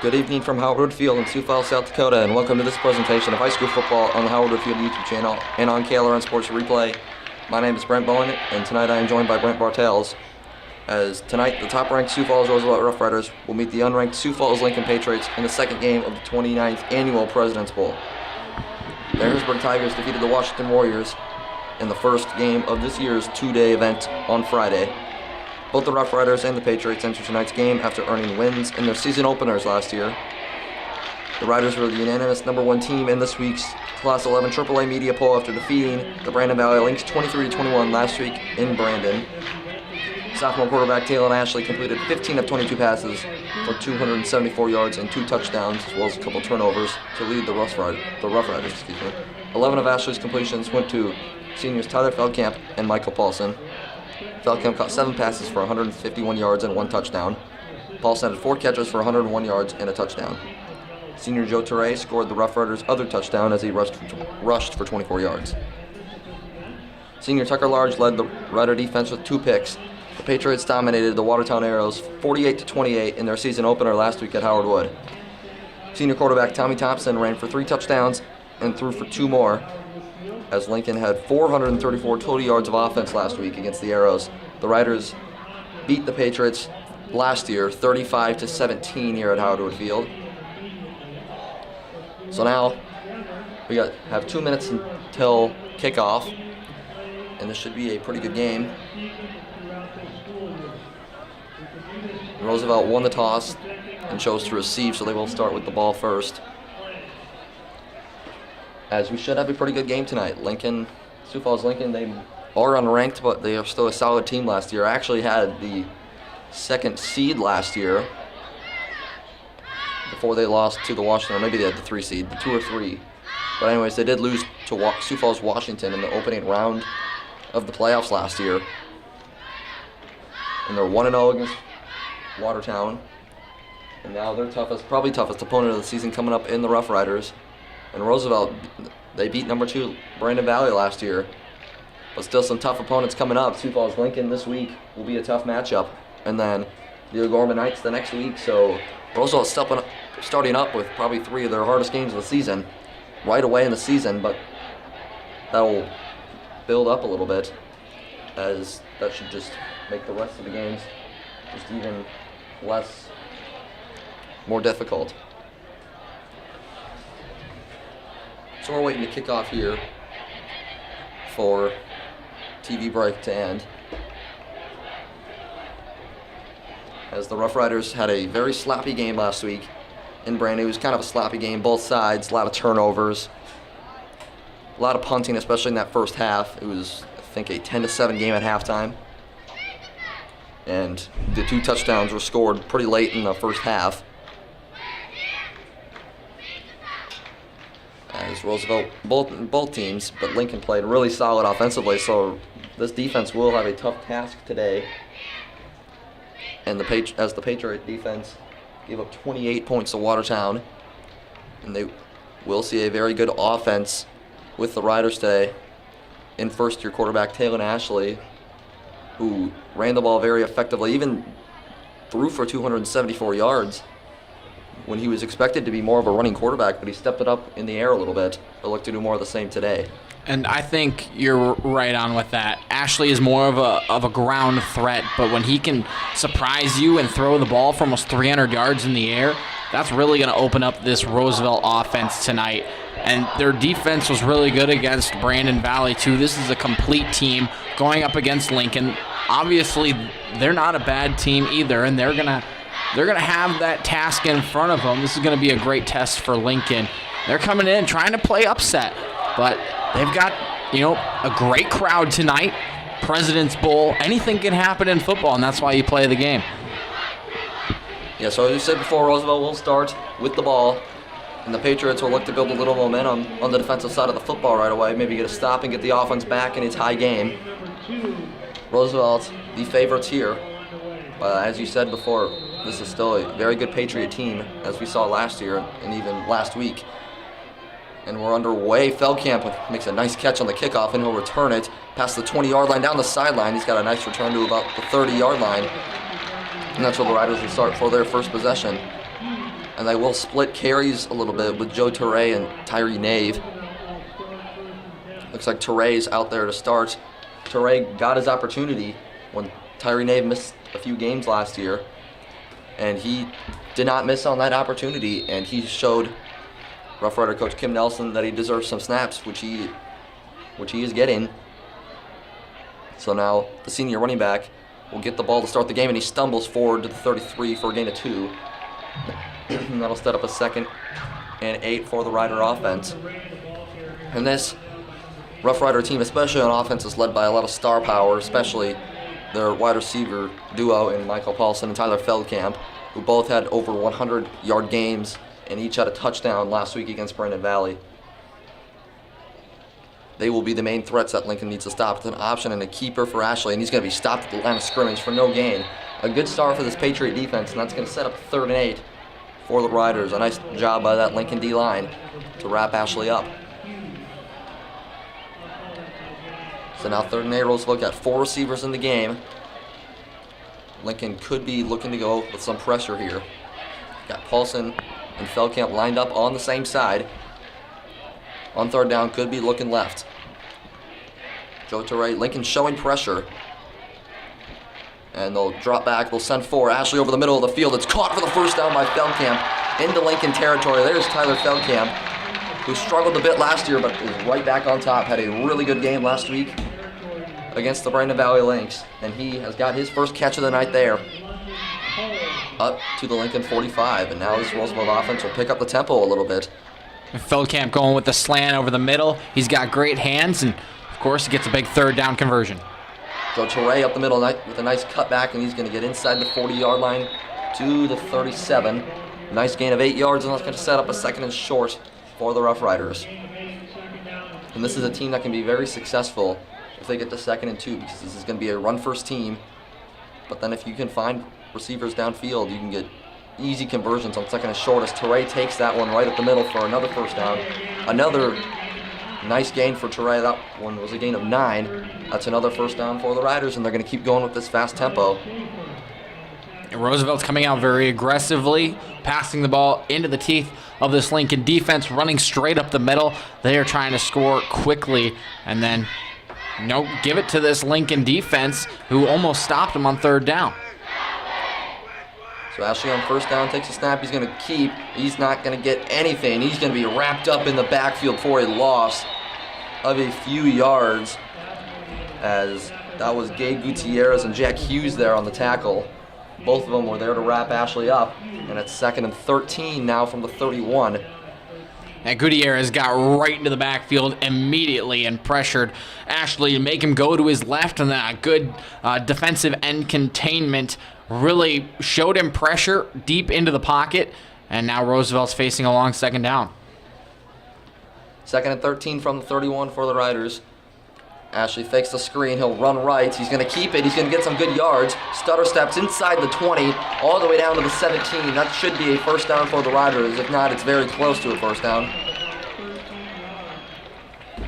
Good evening from Howard Wood Field in Sioux Falls, South Dakota, and welcome to this presentation of high school football on the Howard Wood Field YouTube channel and on KLRN Sports Replay. My name is Brent Bowen, and tonight I am joined by Brent Bartels. As tonight, the top-ranked Sioux Falls Roosevelt Rough Riders will meet the unranked Sioux Falls Lincoln Patriots in the second game of the 29th Annual President's Bowl. The Harrisburg Tigers defeated the Washington Warriors in the first game of this year's two-day event on Friday. Both the Rough Riders and the Patriots entered tonight's game after earning wins in their season openers last year. The Riders were the unanimous #1 team in this week's Class 11 AAA media poll after defeating the Brandon Valley Lynx 23-21 last week in Brandon. Sophomore quarterback Taylor Ashley completed 15 of 22 passes for 274 yards and 2 touchdowns, as well as a couple turnovers to lead the Rough Riders. 11 of Ashley's completions went to seniors Tyler Feldkamp and Michael Paulson. Feldkamp caught 7 passes for 151 yards and 1 touchdown. Paulson had 4 catches for 101 yards and a touchdown. Senior Joe Teray scored the Rough Riders' other touchdown as he rushed for 24 yards. Senior Tucker Large led the Rider defense with 2 picks. The Patriots dominated the Watertown Arrows 48-28 in their season opener last week at Howard Wood. Senior quarterback Tommy Thompson ran for 3 touchdowns and threw for 2 more, as Lincoln had 434 total yards of offense last week against the Arrows. The Riders beat the Patriots last year 35-17 here at Howard Wood Field. So now we have 2 minutes until kickoff, and this should be a pretty good game. Roosevelt won the toss and chose to receive, so they will start with the ball first. As we should have a pretty good game tonight. Sioux Falls Lincoln, they are unranked, but they are still a solid team last year. Actually had the 2nd seed last year before they lost to the Washington, or maybe they had the 3 seed, the 2 or 3. But anyways, they did lose to Sioux Falls, Washington in the opening round of the playoffs last year. And they're 1-0 against Watertown. And now their probably toughest opponent of the season coming up in the Rough Riders. And Roosevelt, they beat #2 Brandon Valley last year. But still some tough opponents coming up. Sioux Falls Lincoln this week will be a tough matchup. And then the O'Gorman Knights the next week. So Roosevelt starting up with probably 3 of their hardest games of the season right away in the season. But that will build up a little bit, as that should just make the rest of the games just even more difficult. So we're waiting to kick off here for TV break to end, as the Rough Riders had a very sloppy game last week in Brandon. It was kind of a sloppy game, both sides, a lot of turnovers, a lot of punting, especially in that first half. It was, I think, a 10-7 game at halftime, and the 2 touchdowns were scored pretty late in the first half. As Roosevelt, both teams, but Lincoln played really solid offensively, so this defense will have a tough task today. And as the Patriot defense gave up 28 points to Watertown, and they will see a very good offense with the Riders today in first-year quarterback Taylor Ashley, who ran the ball very effectively, even threw for 274 yards when he was expected to be more of a running quarterback, but he stepped it up in the air a little bit. He'll look to do more of the same today. And I think you're right on with that. Ashley is more of a ground threat, but when he can surprise you and throw the ball for almost 300 yards in the air, that's really going to open up this Roosevelt offense tonight. And their defense was really good against Brandon Valley, too. This is a complete team going up against Lincoln. Obviously, they're not a bad team either, and they're gonna have that task in front of them. This is going to be a great test for Lincoln. They're coming in trying to play upset, but they've got, a great crowd tonight. President's Bowl. Anything can happen in football, and that's why you play the game. Yeah, so as you said before, Roosevelt will start with the ball, and the Patriots will look to build a little momentum on the defensive side of the football right away, maybe get a stop and get the offense back in a tie game. Roosevelt, the favorites here. But as you said before, this is still a very good Patriot team, as we saw last year and even last week. And we're underway. Feldkamp makes a nice catch on the kickoff, and he'll return it past the 20-yard line down the sideline. He's got a nice return to about the 30-yard line. And that's where the Riders will start for their first possession. And they will split carries a little bit with Joe Torre and Tyree Nave. Looks like Torre's out there to start. Torre got his opportunity when Tyree Nave missed a few games last year. And he did not miss on that opportunity. And he showed Rough Rider coach Kim Nelson that he deserves some snaps, which he is getting. So now the senior running back will get the ball to start the game, and he stumbles forward to the 33 for a gain of 2. And that'll set up a 2nd and 8 for the Rider offense. And this Rough Rider team, especially on offense, is led by a lot of star power, especially their wide receiver duo in Michael Paulson and Tyler Feldkamp, who both had over 100-yard games and each had a touchdown last week against Brandon Valley. They will be the main threats that Lincoln needs to stop with an option and a keeper for Ashley, and he's going to be stopped at the line of scrimmage for no gain. A good start for this Patriot defense, and that's going to set up 3rd and 8 for the Riders. A nice job by that Lincoln D-line to wrap Ashley up. So now 3rd and 8, Roosevelt got 4 receivers in the game. Lincoln could be looking to go with some pressure here. Got Paulson and Feldkamp lined up on the same side. On 3rd down, could be looking left. Joe Torre, Lincoln showing pressure. And they'll drop back, they'll send 4. Ashley over the middle of the field. It's caught for the 1st down by Feldkamp into Lincoln territory. There's Tyler Feldkamp, who struggled a bit last year, but is right back on top. Had a really good game last week against the Brandon Valley Lynx. And he has got his first catch of the night there. Up to the Lincoln 45. And now this Roosevelt offense will pick up the tempo a little bit. Feldkamp going with the slant over the middle. He's got great hands, and of course he gets a big 3rd down conversion. Joe Torre up the middle with a nice cutback, and he's going to get inside the 40-yard line to the 37. Nice gain of 8 yards, and that's going to set up a 2nd and short for the Rough Riders. And this is a team that can be very successful if they get to 2nd and 2, because this is going to be a run-first team. But then if you can find receivers downfield, you can get easy conversions on 2nd and short as Torre takes that one right up the middle for another 1st down. Another nice gain for Torre. That one was a gain of 9. That's another 1st down for the Riders, and they're going to keep going with this fast tempo. And Roosevelt's coming out very aggressively, passing the ball into the teeth of this Lincoln defense, running straight up the middle. They are trying to score quickly, and then give it to this Lincoln defense, who almost stopped them on 3rd down. So Ashley on 1st down takes a snap. He's going to keep. He's not going to get anything. He's going to be wrapped up in the backfield for a loss of a few yards, as that was Gabe Gutierrez and Jack Hughes there on the tackle. Both of them were there to wrap Ashley up. And it's 2nd and 13 now from the 31. And Gutierrez got right into the backfield immediately and pressured Ashley to make him go to his left, and then a good defensive end containment really showed him pressure deep into the pocket, and now Roosevelt's facing a long 2nd down. 2nd and 13 from the 31 for the Riders. Ashley fakes the screen. He'll run right. He's going to keep it. He's going to get some good yards. Stutter steps inside the 20, all the way down to the 17. That should be a 1st down for the Riders. If not, it's very close to a 1st down.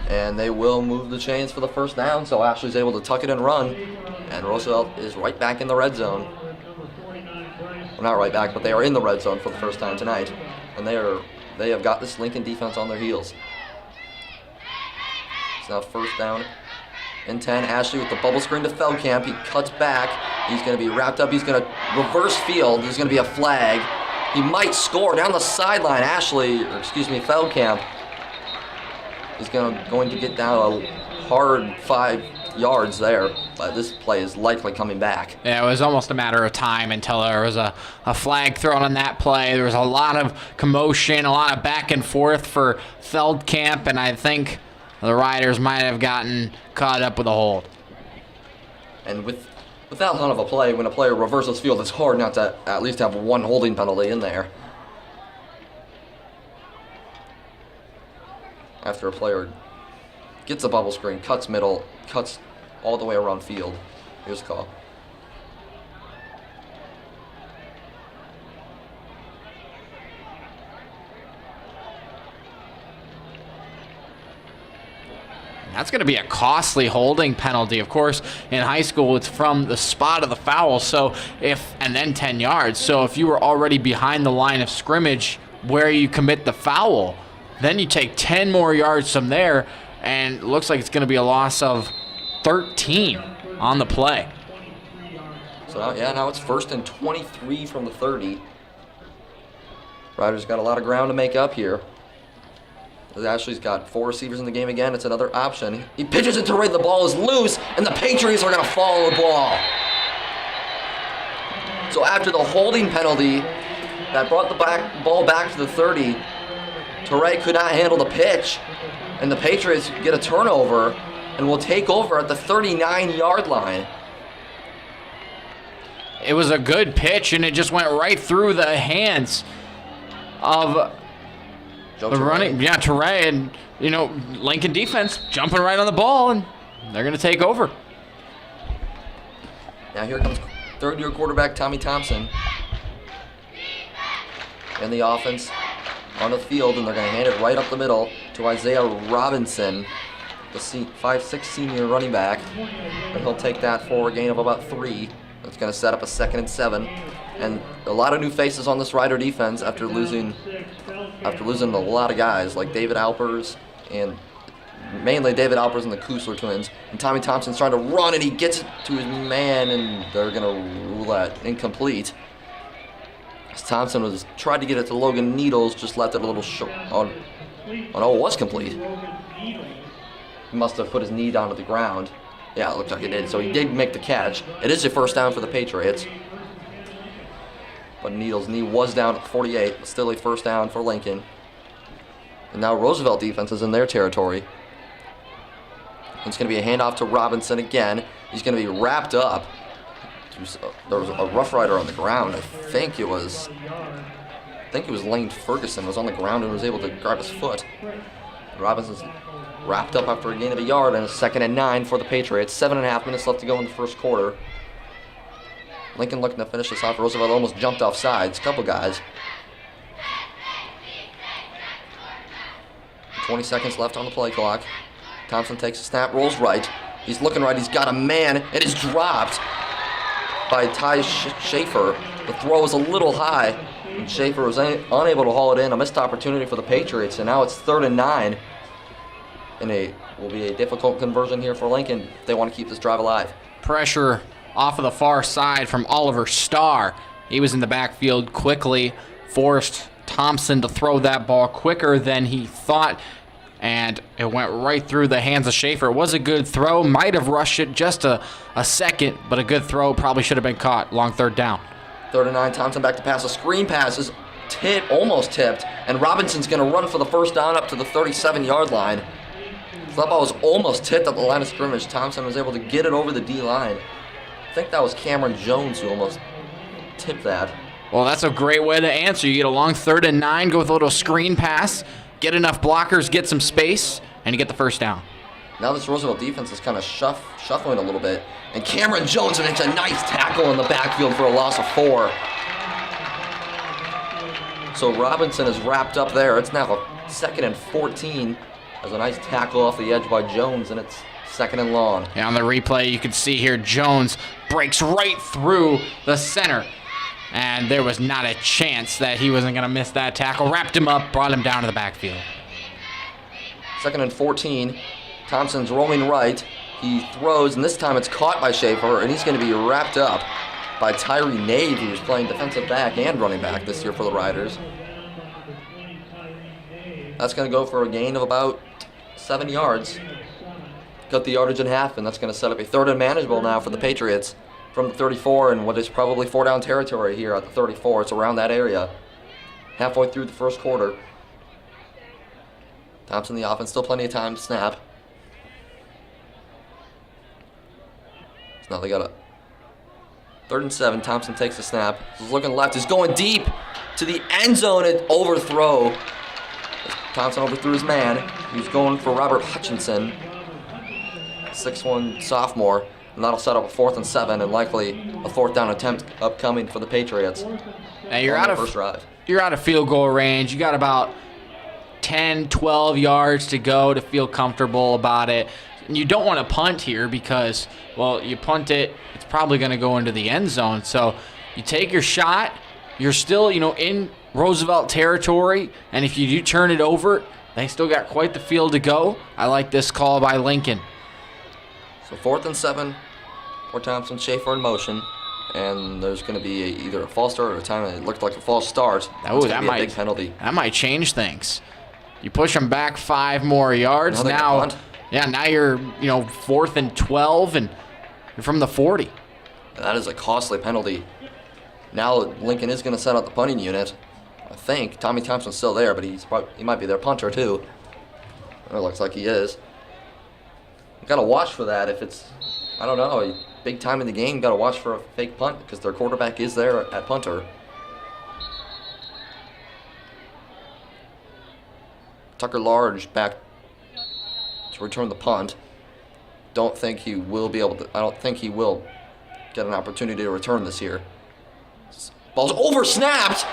And they will move the chains for the 1st down, so Ashley's able to tuck it and run. And Roosevelt is right back in the red zone. Well, not right back, but they are in the red zone for the 1st time tonight. And they have got this Lincoln defense on their heels. It's now 1st down and 10. Ashley with the bubble screen to Feldkamp. He cuts back. He's going to be wrapped up. He's going to reverse field. There's going to be a flag. He might score down the sideline. Feldkamp is going to get down a hard 5 yards there, but this play is likely coming back. Yeah, it was almost a matter of time until there was a flag thrown on that play. There was a lot of commotion, a lot of back and forth for Feldkamp, and I think the Riders might have gotten caught up with a hold. And with that kind of a play, when a player reverses field, it's hard not to at least have one holding penalty in there. After a player gets a bubble screen, cuts middle, cuts all the way around field. Here's the call. That's going to be a costly holding penalty. Of course, in high school, it's from the spot of the foul, and then 10 yards. So if you were already behind the line of scrimmage where you commit the foul, then you take 10 more yards from there, and it looks like it's going to be a loss of 13 on the play. So now it's 1st and 23 from the 30. Riders got a lot of ground to make up here. Ashley's got 4 receivers in the game again. It's another option. He pitches it to Ray. The ball is loose, and the Patriots are going to follow the ball. So after the holding penalty that brought the ball back to the 30, Teray could not handle the pitch, and the Patriots get a turnover and will take over at the 39-yard line. It was a good pitch, and it just went right through the hands of the running, Teray, and Lincoln defense jumping right on the ball, and they're going to take over. Now here comes third-year quarterback Tommy Thompson and the offense on the field, and they're going to hand it right up the middle to Isaiah Robinson, the 5'6" senior running back, and he'll take that for a gain of about 3. That's going to set up a 2nd and 7, and a lot of new faces on this Rider defense after losing a lot of guys like David Alpers, and mainly David Alpers and the Kusler twins. And Tommy Thompson's trying to run, and he gets it to his man, and they're going to rule that incomplete. As Thompson tried to get it to Logan Needles, just left it a little short. It was complete. He must have put his knee down to the ground. Yeah, it looked like it did. So he did make the catch. It is a first down for the Patriots. But Needles' knee was down at 48, but still a first down for Lincoln. And now Roosevelt defense is in their territory. It's going to be a handoff to Robinson again. He's going to be wrapped up. There was a Rough Rider on the ground. I think it was Lane Ferguson was on the ground and was able to grab his foot. Robinson's wrapped up after a gain of a yard, and a 2nd and 9 for the Patriots. 7.5 minutes left to go in the first quarter. Lincoln looking to finish this off. Roosevelt almost jumped off sides. Couple guys. 20 seconds left on the play clock. Thompson takes a snap, rolls right. He's looking right. He's got a man. It is dropped by Ty Schaefer. The throw was a little high, and Schaefer was unable to haul it in. A missed opportunity for the Patriots, and now it's 3rd and 9. And will be a difficult conversion here for Lincoln if they want to keep this drive alive. Pressure off of the far side from Oliver Starr. He was in the backfield quickly, forced Thompson to throw that ball quicker than he thought, and it went right through the hands of Schaefer. It was a good throw, might have rushed it just a second, but a good throw, probably should have been caught. Long 3rd down. 3rd and 9, Thompson back to pass. A screen pass is almost tipped, and Robinson's going to run for the first down up to the 37-yard line. That ball was almost tipped at the line of scrimmage. Thompson was able to get it over the D-line. I think that was Cameron Jones who almost tipped that. Well, that's a great way to answer. You get a long 3rd and 9, go with a little screen pass, get enough blockers, get some space, and you get the first down. Now this Roosevelt defense is kind of shuffling a little bit. And Cameron Jones makes a nice tackle in the backfield for a loss of 4. So Robinson is wrapped up there. It's now a 2nd and 14. There's a nice tackle off the edge by Jones, and it's 2nd and long. Yeah, on the replay, you can see here Jones breaks right through the center. And there was not a chance that he wasn't going to miss that tackle. Wrapped him up, brought him down to the backfield. 2nd and 14. Thompson's rolling right. He throws, and this time it's caught by Schaefer, and he's going to be wrapped up by Tyree Nave, who's playing defensive back and running back this year for the Riders. That's going to go for a gain of about 7 yards. Cut the yardage in half, and that's going to set up a 3rd and manageable now for the Patriots from the 34 and what is probably 4-down territory here at the 34. It's around that area. Halfway through the first quarter. Thompson, the offense, still plenty of time to snap. So now they got a 3rd and 7. Thompson takes the snap. He's looking left. He's going deep to the end zone and overthrow. Thompson overthrew his man. He's going for Robert Hutchinson, 6'1" sophomore. And that'll set up a 4th and 7 and likely a 4th down attempt upcoming for the Patriots. Now you're out of field goal range. You got about 10, 12 yards to go to feel comfortable about it. And you don't want to punt here because, well, you punt it, it's probably going to go into the end zone. So you take your shot. You're still, in Roosevelt territory. And if you do turn it over, they still got quite the field to go. I like this call by Lincoln. So 4th and 7 for Thompson, Schaefer in motion. And there's going to be either a false start or a time it looked like a false start. Oh, that might be a big penalty. That might change things. You push them back 5 more yards. Now you're 4th and 12, and you're from the 40. That is a costly penalty. Now Lincoln is going to set up the punting unit. I think Tommy Thompson's still there, but he might be their punter too. It looks like he is. You got to watch for that if it's, I don't know, big time in the game. Got to watch for a fake punt because their quarterback is there at punter. Tucker Large back to return the punt. I don't think he will get an opportunity to return this year. Ball's oversnapped.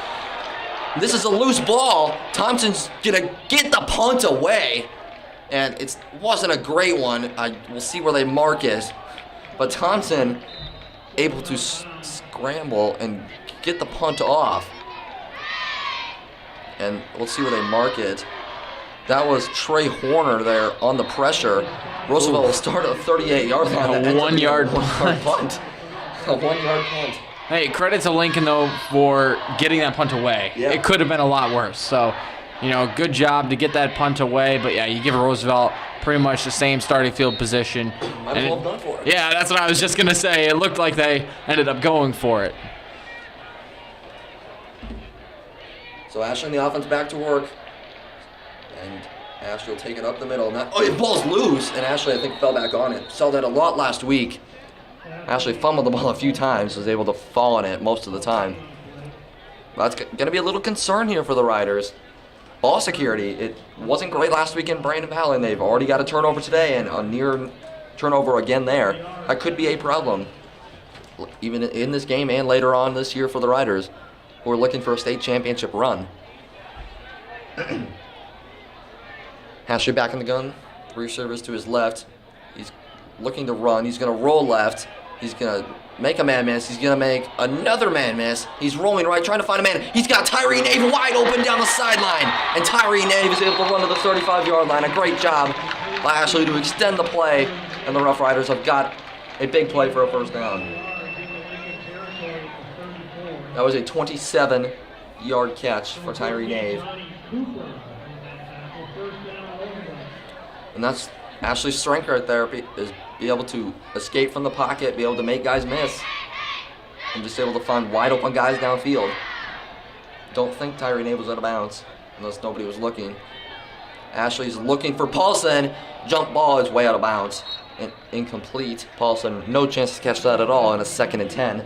This is a loose ball. Thompson's gonna get the punt away, and it wasn't a great one. We'll see where they mark it, but Thompson able to scramble and get the punt off, and we'll see where they mark it. That was Trey Horner there on the pressure. Roosevelt will start at the 38-yard line. A 1 yard punt. A 1 yard punt. Hey, credit to Lincoln, though, for getting that punt away. Yeah. It could have been a lot worse. So, good job to get that punt away. But, yeah, you give Roosevelt pretty much the same starting field position. Might as well have gone for it. Yeah, that's what I was just going to say. It looked like they ended up going for it. So Ashley and the offense back to work. And Ashley will take it up the middle. Now, the ball's loose. And Ashley, I think, fell back on it. Saw that a lot last week. Ashley fumbled the ball a few times, was able to fall on it most of the time. That's going to be a little concern here for the Riders. Ball security, it wasn't great last week in Brandon Valley, and they've already got a turnover today and a near turnover again there. That could be a problem, even in this game and later on this year for the Riders, who are looking for a state championship run. Ashley back in the gun, 3 receivers to his left. He's looking to run. He's going to roll left. He's going to make a man miss. He's going to make another man miss. He's rolling right, trying to find a man. He's got Tyree Nave wide open down the sideline. And Tyree Nave is able to run to the 35-yard line. A great job by Ashley to extend the play. And the Rough Riders have got a big play for a first down. That was a 27-yard catch for Tyree Nave. And that's Ashley's strength right there, is be able to escape from the pocket, be able to make guys miss, and just able to find wide open guys downfield. Don't think Tyree Nave was out of bounds, unless nobody was looking. Ashley's looking for Paulson. Jump ball is way out of bounds. And incomplete. Paulson, no chance to catch that at all, in a 2nd and 10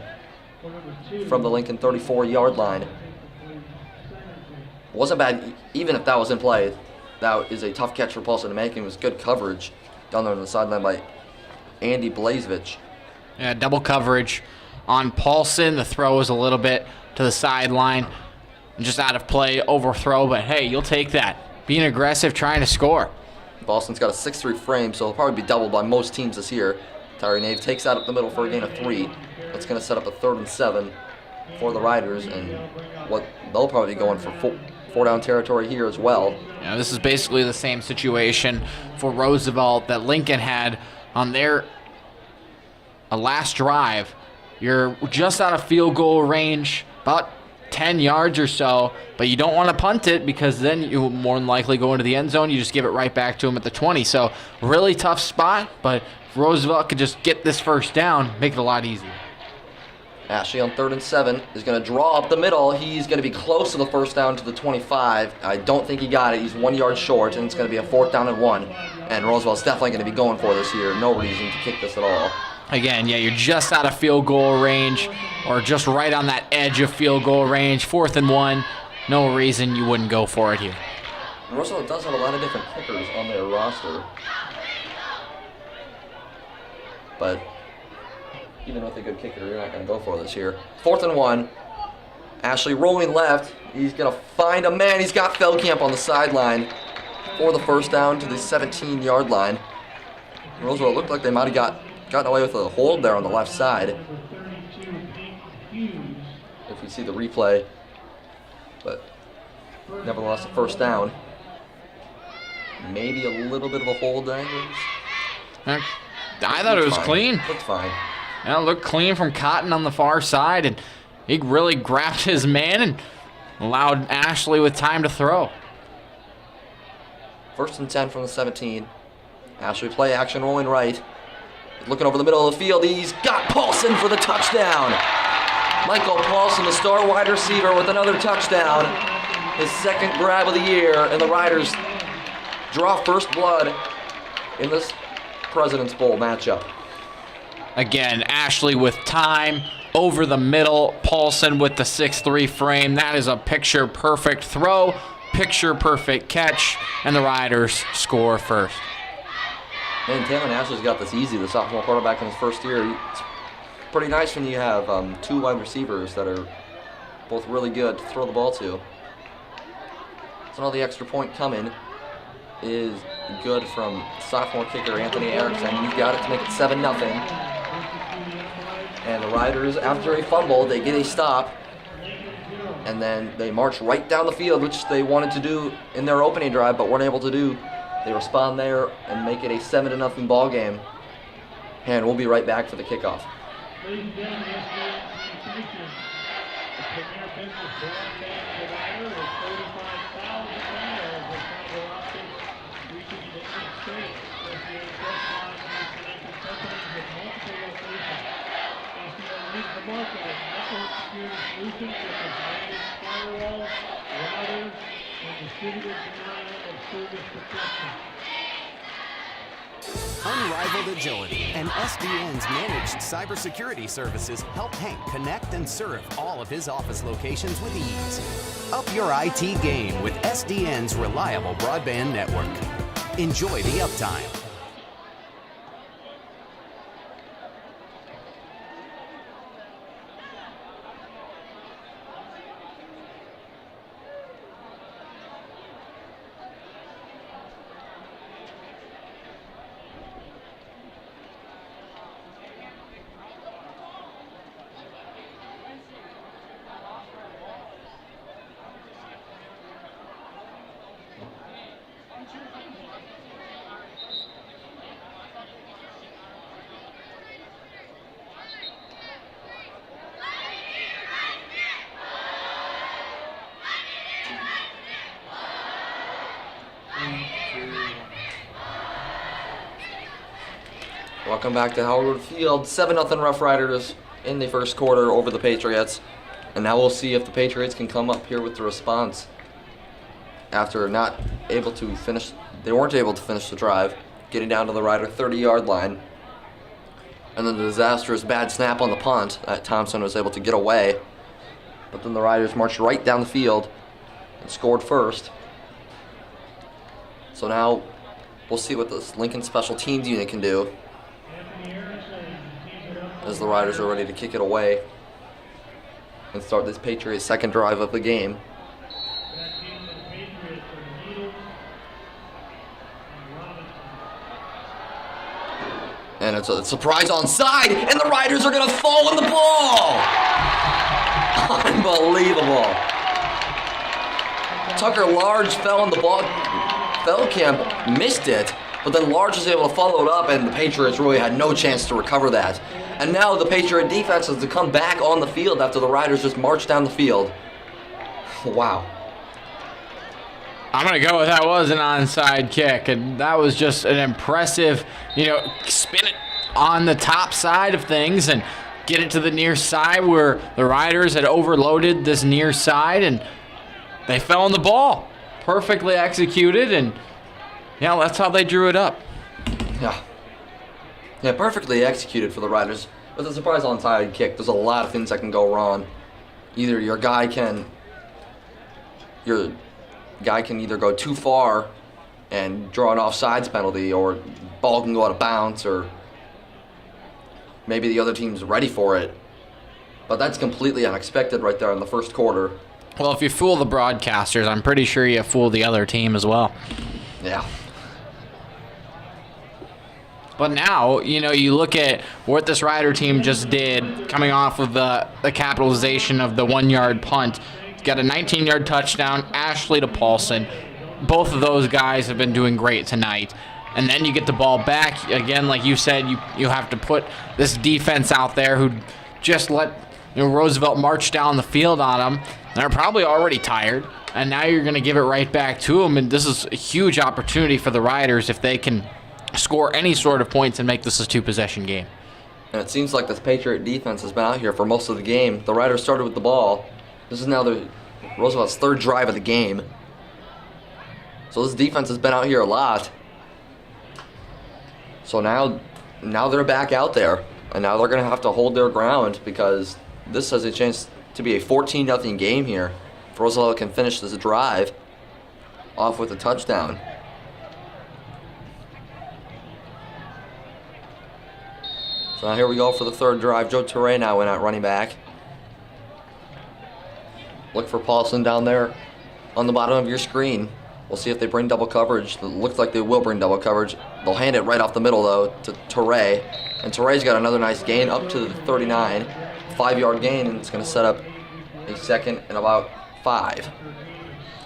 from the Lincoln 34-yard line. Wasn't bad, even if that was in play. That is a tough catch for Paulson to make, and it was good coverage down there on the sideline by Andy Blazevich. Yeah, double coverage on Paulson. The throw was a little bit to the sideline, just out of play, overthrow, but hey, you'll take that. Being aggressive, trying to score. Boston's got a 6'3" frame, so he'll probably be doubled by most teams this year. Tyree Nave takes that up the middle for a gain of 3. That's going to set up a 3rd and 7 for the Riders, and they'll probably be going for 4-down territory here as well. Yeah, this is basically the same situation for Roosevelt that Lincoln had on their last drive. You're just out of field goal range, about 10 yards or so, but you don't want to punt it because then you more than likely go into the end zone. You just give it right back to him at the 20. So really tough spot, but if Roosevelt could just get this first down, make it a lot easier. Ashley on 3rd and 7 is going to draw up the middle. He's going to be close to the first down to the 25. I don't think he got it. He's 1 yard short, and it's going to be a 4th down and 1. And Roosevelt's definitely going to be going for this here. No reason to kick this at all. Again, yeah, you're just out of field goal range, or just right on that edge of field goal range. 4th and 1. No reason you wouldn't go for it here. Roosevelt does have a lot of different kickers on their roster. But even with a good kicker, you're not going to go for this here. 4th and 1. Ashley rolling left. He's going to find a man. He's got Feldkamp on the sideline for the first down to the 17-yard line. Roosevelt looked like they might have gotten away with a hold there on the left side. If you see the replay. But nevertheless, a first down. Maybe a little bit of a hold there. I thought it was clean. Looked fine. Yeah, it looked clean from Cotton on the far side, and he really grabbed his man and allowed Ashley with time to throw. First and 10 from the 17. Ashley play action rolling right. Looking over the middle of the field. He's got Paulson for the touchdown. Michael Paulson, the star wide receiver, with another touchdown. His second grab of the year, and the Riders draw first blood in this President's Bowl matchup. Again, Ashley with time over the middle. Paulson with the 6'3" frame. That is a picture-perfect throw, picture-perfect catch, and the Riders score first. Man, Taylor Ashley's got this easy, the sophomore quarterback in his first year. It's pretty nice when you have two wide receivers that are both really good to throw the ball to. So now the extra point coming is good from sophomore kicker Anthony Erickson. You've got it to make it 7-0. And the Riders, after a fumble, they get a stop. And then they march right down the field, which they wanted to do in their opening drive, but weren't able to do. They respond there and make it a 7-0 ball game. And we'll be right back for the kickoff. Ladies and gentlemen, the premier business broadband provider with 35,000 miles of fiber optics reaching the United States. SDA specializes in connecting companies with multiple locations. SDA leads the market with network security solutions such as managed firewalls, routers, and distributed denial of service protection. Unrivaled agility and SDN's managed cybersecurity services help Hank connect and serve all of his office locations with ease. Up your IT game with SDN's reliable broadband network. Enjoy the uptime. Welcome back to Howard Field. 7-0 Rough Riders in the first quarter over the Patriots. And now we'll see if the Patriots can come up here with the response after not able to finish. They weren't able to finish the drive, getting down to the Rider 30-yard line. And then the disastrous bad snap on the punt that Thompson was able to get away. But then the Riders marched right down the field and scored first. So now we'll see what this Lincoln Special Teams unit can do as the Riders are ready to kick it away and start this Patriots' second drive of the game. And it's a surprise onside, and the Riders are going to fall on the ball! Unbelievable. Tucker Large fell on the ball. Feldkamp missed it, but then Large was able to follow it up, and the Patriots really had no chance to recover that. And now the Patriot defense has to come back on the field after the Riders just marched down the field. Wow. I'm going to go with that was an onside kick, and that was just an impressive, spin it on the top side of things and get it to the near side where the Riders had overloaded this near side, and they fell on the ball. Perfectly executed, and that's how they drew it up. Yeah, perfectly executed for the Riders. With a surprise onside kick, there's a lot of things that can go wrong. Either your guy can either go too far and draw an offsides penalty, or ball can go out of bounds, or maybe the other team's ready for it. But that's completely unexpected right there in the first quarter. Well, if you fool the broadcasters, I'm pretty sure you fool the other team as well. Yeah. But now, you look at what this Rider team just did, coming off of the capitalization of the 1-yard punt. Got a 19-yard touchdown, Ashley to Paulson. Both of those guys have been doing great tonight. And then you get the ball back. Again, like you said, you have to put this defense out there who just let Roosevelt march down the field on them. They're probably already tired. And now you're going to give it right back to them. And this is a huge opportunity for the Riders if they can score any sort of points and make this a 2-possession game. And it seems like this Patriot defense has been out here for most of the game. The Riders started with the ball. This is now the Roosevelt's third drive of the game. So this defense has been out here a lot. So now they're back out there. And now they're going to have to hold their ground because this has a chance to be a 14-0 game here. If Roosevelt can finish this drive off with a touchdown. So now here we go for the third drive. Joe Teray now in at running back. Look for Paulson down there on the bottom of your screen. We'll see if they bring double coverage. It looks like they will bring double coverage. They'll hand it right off the middle, though, to Teray. And Teray's got another nice gain up to the 39. 5-yard gain, and it's going to set up a second and about 5.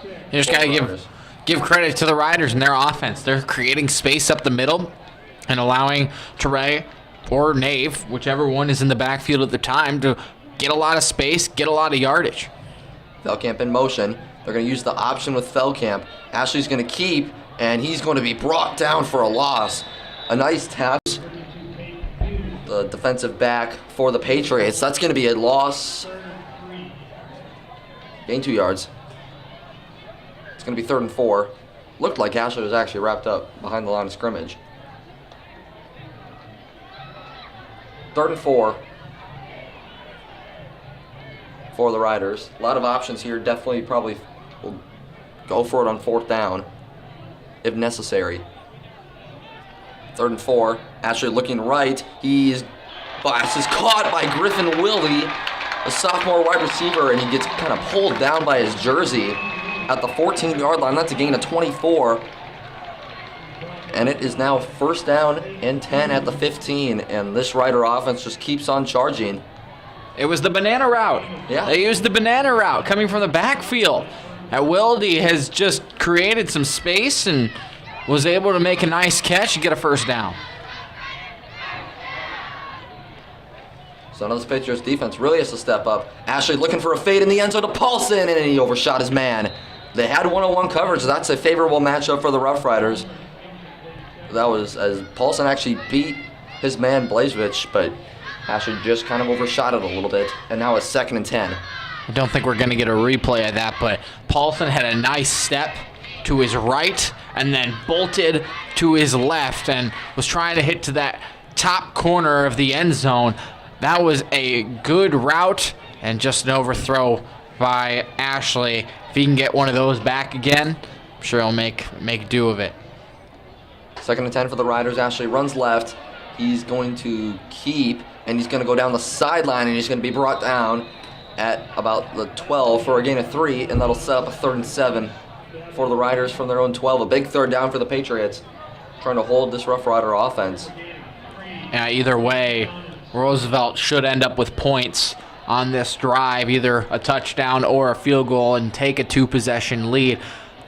You just got to give credit to the Riders and their offense. They're creating space up the middle and allowing Teray or Nave, whichever one is in the backfield at the time, to get a lot of space, get a lot of yardage. Feldkamp in motion. They're going to use the option with Feldkamp. Ashley's going to keep, and he's going to be brought down for a loss. A nice tap. The defensive back for the Patriots. That's going to be a loss. Gain 2 yards. It's going to be 3rd and 4. Looked like Ashley was actually wrapped up behind the line of scrimmage. 3rd and 4 for the Riders. A lot of options here. Definitely probably will go for it on 4th down if necessary. 3rd and 4. Ashley looking right. This is caught by Griffin Willie, a sophomore wide receiver, and he gets kind of pulled down by his jersey at the 14-yard line. That's a gain of 24. And it is now 1st down and 10 at the 15, and this Rider offense just keeps on charging. It was the banana route. Yeah. They used the banana route coming from the backfield. And Wilde has just created some space and was able to make a nice catch and get a 1st down. So now this Patriots defense really has to step up. Ashley looking for a fade in the end zone to Paulson, and he overshot his man. They had 1-on-1 coverage. That's a favorable matchup for the Rough Riders. That was as Paulson actually beat his man Blazevich, but Ashley just kind of overshot it a little bit. And now it's 2nd and 10. I don't think we're going to get a replay of that, but Paulson had a nice step to his right and then bolted to his left and was trying to hit to that top corner of the end zone. That was a good route and just an overthrow by Ashley. If he can get one of those back again, I'm sure he'll make do of it. 2nd and 10 for the Riders. Ashley runs left. He's going to keep, and he's going to go down the sideline, and he's going to be brought down at about the 12 for a gain of 3, and that'll set up a 3rd and 7 for the Riders from their own 12. A big 3rd down for the Patriots, trying to hold this Rough Rider offense. Yeah, either way, Roosevelt should end up with points on this drive, either a touchdown or a field goal, and take a 2-possession lead.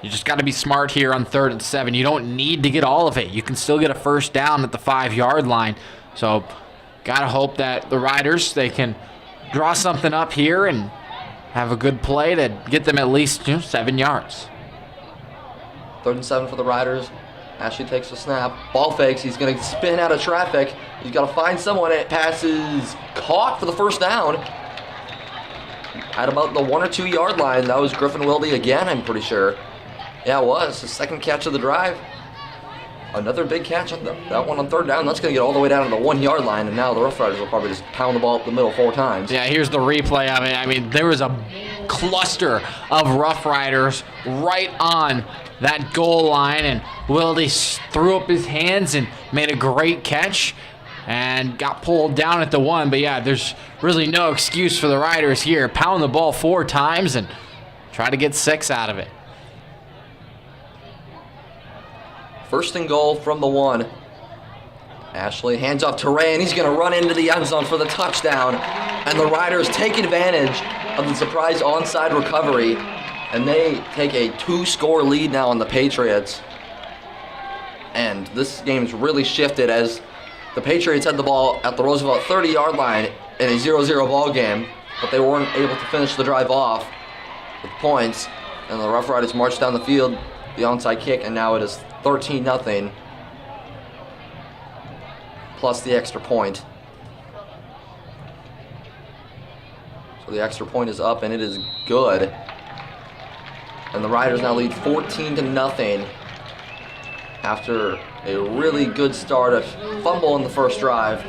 You just got to be smart here on 3rd and 7. You don't need to get all of it. You can still get a 1st down at the 5-yard line. So got to hope that the Riders, they can draw something up here and have a good play to get them at least 7 yards. 3rd and 7 for the Riders. Ashley takes the snap. Ball fakes. He's going to spin out of traffic. He's got to find someone. It passes caught for the 1st down at about the 1 or 2 yard line. That was Griffin Wilde again, I'm pretty sure. Yeah, it was. His 2nd catch of the drive. Another big catch on that one on 3rd down. That's going to get all the way down to the 1 yard line, and now the Rough Riders will probably just pound the ball up the middle 4 times. Yeah, here's the replay of it. I mean, there was a cluster of Rough Riders right on that goal line, and Wilde threw up his hands and made a great catch and got pulled down at the 1. But yeah, there's really no excuse for the Riders here. Pound the ball 4 times, and Try to get 6 out of it. First and goal from the 1. Ashley hands off to Ray, and he's going to run into the end zone for the touchdown. And the Riders take advantage of the surprise onside recovery, and they take a 2-score lead now on the Patriots. And this game's really shifted as the Patriots had the ball at the Roosevelt 30-yard line in a 0-0 ball game, but they weren't able to finish the drive off with points. And the Rough Riders marched down the field, the onside kick, and now it is 13-0 plus the extra point. So the extra point is up, and it is good. And the Riders now lead 14-0 after a really good start, a fumble in the first drive,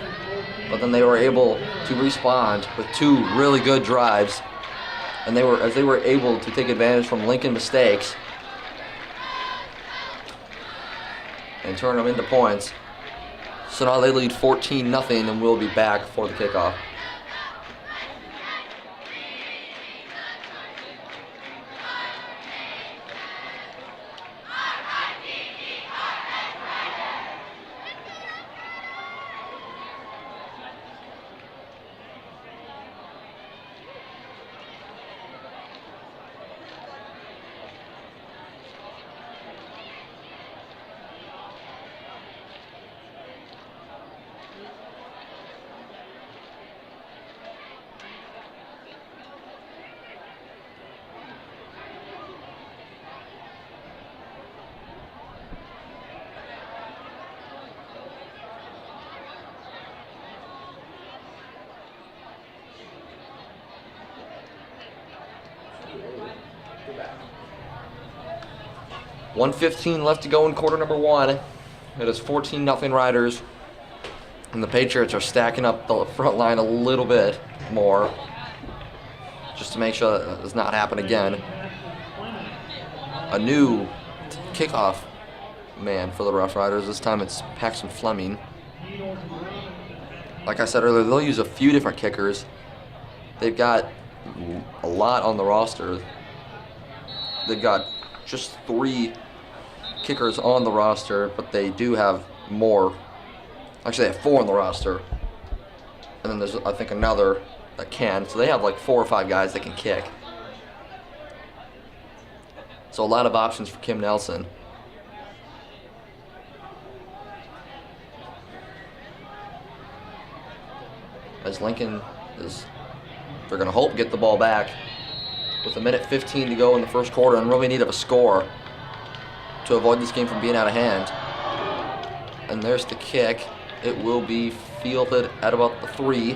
but then they were able to respond with 2 really good drives, and they were able to take advantage from Lincoln mistakes and turn them into points. So now they lead 14-0, and we'll be back for the kickoff. back. 1:15 left to go in quarter number 1. It is 14-0 Riders. And the Patriots are stacking up the front line a little bit more just to make sure that does not happen again. A new kickoff man for the Rough Riders. This time it's Paxton Fleming. Like I said earlier, they'll use a few different kickers. They've got a lot on the roster. They've got just 3 kickers on the roster, but they do have more. Actually, they have 4 on the roster. And then there's, I think, another that can. So they have like 4 or 5 guys that can kick. So a lot of options for Kim Nelson. As Lincoln is, they're going to hope get the ball back with 1:15 to go in the first quarter and really need of a score to avoid this game from being out of hand. And there's the kick. It will be fielded at about the 3,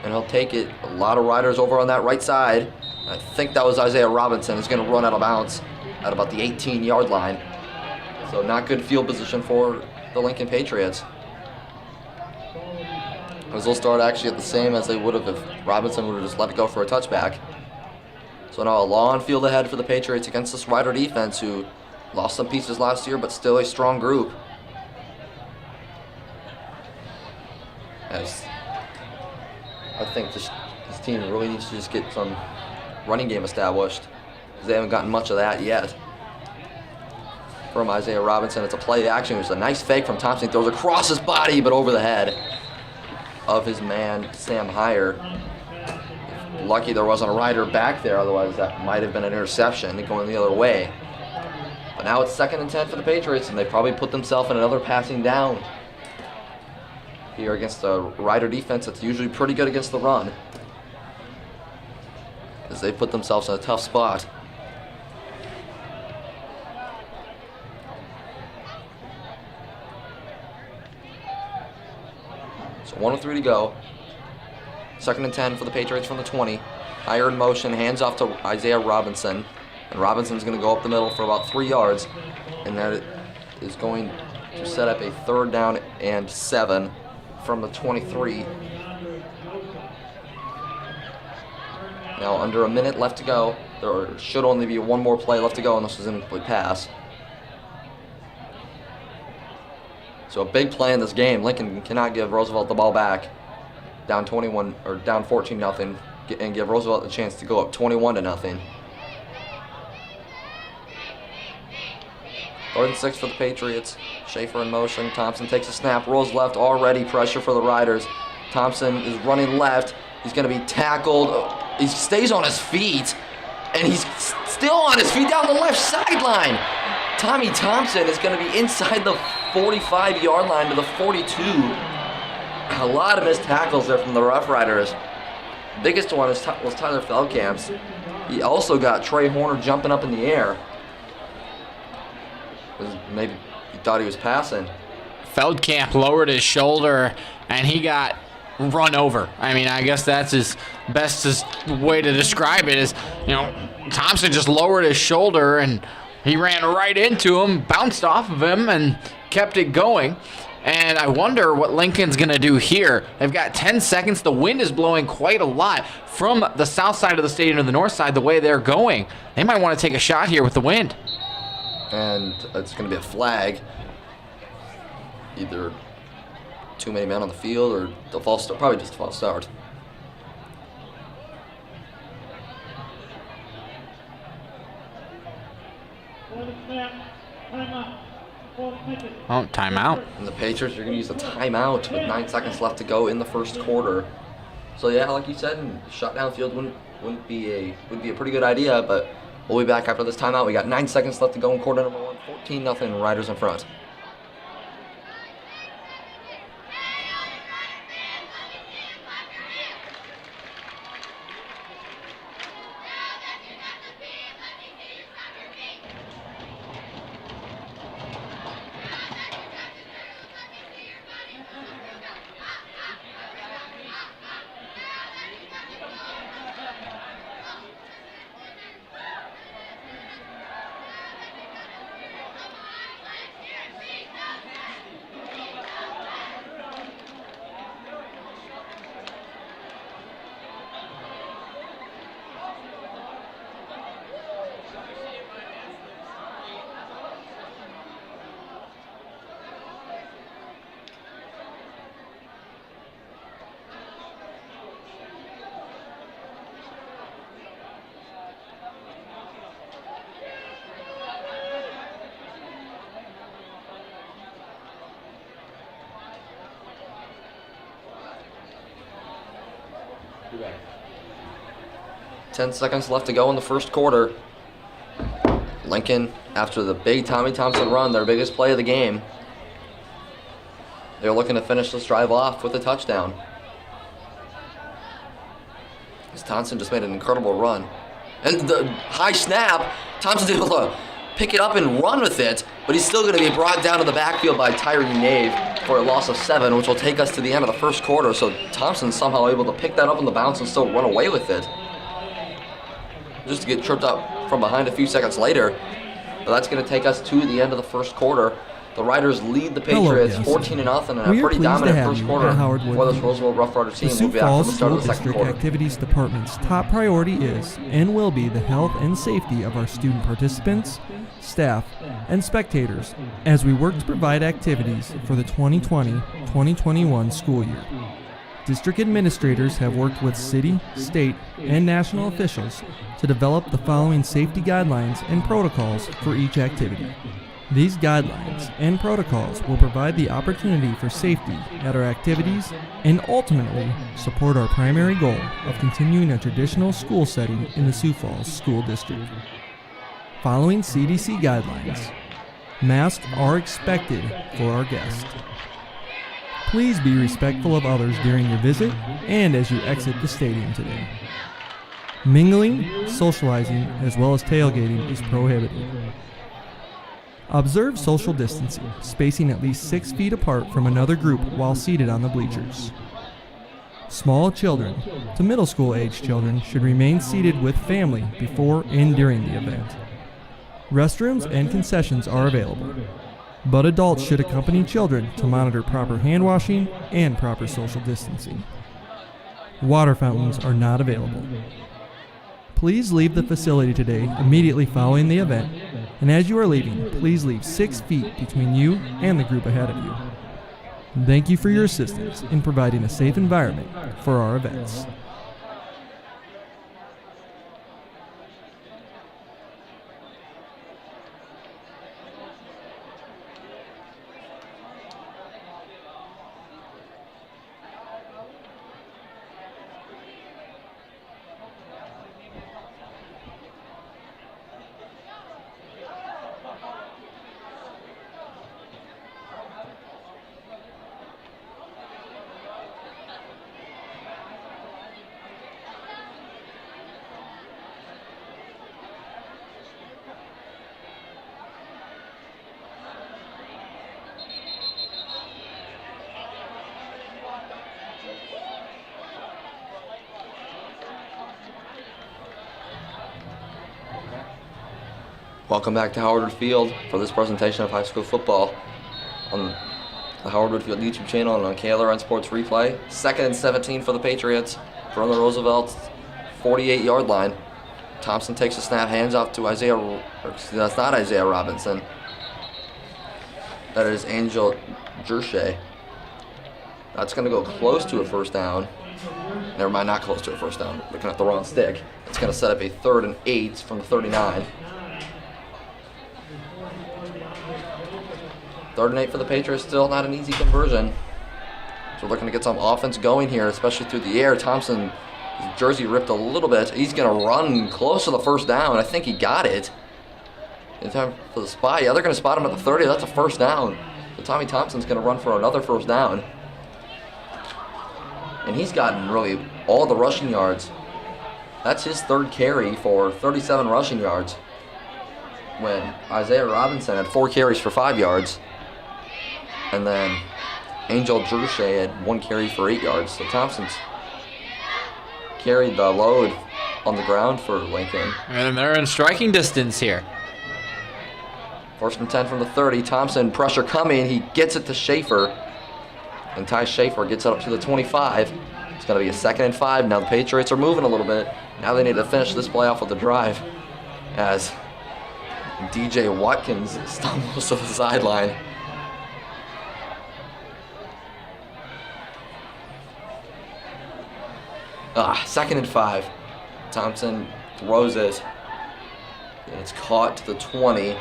and he'll take it. A lot of Riders over on that right side. I think that was Isaiah Robinson. He's going to run out of bounds at about the 18-yard line. So not good field position for the Lincoln Patriots. As they'll start actually at the same as they would have if Robinson would have just let it go for a touchback. So now a long field ahead for the Patriots against this Rider defense who lost some pieces last year, but still a strong group. As I think this team really needs to just get some running game established, because they haven't gotten much of that yet. From Isaiah Robinson, it's a play action. It's a nice fake from Thompson. He throws across his body, but over the head of his man, Sam Heyer. Lucky there wasn't a Rider back there, otherwise that might have been an interception going the other way. But now it's 2nd and 10 for the Patriots, and they probably put themselves in another passing down here against a Rider defense that's usually pretty good against the run, as they put themselves in a tough spot. So 1:03 to go. 2nd and 10 for the Patriots from the 20. Heyer in motion, hands off to Isaiah Robinson. And Robinson's going to go up the middle for about 3 yards. And that is going to set up a 3rd down and 7 from the 23. Now under a minute left to go. There should only be one more play left to go, and this is an incomplete pass. So a big play in this game. Lincoln cannot give Roosevelt the ball back. Down 21 or down 14-0, and give Roosevelt a chance to go up 21-0. 3rd and 6 for the Patriots. Schaefer in motion. Thompson takes a snap, rolls left, already pressure for the Riders. Thompson is running left. He's going to be tackled. He stays on his feet, and he's still on his feet down the left sideline. Tommy Thompson is going to be inside the 45-yard line to the 42. A lot of missed tackles there from the Rough Riders. Biggest one was Tyler Feldkamp's. He also got Trey Horner jumping up in the air. Maybe he thought he was passing. Feldkamp lowered his shoulder, and he got run over. I mean, I guess that's his best way to describe it is, Thompson just lowered his shoulder, and he ran right into him, bounced off of him, and kept it going. And I wonder what Lincoln's going to do here. They've got 10 seconds. The wind is blowing quite a lot from the south side of the stadium to the north side the way they're going. They might want to take a shot here with the wind. And it's going to be a flag. Either too many men on the field or the false start. Probably just a false start. Oh, timeout. And the Patriots are going to use a timeout with 9 seconds left to go in the first quarter. So yeah, like you said, shut down field would be a pretty good idea, but we'll be back after this timeout. We got 9 seconds left to go in quarter number 1. 14-0, Riders in front. Right. 10 seconds left to go in the first quarter. Lincoln, after the big Tommy Thompson run, their biggest play of the game, they're looking to finish this drive off with a touchdown. As Thompson just made an incredible run. And the high snap, Thompson's able to pick it up and run with it, but he's still going to be brought down to the backfield by Tyree Nave for a loss of 7, which will take us to the end of the first quarter. So Thompson's somehow able to pick that up on the bounce and still run away with it. Just to get tripped up from behind a few seconds later. But that's going to take us to the end of the first quarter. The Riders lead the Patriots 14-0 in a pretty dominant first quarter for this Roosevelt Rough Rider team. The Sioux We'll be back for Falls the start School of the second District quarter. Activities Department's top priority is and will be the health and safety of our student participants, staff, and spectators as we work to provide activities for the 2020-2021 school year. District administrators have worked with city, state, and national officials to develop the following safety guidelines and protocols for each activity. These guidelines and protocols will provide the opportunity for safety at our activities and ultimately support our primary goal of continuing a traditional school setting in the Sioux Falls School District. Following CDC guidelines, masks are expected for our guests. Please be respectful of others during your visit and as you exit the stadium today. Mingling, socializing, as well as tailgating is prohibited. Observe social distancing, spacing at least 6 feet apart from another group while seated on the bleachers. Small children to middle school age children should remain seated with family before and during the event. Restrooms and concessions are available, but adults should accompany children to monitor proper hand washing and proper social distancing. Water fountains are not available. Please leave the facility today immediately following the event, and as you are leaving, please leave 6 feet between you and the group ahead of you. Thank you for your assistance in providing a safe environment for our events. Welcome back to Howard Wood Field for this presentation of high school football on the Howard Wood Field YouTube channel and on KLRN Sports Replay. 2nd and 17 for the Patriots from the Roosevelt 48-yard line. Thompson takes a snap, hands off to that's not Isaiah Robinson. That is Angel Jershay. That's going to go close to a first down. Never mind, not close to a first down. Looking at the wrong stick. It's going to set up a 3rd and 8 from the 39. 3rd and 8 for the Patriots, still not an easy conversion. So we're looking to get some offense going here, especially through the air. Thompson, his jersey ripped a little bit. He's going to run close to the first down. I think he got it. In time for the spot. Yeah, they're going to spot him at the 30. That's a first down. So Tommy Thompson's going to run for another first down. And he's gotten really all the rushing yards. That's his 3rd carry for 37 rushing yards, when Isaiah Robinson had 4 carries for 5 yards. And then Angel Jershay had 1 carry for 8 yards. So Thompson's carried the load on the ground for Lincoln. And they're in striking distance here. 1st and 10 from the 30. Thompson, pressure coming. He gets it to Schaefer. And Ty Schaefer gets it up to the 25. It's going to be a 2nd and 5. Now the Patriots are moving a little bit. Now they need to finish this play off with a drive, as DJ Watkins stumbles to the sideline. Second and 5. Thompson throws it. And it's caught to the 20.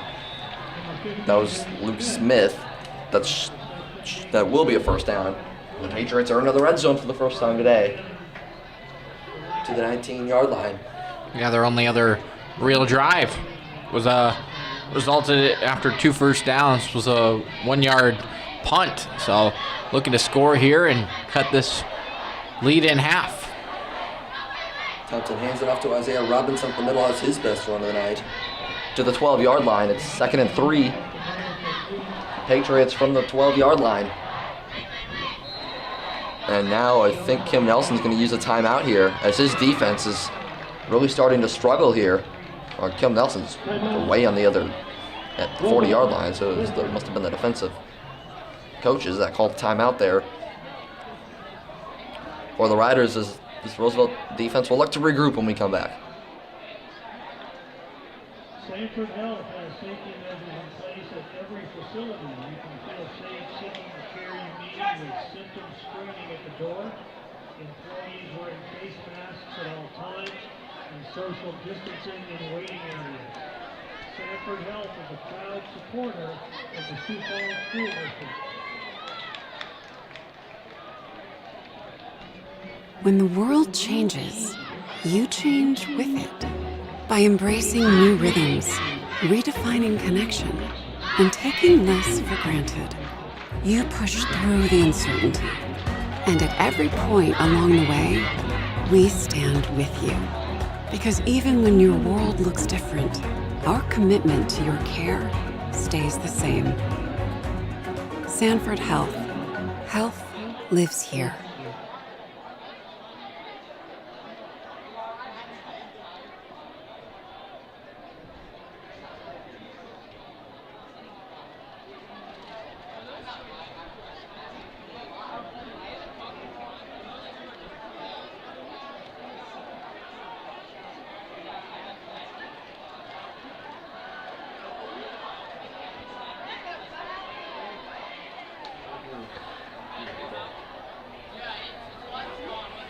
That was Luke Smith. That will be a first down. The Patriots are into the red zone for the first time today. To the 19-yard line. Yeah, their only other real drive was resulted after 2 first downs was a 1-yard punt. So looking to score here and cut this lead in half. Thompson hands it off to Isaiah Robinson up the middle. That's his best run of the night. To the 12-yard line. It's 2nd and 3. Patriots from the 12-yard line. And now I think Kim Nelson's going to use a timeout here, as his defense is really starting to struggle here. Kim Nelson's way on the other at the 40-yard line, so it must have been the defensive coaches that called timeout there. For the Riders, this Roosevelt defense will look to regroup when we come back. Sanford Health has safety measures in place at every facility. You can feel safe seeking the care you need with symptom screening at the door, employees wearing face masks at all times, and social distancing in waiting areas. Sanford Health is a proud supporter of the Sioux Falls School District. When the world changes, you change with it. By embracing new rhythms, redefining connection, and taking less for granted, you push through the uncertainty. And at every point along the way, we stand with you. Because even when your world looks different, our commitment to your care stays the same. Sanford Health. Health lives here.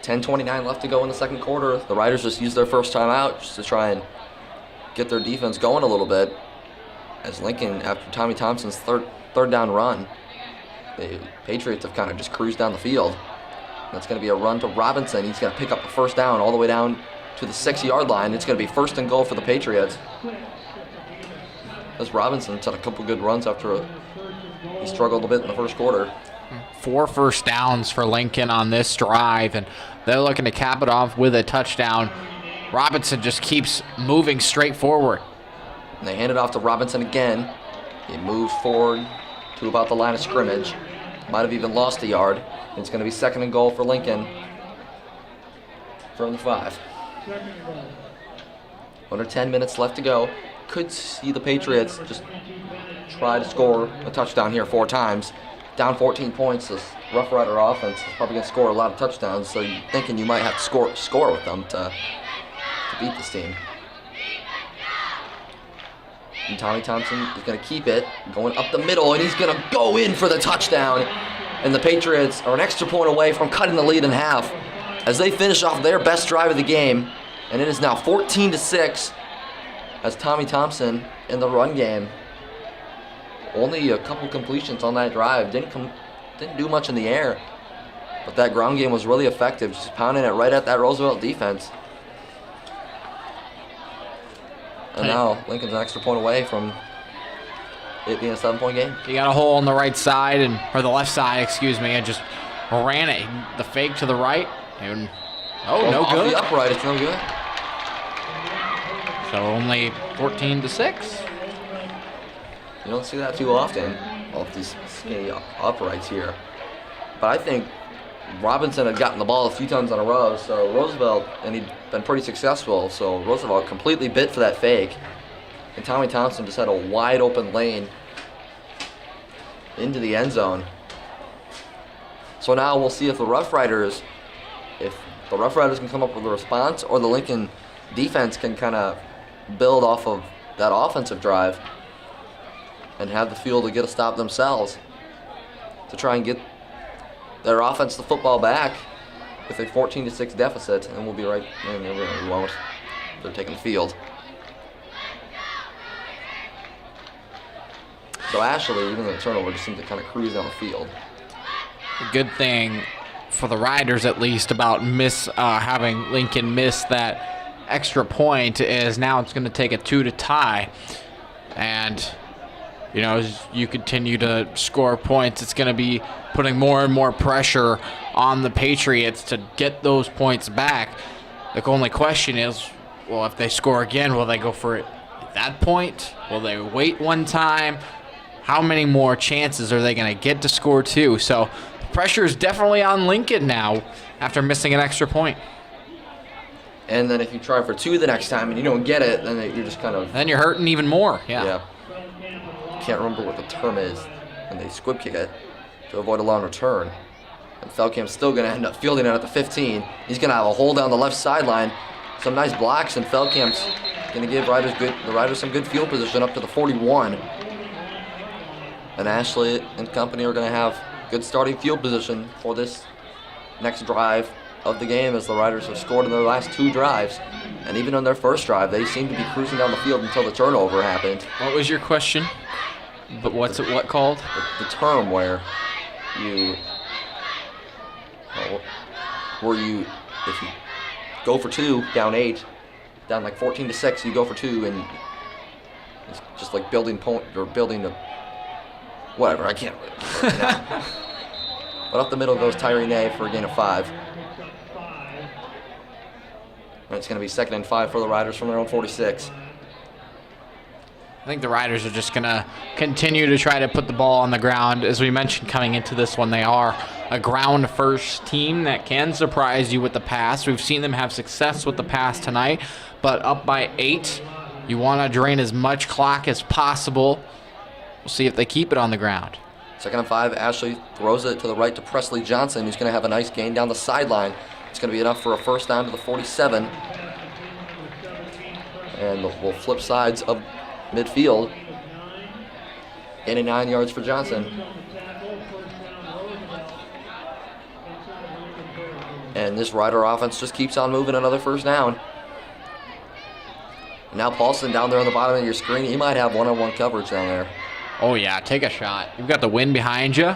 .29 left to go in the second quarter. The Riders just used their first timeout just to try and get their defense going a little bit. As Lincoln, after Tommy Thompson's third down run, the Patriots have kind of just cruised down the field. That's going to be a run to Robinson. He's going to pick up the first down all the way down to the 6-yard line. It's going to be 1st and goal for the Patriots. As Robinson's had a couple good runs after he struggled a bit in the first quarter. 4 first downs for Lincoln on this drive, and they're looking to cap it off with a touchdown. Robinson just keeps moving straight forward. And they hand it off to Robinson again. He moves forward to about the line of scrimmage. Might have even lost a yard. It's going to be 2nd and goal for Lincoln from the 5. Under 10 minutes left to go. could see the Patriots just try to score a touchdown here 4 times. Down 14 points, this Rough Rider offense is probably going to score a lot of touchdowns, so you're thinking you might have to score with them to beat this team. And Tommy Thompson is going to keep it, going up the middle, and he's going to go in for the touchdown. And the Patriots are an extra point away from cutting the lead in half as they finish off their best drive of the game. And it is now 14-6 as Tommy Thompson in the run game. Only a couple completions on that drive. Didn't do much in the air. But that ground game was really effective, just pounding it right at that Roosevelt defense. And now Lincoln's an extra point away from it being a 7-point game. He got a hole on the right side, or the left side, excuse me, and just ran it. The fake to the right. And, no off good. The upright, it's no good. So only 14-6. You don't see that too often off these skinny uprights here. But I think Robinson had gotten the ball a few times in a row, so Roosevelt, and he'd been pretty successful, so Roosevelt completely bit for that fake. And Tommy Thompson just had a wide open lane into the end zone. So now we'll see if the Rough Riders can come up with a response, or the Lincoln defense can kind of build off of that offensive drive and have the field to get a stop themselves to try and get their offense the football back with a 14-6 deficit, and we'll be right. And we won't. They're taking the field. So Ashley, even though the turnover, just seems to kind of cruise down the field. The good thing for the Riders, at least, about having Lincoln miss that extra point is now it's going to take a 2 to tie, and as you continue to score points, it's going to be putting more and more pressure on the Patriots to get those points back. The only question is, well, if they score again, will they go for it at that point? Will they wait one time? How many more chances are they going to get to score 2? So the pressure is definitely on Lincoln now after missing an extra point. And then if you try for 2 the next time and you don't get it, then you're just kind of... Then you're hurting even more, Yeah. Can't remember what the term is, and they squib kick it to avoid a long return. And Feldkamp's still going to end up fielding it at the 15. He's going to have a hole down the left sideline. Some nice blocks, and Feldkamp's going to give the Riders some good field position up to the 41. And Ashley and company are going to have good starting field position for this next drive of the game, as the Riders have scored in their last 2 drives. And even on their first drive, they seem to be cruising down the field until the turnover happened. What was your question? But what's it called? The term where if you go for 2, down 8, down like 14-6, you go for 2, and it's just like building a whatever. I can't. But up the middle goes Tyree Nave for a gain of 5. And it's going to be 2nd and 5 for the Riders from their own 46. I think the Riders are just going to continue to try to put the ball on the ground. As we mentioned coming into this one, they are a ground-first team that can surprise you with the pass. We've seen them have success with the pass tonight, but up by 8, you want to drain as much clock as possible. We'll see if they keep it on the ground. 2nd and 5, Ashley throws it to the right to Presley Johnson, who's going to have a nice gain down the sideline. It's going to be enough for a first down to the 47. And we'll flip sides of midfield. 89 yards for Johnson. And this Rider offense just keeps on moving, another first down. Now Paulson down there on the bottom of your screen. He might have one-on-one coverage down there. Oh, yeah, take a shot. You've got the wind behind you.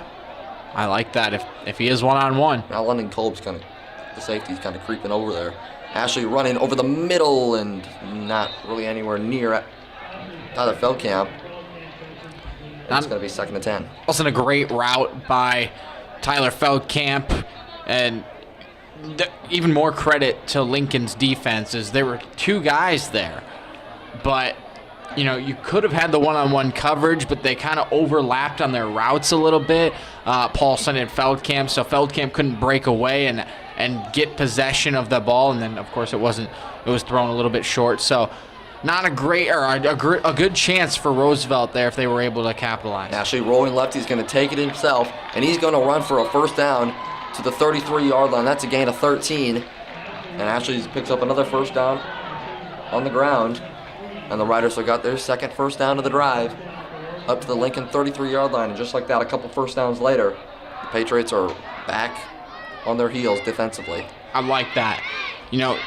I like that if he is one-on-one. Now London Kolb's the safety's kind of creeping over there. Ashley running over the middle and not really anywhere near Tyler Feldkamp. It's going to be 2nd and 10. Wasn't a great route by Tyler Feldkamp, and even more credit to Lincoln's defense is there were 2 guys there, but you could have had the one-on-one coverage, but they kind of overlapped on their routes a little bit, Paulson and Feldkamp, so Feldkamp couldn't break away and get possession of the ball, and then of course it was thrown a little bit short. So not a great or a good chance for Roosevelt there if they were able to capitalize. Ashley rolling left. He's going to take it himself, and he's going to run for a first down to the 33-yard line. That's a gain of 13. And Ashley picks up another first down on the ground. And the Riders have got their second first down of the drive up to the Lincoln 33-yard line. And just like that, a couple first downs later, the Patriots are back on their heels defensively. I like that. You know,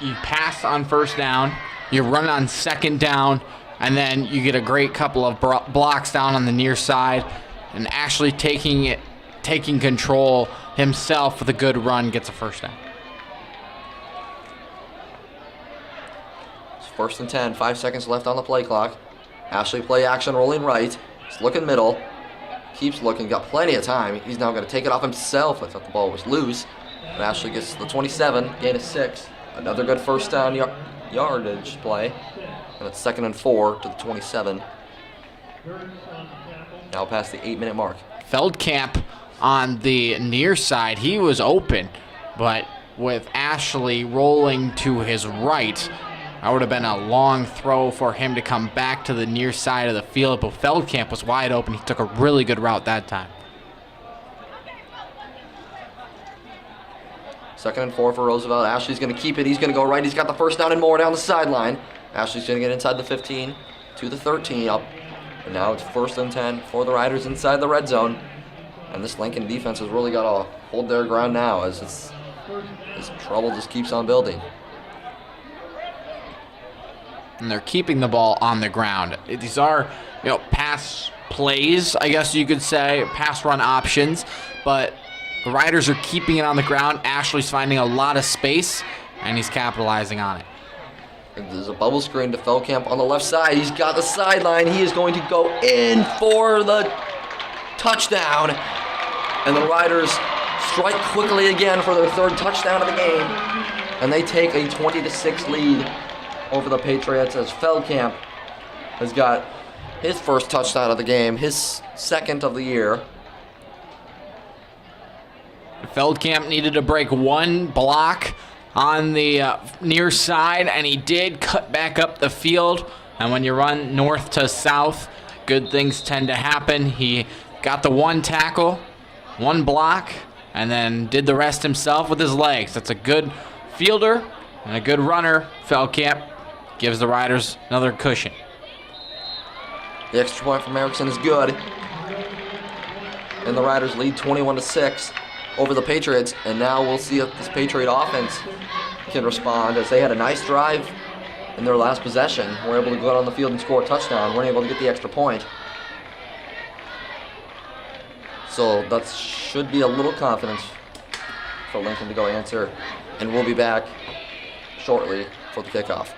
you pass on first down, you run on second down, and then you get a great couple of blocks down on the near side, and Ashley taking control himself with a good run gets a first down. It's 1st and 10, 5 seconds left on the play clock. Ashley play action rolling right. He's looking middle. Keeps looking, got plenty of time. He's now going to take it off himself. I thought the ball was loose. But Ashley gets to the 27, gain of 6. Another good first down yardage play. And it's 2nd and 4 to the 27. Now past the 8-minute mark. Feldkamp on the near side, he was open, but with Ashley rolling to his right, that would have been a long throw for him to come back to the near side of the field, but Feldkamp was wide open. He took a really good route that time. 2nd and 4 for Roosevelt. Ashley's going to keep it. He's going to go right. He's got the first down and more down the sideline. Ashley's going to get inside the 15 to the 13 up. And now it's 1st and 10 for the Riders inside the red zone. And this Lincoln defense has really got to hold their ground now as this trouble just keeps on building. And they're keeping the ball on the ground. These are, pass plays, I guess you could say, pass run options, but the Riders are keeping it on the ground. Ashley's finding a lot of space, and he's capitalizing on it. And there's a bubble screen to Feldkamp on the left side. He's got the sideline. He is going to go in for the touchdown. And the Riders strike quickly again for their 3rd touchdown of the game. And they take a 20-6 lead over the Patriots as Feldkamp has got his 1st touchdown of the game, his 2nd of the year. Feldkamp needed to break one block on the near side, and he did cut back up the field. And when you run north to south, good things tend to happen. He got the one tackle, one block, and then did the rest himself with his legs. That's a good fielder and a good runner. Feldkamp gives the Riders another cushion. The extra point from Erickson is good. And the Riders lead 21-6 over the Patriots. And now we'll see if this Patriot offense can respond, as they had a nice drive in their last possession. Were able to go out on the field and score a touchdown. Weren't able to get the extra point. So that should be a little confidence for Lincoln to go answer. And we'll be back shortly for the kickoff.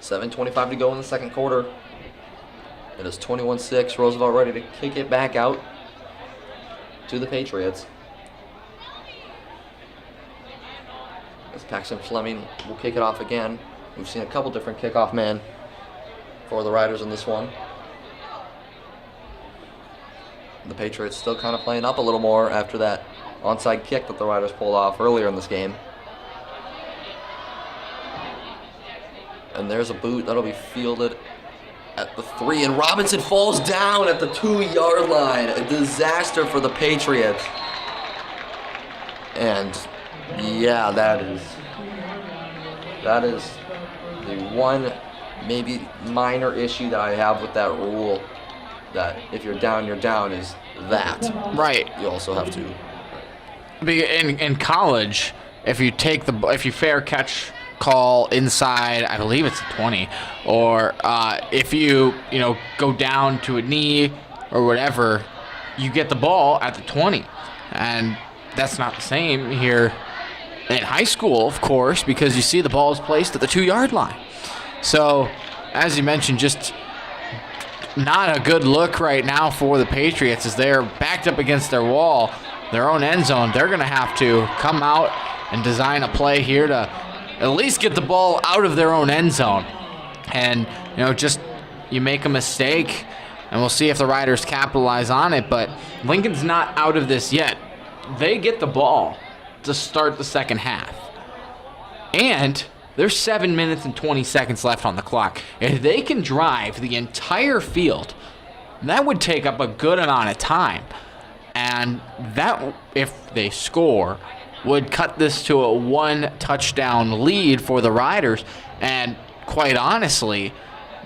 $7:25 to go in the second quarter. It is 21-6. Roosevelt ready to kick it back out to the Patriots. As Paxton Fleming will kick it off again. We've seen a couple different kickoff men for the Riders in this one. The Patriots still kind of playing up a little more after that onside kick that the Riders pulled off earlier in this game. And there's a boot that'll be fielded at the 3. And Robinson falls down at the 2-yard line. A disaster for the Patriots. And yeah, that is the one maybe minor issue that I have with that rule. That if you're down, is that. Right. You also have to. In college, if you fair catch call inside, I believe it's the 20, or if you go down to a knee or whatever, you get the ball at the 20, and that's not the same here in high school, of course, because you see the ball is placed at the 2-yard line. So, as you mentioned, just not a good look right now for the Patriots as they're backed up against their wall, their own end zone. They're going to have to come out and design a play here to at least get the ball out of their own end zone. And, just you make a mistake, and we'll see if the Riders capitalize on it. But Lincoln's not out of this yet. They get the ball to start the second half. And there's 7 minutes and 20 seconds left on the clock. If they can drive the entire field, that would take up a good amount of time. And that, if they score, would cut this to a 1-touchdown lead for the Riders. And quite honestly,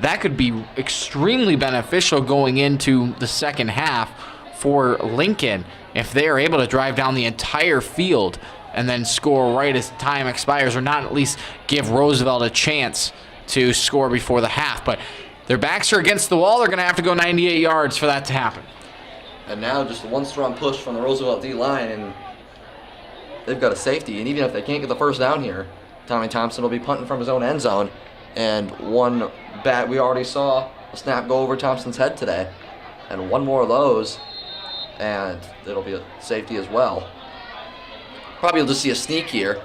that could be extremely beneficial going into the second half for Lincoln if they are able to drive down the entire field and then score right as time expires, or not at least give Roosevelt a chance to score before the half. But their backs are against the wall. They're going to have to go 98 yards for that to happen. And now just one strong push from the Roosevelt D-line, and they've got a safety. And even if they can't get the first down here, Tommy Thompson will be punting from his own end zone. And one bat, we already saw a snap go over Thompson's head today. And one more of those, and it'll be a safety as well. Probably you'll just see a sneak here,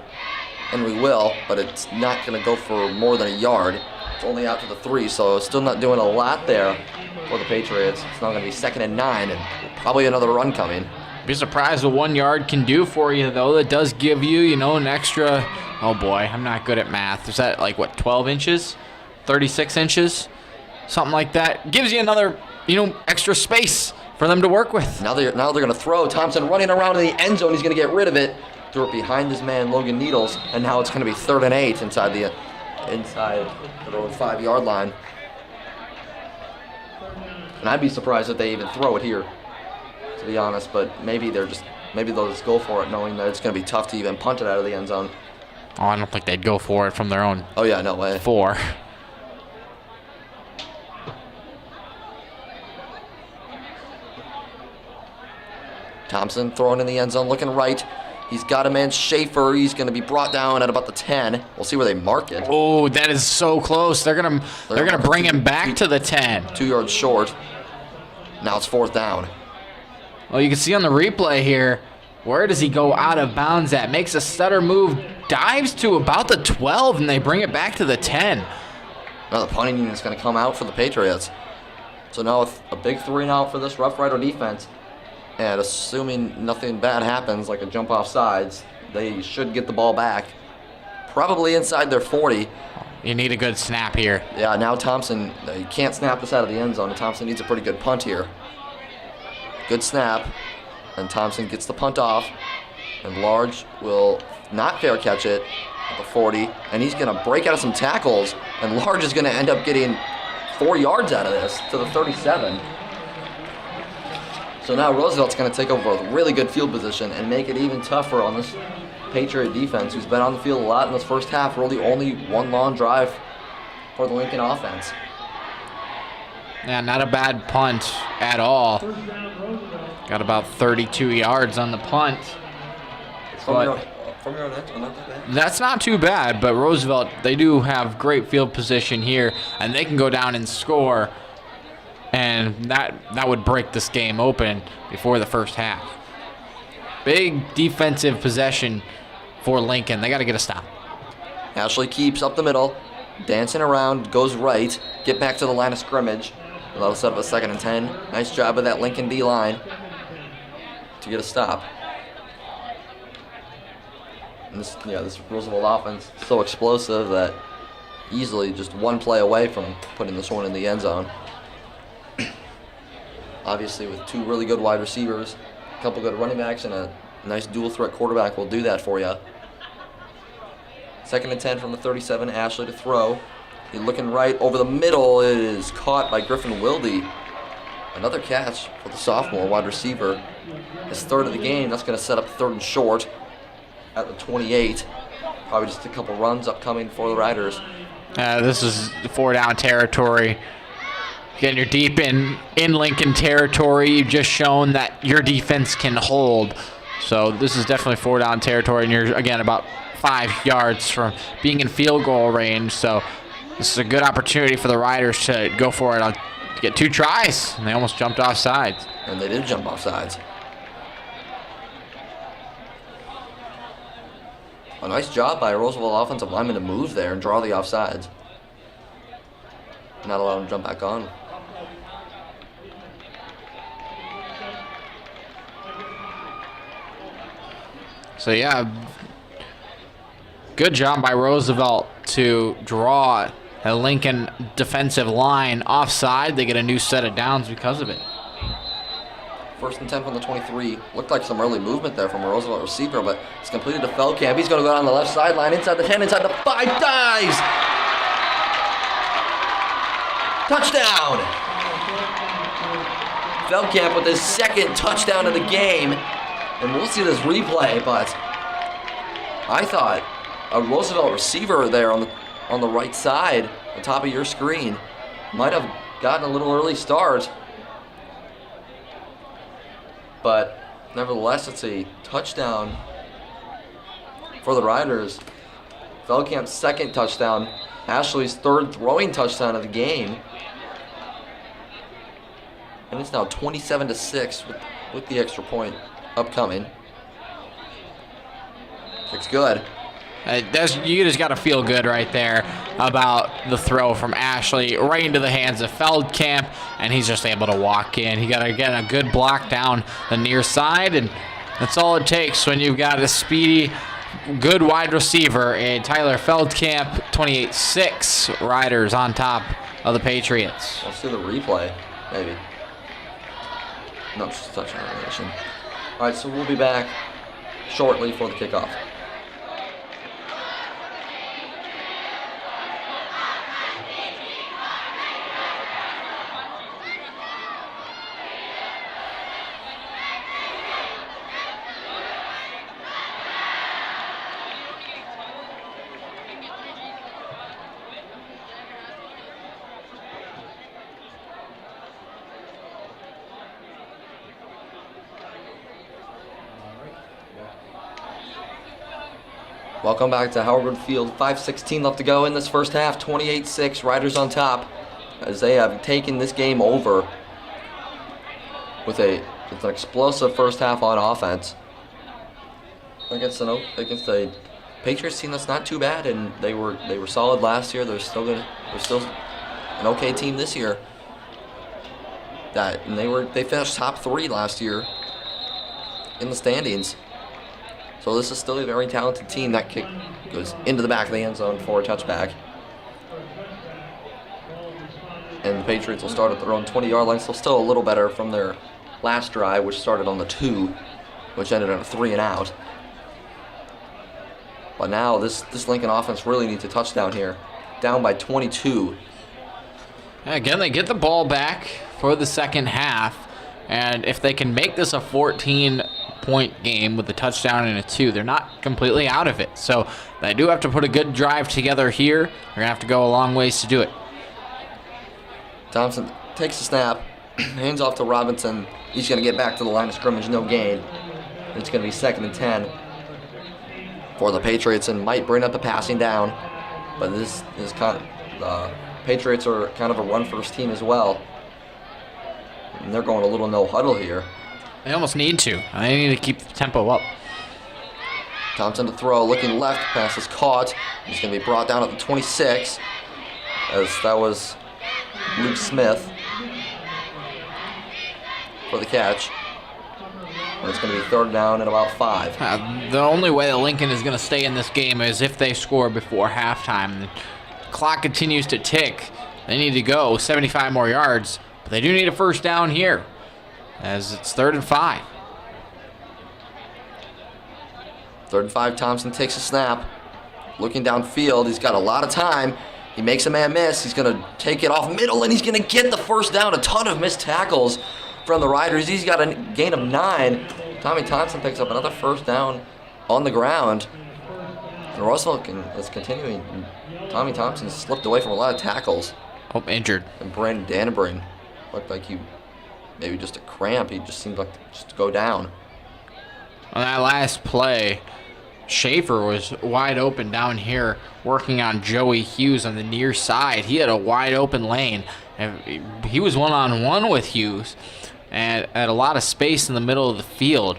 and we will, but it's not going to go for more than a yard. It's only out to the 3, so still not doing a lot there for the Patriots. It's now going to be 2nd and 9, and probably another run coming. Be surprised what 1 yard can do for you, though. That does give you, an extra, oh boy, I'm not good at math. Is that 12 inches? 36 inches? Something like that. Gives you another, extra space for them to work with. Now they're going to throw. Thompson running around in the end zone. He's going to get rid of it. Threw it behind his man, Logan Needles, and now it's going to be 3rd and 8 inside the own 5-yard line. And I'd be surprised if they even throw it here, to be honest. But maybe they'll just go for it, knowing that it's going to be tough to even punt it out of the end zone. Oh, I don't think they'd go for it from their own. Oh yeah, no way. 4. Thompson throwing in the end zone, looking right. He's got a man, Schaefer. He's going to be brought down at about the 10. We'll see where they mark it. Oh, that is so close. They're gonna bring him back to the 10. 2 yards short. Now it's 4th down. Well, you can see on the replay here, where does he go out of bounds at? Makes a stutter move, dives to about the 12, and they bring it back to the 10. Now the punting unit is going to come out for the Patriots. So now with a big 3 and out for this Rough Rider defense, and assuming nothing bad happens, like a jump off sides, they should get the ball back. Probably inside their 40. You need a good snap here. Yeah, now Thompson, he can't snap this out of the end zone, and Thompson needs a pretty good punt here. Good snap, and Thompson gets the punt off, and Large will not fair catch it at the 40, and he's going to break out of some tackles, and Large is going to end up getting 4 yards out of this to the 37. So now Roosevelt's going to take over a really good field position and make it even tougher on this Patriot defense, who's been on the field a lot in this first half. Really only one long drive for the Lincoln offense. Yeah, not a bad punt at all. Got about 32 yards on the punt. From your own end, not that bad. That's not too bad, but Roosevelt, they do have great field position here, and they can go down and score. And that would break this game open before the first half. Big defensive possession for Lincoln. They got to get a stop. Ashley keeps up the middle, dancing around, goes right, get back to the line of scrimmage. That'll set up a 2nd and 10. Nice job of that Lincoln D-line to get a stop. And this Roosevelt offense is so explosive that easily just one play away from putting this one in the end zone. Obviously, with 2 really good wide receivers, a couple good running backs, and a nice dual-threat quarterback will do that for you. 2nd and 10 from the 37, Ashley to throw. He's looking right over the middle. It is caught by Griffin Wilde. Another catch for the sophomore wide receiver. His 3rd of the game. That's going to set up 3rd and short at the 28. Probably just a couple runs upcoming for the Riders. This is 4-down territory. Again, you're deep in Lincoln territory. You've just shown that your defense can hold. So this is definitely 4-down territory, and you're, again, about 5 yards from being in field goal range. So this is a good opportunity for the Riders to go for it to get 2 tries, and they almost jumped off sides. And they did jump off sides. A nice job by a Roosevelt offensive lineman to move there and draw the offsides. Not allow him to jump back on. So yeah, good job by Roosevelt to draw a Lincoln defensive line offside. They get a new set of downs because of it. 1st and 10 from the 23. Looked like some early movement there from a Roosevelt receiver, but it's completed to Feldkamp. He's going to go down the left sideline, inside the 10, inside the 5, dives! Touchdown! Feldkamp with his 2nd touchdown of the game. And we'll see this replay, but I thought a Roosevelt receiver there on the right side, the top of your screen, might have gotten a little early start. But nevertheless, it's a touchdown for the Riders. Feldkamp's 2nd touchdown, Ashley's 3rd throwing touchdown of the game. And it's now 27-6 with the extra point upcoming. Kick's good. You just got to feel good right there about the throw from Ashley right into the hands of Feldkamp, and he's just able to walk in. He got, again, a good block down the near side, and that's all it takes when you've got a speedy, good wide receiver in Tyler Feldkamp. 28-6 Riders on top of the Patriots. Let's see the replay, maybe. No, just a touchdown animation. All right, so we'll be back shortly for the kickoff. Welcome back to Howard Wood Field. 5:16 left to go in this first half. 28-6, Riders on top, as they have taken this game over with an explosive first half on offense against a Patriots team that's not too bad, and they were solid last year. They're still an okay team this year. They finished top 3 last year in the standings. So this is still a very talented team. That kick goes into the back of the end zone for a touchback. And the Patriots will start at their own 20-yard line. So still a little better from their last drive, which started on the 2, which ended on a 3 and out. But now this Lincoln offense really needs a touchdown here. Down by 22. Again, they get the ball back for the second half. And if they can make this a 14-point game with a touchdown and a 2, they're not completely out of it. So they do have to put a good drive together here. They're going to have to go a long ways to do it. Thompson takes the snap, hands off to Robinson. He's going to get back to the line of scrimmage, no gain. It's going to be 2nd and 10 for the Patriots, and might bring up the passing down. But this is the Patriots are kind of a run-first team as well. And they're going a little no-huddle here. They almost need to. They need to keep the tempo up. Thompson to throw, looking left, pass is caught. He's going to be brought down at the 26, as that was Luke Smith for the catch. And it's going to be 3rd down and about 5. The only way that Lincoln is going to stay in this game is if they score before halftime. The clock continues to tick. They need to go 75 more yards, but they do need a first down here, as it's 3rd and 5. 3rd and 5, Thompson takes a snap. Looking downfield, he's got a lot of time. He makes a man miss. He's going to take it off middle, and he's going to get the first down. A ton of missed tackles from the Riders. He's got a gain of 9. Tommy Thompson picks up another first down on the ground. And Roosevelt is continuing. Tommy Thompson slipped away from a lot of tackles. Oh, injured. And Brandon Dannenbring looked like he maybe just a cramp. He just seemed like just to go down. On that last play, Schaefer was wide open down here working on Joey Hughes on the near side. He had a wide open lane, and he was one-on-one with Hughes and had a lot of space in the middle of the field.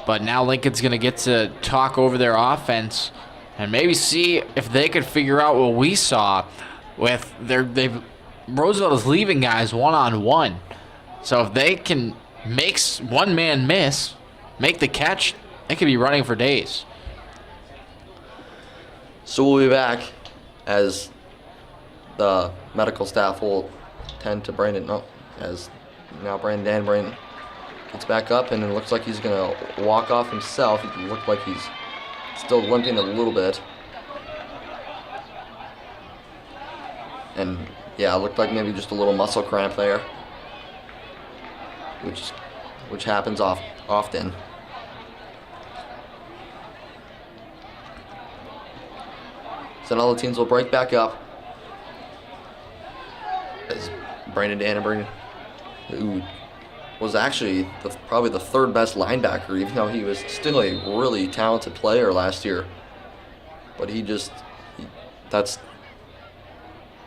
But now Lincoln's going to get to talk over their offense and maybe see if they could figure out what we saw with Roosevelt is leaving guys one-on-one. So if they can make one man miss, make the catch, they could be running for days. So we'll be back as the medical staff will tend to Brandon. No, as now Brandon gets back up, and it looks like he's going to walk off himself. He looked like he's still limping a little bit. And yeah, it looked like maybe just a little muscle cramp there, which happens often. So now the teams will break back up as Brandon Dannenberg, who was actually probably the third best linebacker, even though he was still a really talented player last year. But that's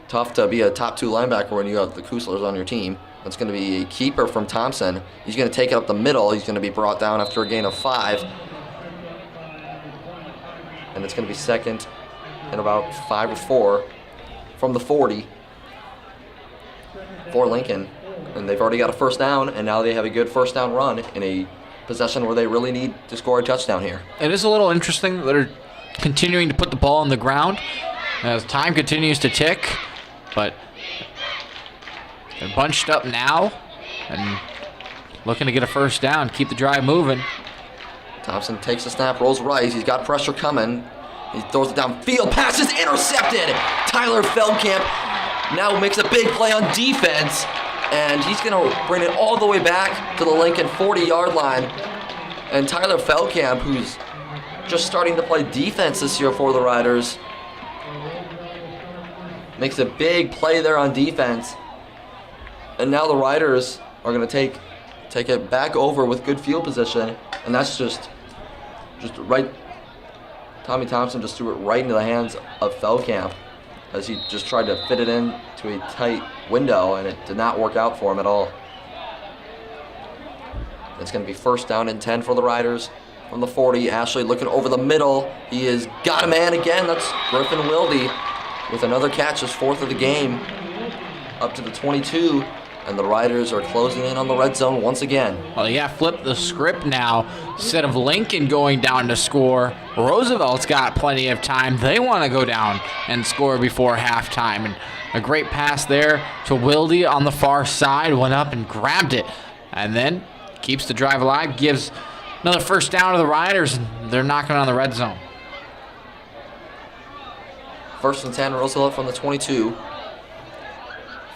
tough to be a top 2 linebacker when you have the Kuslers on your team. That's going to be a keeper from Thompson. He's going to take it up the middle. He's going to be brought down after a gain of 5. And it's going to be second and about 5 or 4 from the 40 for Lincoln. And they've already got a first down, and now they have a good first down run in a possession where they really need to score a touchdown here. It is a little interesting that they're continuing to put the ball on the ground as time continues to tick, but they're bunched up now and looking to get a first down, keep the drive moving. Thompson takes the snap, rolls right. He's got pressure coming. He throws it downfield. Pass is intercepted. Tyler Feldkamp now makes a big play on defense, and he's going to bring it all the way back to the Lincoln 40-yard line. And Tyler Feldkamp, who's just starting to play defense this year for the Riders, makes a big play there on defense. And now the Riders are going to take it back over with good field position, and that's just right. Tommy Thompson just threw it right into the hands of Feldkamp as he just tried to fit it in to a tight window, and it did not work out for him at all. It's going to be first down and 10 for the Riders from the 40. Ashley looking over the middle. He has got a man again. That's Griffin Wilde with another catch, his 4th of the game, up to the 22. And the Riders are closing in on the red zone once again. Well, yeah, flip the script now. Instead of Lincoln going down to score, Roosevelt's got plenty of time. They want to go down and score before halftime. And a great pass there to Wilde on the far side. Went up and grabbed it. And then keeps the drive alive. Gives another first down to the Riders. And they're knocking on the red zone. First and 10, Roosevelt from the 22.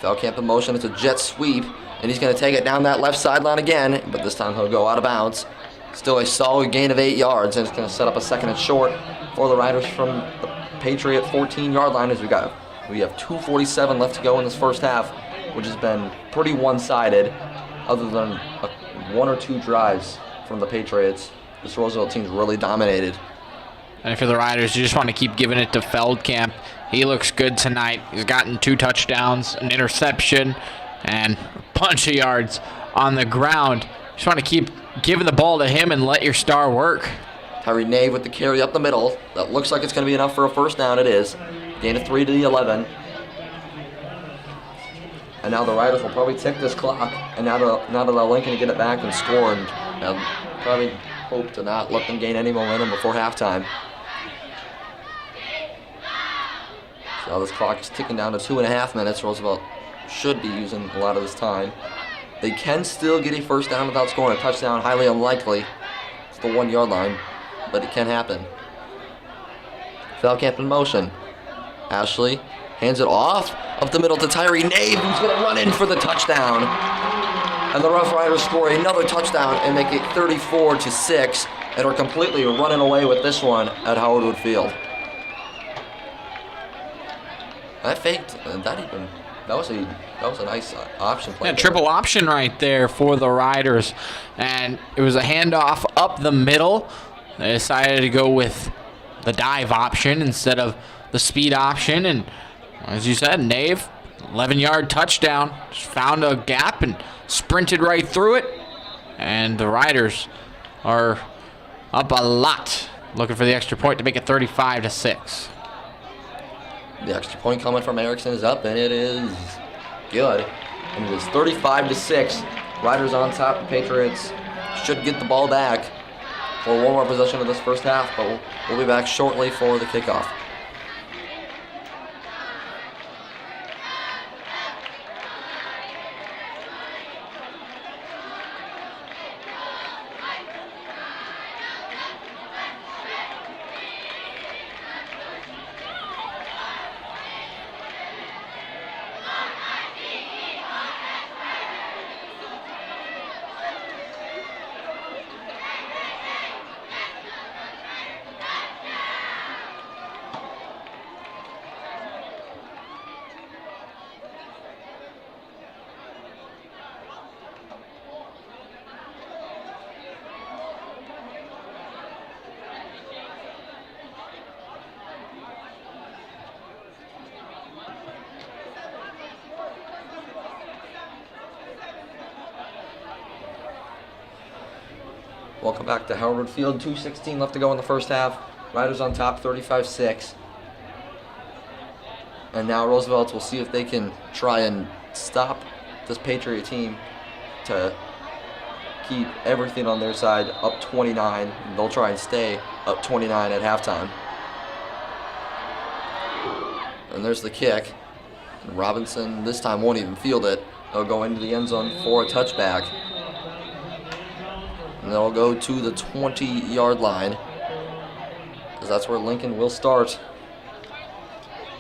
Feldkamp in motion. It's a jet sweep, and he's going to take it down that left sideline again, but this time he'll go out of bounds. Still a solid gain of 8 yards, and it's going to set up a second and short for the Riders from the Patriot 14-yard line as we have 2:47 left to go in this first half, which has been pretty one-sided other than 1 or 2 drives from the Patriots. This Roosevelt team's really dominated. And for the Riders, you just want to keep giving it to Feldkamp. He looks good tonight. He's gotten 2 touchdowns, an interception, and a bunch of yards on the ground. Just want to keep giving the ball to him and let your star work. Tyree Nave with the carry up the middle. That looks like it's going to be enough for a first down. It is. Gain of 3 to the 11. And now the Riders will probably tick this clock. And now to allow Lincoln to get it back and score. And probably hope to not let them gain any momentum before halftime. So this clock is ticking down to 2.5 minutes. Roosevelt should be using a lot of this time. They can still get a first down without scoring a touchdown. Highly unlikely. It's the 1-yard line, but it can happen. Feldkamp in motion. Ashley hands it off up the middle to Tyree Nave, who's going to run in for the touchdown. And the Rough Riders score another touchdown and make it 34-6, and are completely running away with this one at Howard Wood Field. That faked. That was a nice option play. Yeah, triple option right there for the Riders, and it was a handoff up the middle They decided to go with the dive option instead of the speed option. And as you said, Nave, 11-yard touchdown. Just found a gap and sprinted right through it. And the Riders are up a lot, looking for the extra point to make it 35-6. The extra point coming from Erickson is up, and it is good. And it is 35-6. Riders on top. The Patriots should get the ball back for one more possession of this first half, but we'll be back shortly for the kickoff. Welcome back to Howard Field. 2:16 left to go in the first half. Riders on top, 35-6. And now Roosevelt will see if they can try and stop this Patriot team to keep everything on their side up 29. They'll try and stay up 29 at halftime. And there's the kick. And Robinson this time won't even field it. They'll go into the end zone for a touchback. And they'll go to the 20-yard line, because that's where Lincoln will start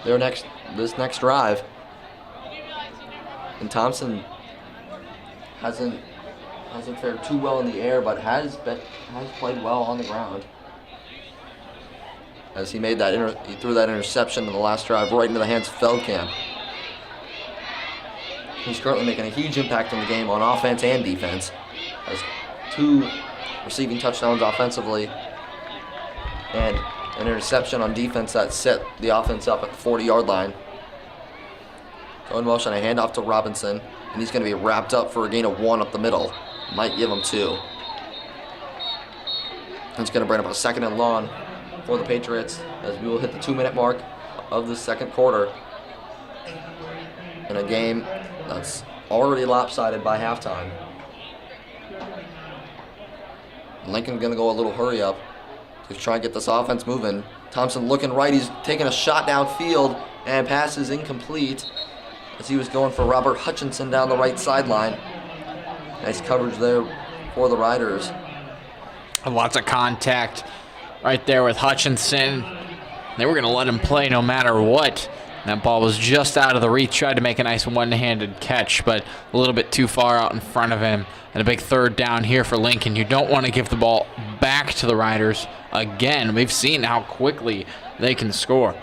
this next drive. And Thompson hasn't fared too well in the air, but has played well on the ground. As he made he threw that interception in the last drive right into the hands of Feldkamp. He's currently making a huge impact in the game on offense and defense. As 2 receiving touchdowns offensively and an interception on defense that set the offense up at the 40-yard line. So in motion, a handoff to Robinson, and he's going to be wrapped up for a gain of 1 up the middle. Might give him 2. It's going to bring up a 2nd and long for the Patriots as we will hit the 2-minute mark of the second quarter in a game that's already lopsided by halftime. Lincoln's going to go a little hurry up to try and get this offense moving. Thompson looking right. He's taking a shot downfield, and pass is incomplete as he was going for Robert Hutchinson down the right sideline. Nice coverage there for the Riders. Lots of contact right there with Hutchinson. They were going to let him play no matter what. That ball was just out of the reach. Tried to make a nice one-handed catch, but a little bit too far out in front of him. And a big 3rd down here for Lincoln. You don't want to give the ball back to the Riders again. We've seen how quickly they can score.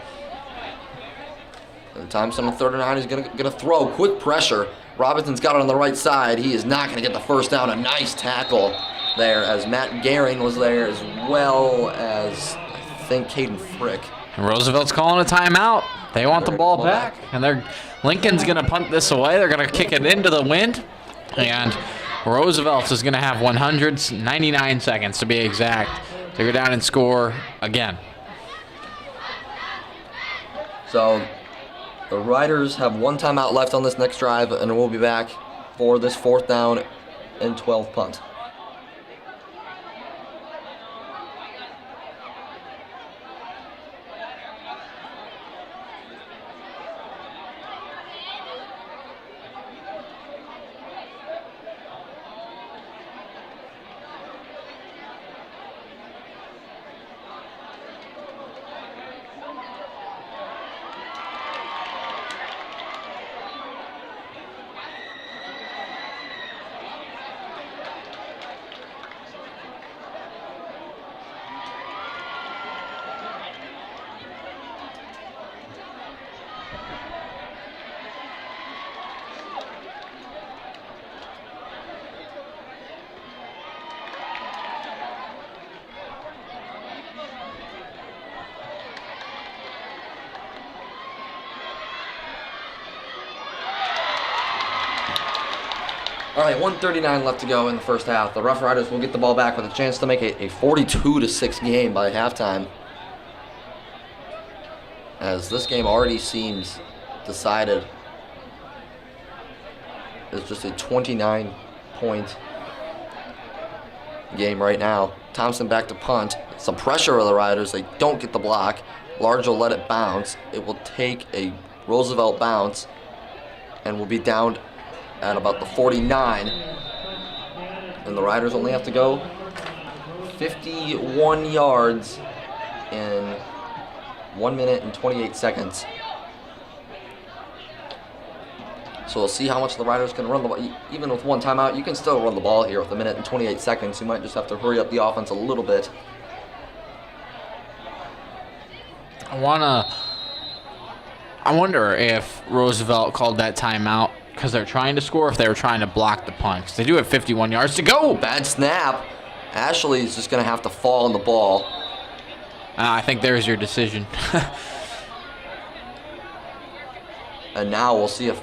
And Thompson on 3rd and 9 is going to throw. Quick pressure. Robinson's got it on the right side. He is not going to get the first down. A nice tackle there as Matt Gehring was there, as well as, I think, Caden Frick. And Roosevelt's calling a timeout. They want the ball back, and Lincoln's going to punt this away. They're going to kick it into the wind, and Roosevelt is going to have 199 seconds to be exact to go down and score again. So the Riders have 1 timeout left on this next drive, and we'll be back for this 4th down and 12 punt. All right, 1:39 left to go in the first half. The Rough Riders will get the ball back with a chance to make a 42-6 game by halftime, as this game already seems decided. It's just a 29-point game right now. Thompson back to punt. Some pressure of the Riders. They don't get the block. Large will let it bounce. It will take a Roosevelt bounce and will be down at about the 49. And the Riders only have to go 51 yards in 1 minute and 28 seconds. So we'll see how much the Riders can run the ball. Even with one timeout, you can still run the ball here with 1 minute and 28 seconds. You might just have to hurry up the offense a little bit. I wonder if Roosevelt called that timeout because they're trying to score, if they were trying to block the punt. 'Cause they do have 51 yards to go. Bad snap. Ashley is just going to have to fall on the ball. I think there's your decision. And now we'll see if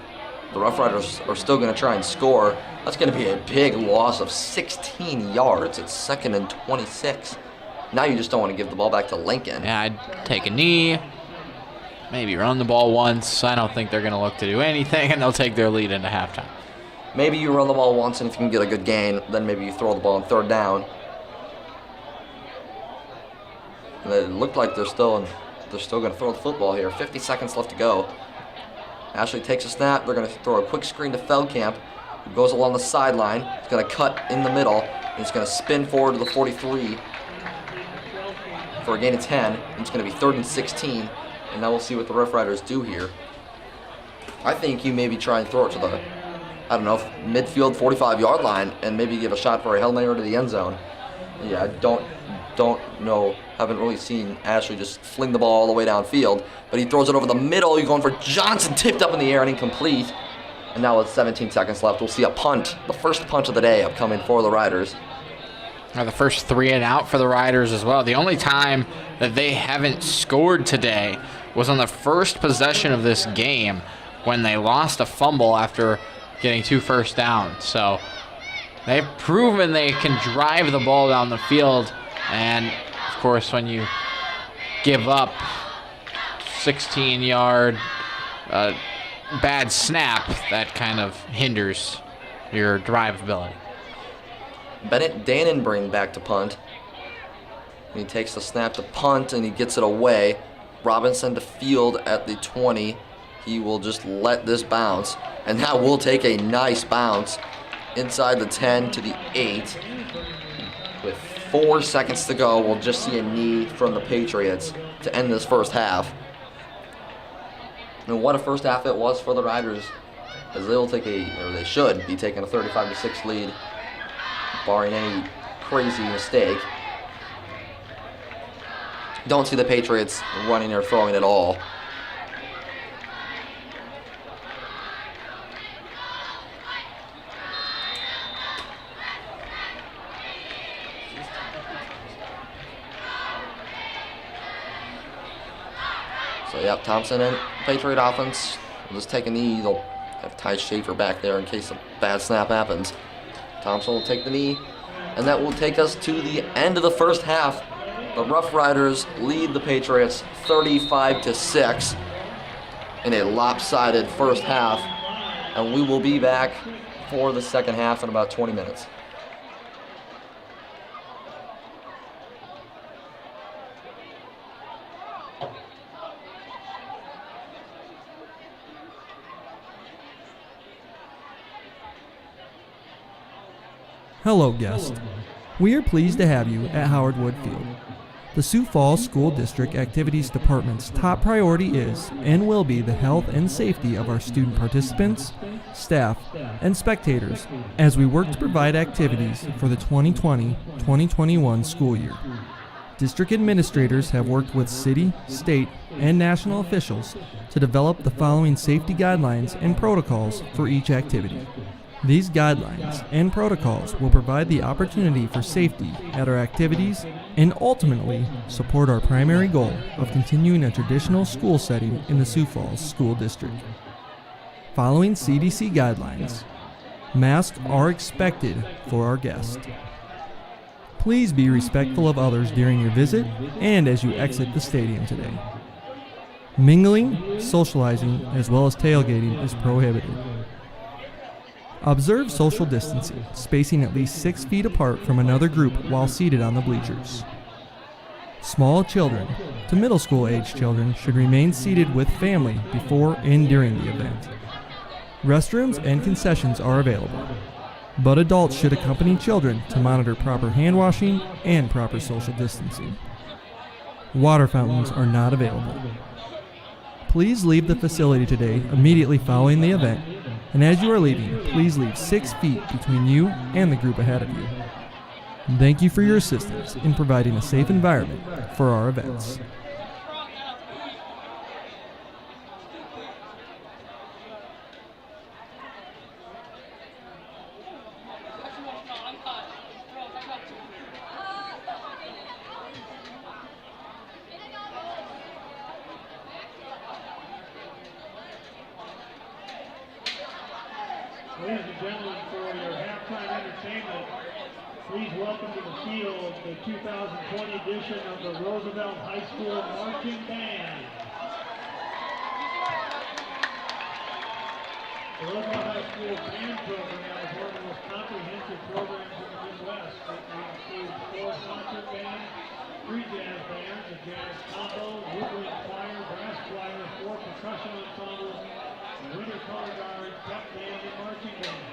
the Rough Riders are still going to try and score. That's going to be a big loss of 16 yards. It's 2nd and 26. Now you just don't want to give the ball back to Lincoln. Yeah, I'd take a knee, maybe run the ball once. I don't think they're going to look to do anything, and they'll take their lead into halftime. Maybe you run the ball once, and if you can get a good gain, then maybe you throw the ball on 3rd down. And it looked like they're still going to throw the football here. 50 seconds left to go. Ashley takes a snap. They're going to throw a quick screen to Feldkamp, who goes along the sideline. He's going to cut in the middle, and he's going to spin forward to the 43 for a gain of 10. And it's going to be 3rd and 16, and now we'll see what the Rough Riders do here. I think you maybe try and throw it to the, midfield 45-yard line, and maybe give a shot for a Hail Mary to the end zone. Yeah, I don't know. Haven't really seen Ashley just fling the ball all the way downfield, but he throws it over the middle. You're going for Johnson, tipped up in the air and incomplete. And now with 17 seconds left, we'll see a punt, the first punt of the day upcoming for the Riders. The first 3 and out for the Riders as well. The only time that they haven't scored today was on the first possession of this game when they lost a fumble after getting 2 first downs. So they've proven they can drive the ball down the field. And, of course, when you give up 16-yard bad snap, that kind of hinders your drive ability. Bennett Dannenbring back to punt. And he takes the snap to punt, and he gets it away. Robinson to field at the 20. He will just let this bounce. And that will take a nice bounce inside the 10 to the 8. With 4 seconds to go, we'll just see a knee from the Patriots to end this first half. And what a first half it was for the Riders, as they should be taking a 35-6 lead, barring any crazy mistake. Don't see the Patriots running or throwing at all. So, yep, Thompson and Patriot offense will just take a knee. They'll have Ty Schaefer back there in case a bad snap happens. Thompson will take the knee, and that will take us to the end of the first half. The Rough Riders lead the Patriots 35-6 in a lopsided first half, and we will be back for the second half in about 20 minutes. Hello, guest. We are pleased to have you at Howard Wood Field. The Sioux Falls School District Activities Department's top priority is and will be the health and safety of our student participants, staff, and spectators as we work to provide activities for the 2020-2021 school year. District administrators have worked with city, state, and national officials to develop the following safety guidelines and protocols for each activity. These guidelines and protocols will provide the opportunity for safety at our activities and ultimately support our primary goal of continuing a traditional school setting in the Sioux Falls School District. Following CDC guidelines, Masks are expected for our guests. Please be respectful of others during your visit and as you exit the stadium today. Mingling, socializing, as well as tailgating is prohibited. Observe social distancing, spacing at least 6 feet apart from another group while seated on the bleachers. Small children to middle school age children should remain seated with family before and during the event. Restrooms and concessions are available, but adults should accompany children to monitor proper hand washing and proper social distancing. Water fountains are not available. Please leave the facility today immediately following the event, and as you are leaving, please leave 6 feet between you and the group ahead of you. Thank you for your assistance in providing a safe environment for our events. Ladies and gentlemen, for your halftime entertainment, please welcome to the field the 2020 edition of the Roosevelt High School Marching Band. The Roosevelt High School Band Program is one of the most comprehensive programs in the Midwest. It includes 4 concert bands, 3 jazz bands, a jazz combo, woodwind choir, brass choir, 4 percussion ensembles, winter color guard, pep band, and marching band.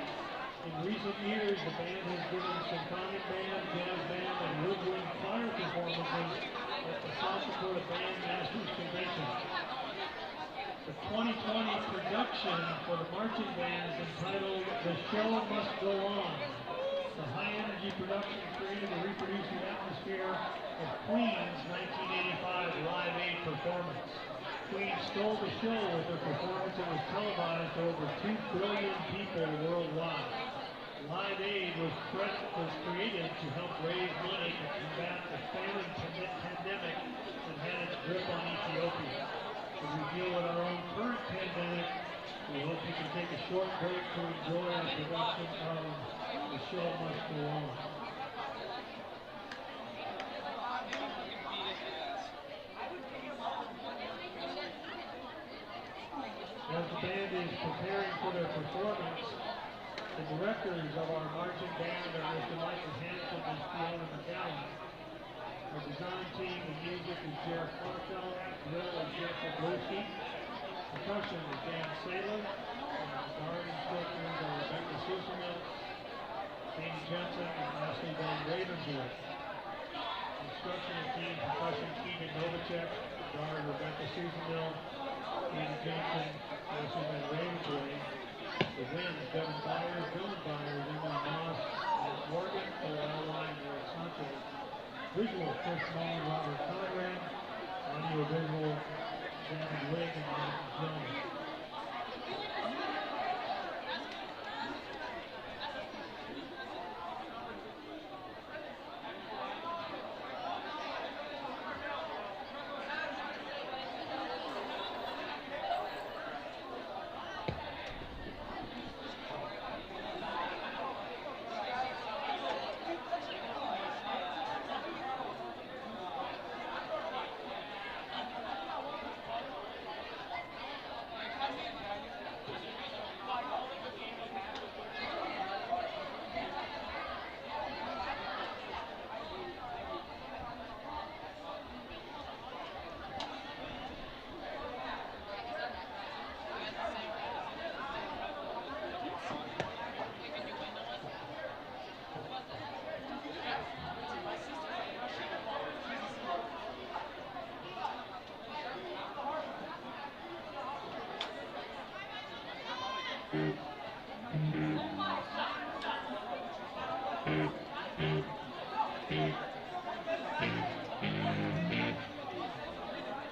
In recent years, the band has given some common band, jazz band, and woodwind choir performances at the South Dakota Band Masters Convention. The 2020 production for the marching band is entitled The Show Must Go On. The high-energy production created a reproducing atmosphere of Queen's 1985 Live Aid performance. Queen stole the show with her performance and was televised to over 2 billion people worldwide. Live Aid was created to help raise money to combat the famine pandemic that had its grip on Ethiopia. As we deal with our own current pandemic, we hope you can take a short break to enjoy our production of The Show Must Go On. As the band is preparing for their performance, the directors of our marching band are Mr. Michael Hanson and Fiona McGowan. Our design team and music is Jeff Martel, drill is Jeff Obluski, percussion is Dan Saylor, and guard instructors are Rebecca Susamill, Amy Jensen, and Leslie Van Ravenswood. Instructional team, percussion Keegan Novacek, guard Rebecca Susamill, Amy Jensen, Leslie Van Ravenswood. The winds, Devin Byers, Dylan Byers, Emily Moss, Matt Morgan, Cole Line, Eric Sanchez. Visual, Chris Mullen, Robert Conrad. Audio visual, David Wigg, and Martin Jones.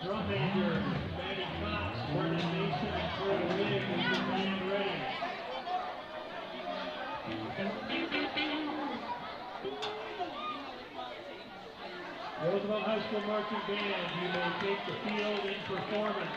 Drum major, Maddie Cox, Brendan Mason, and Troy Wigg is the band ready. Roosevelt High School Marching Band, you may take the field in performance.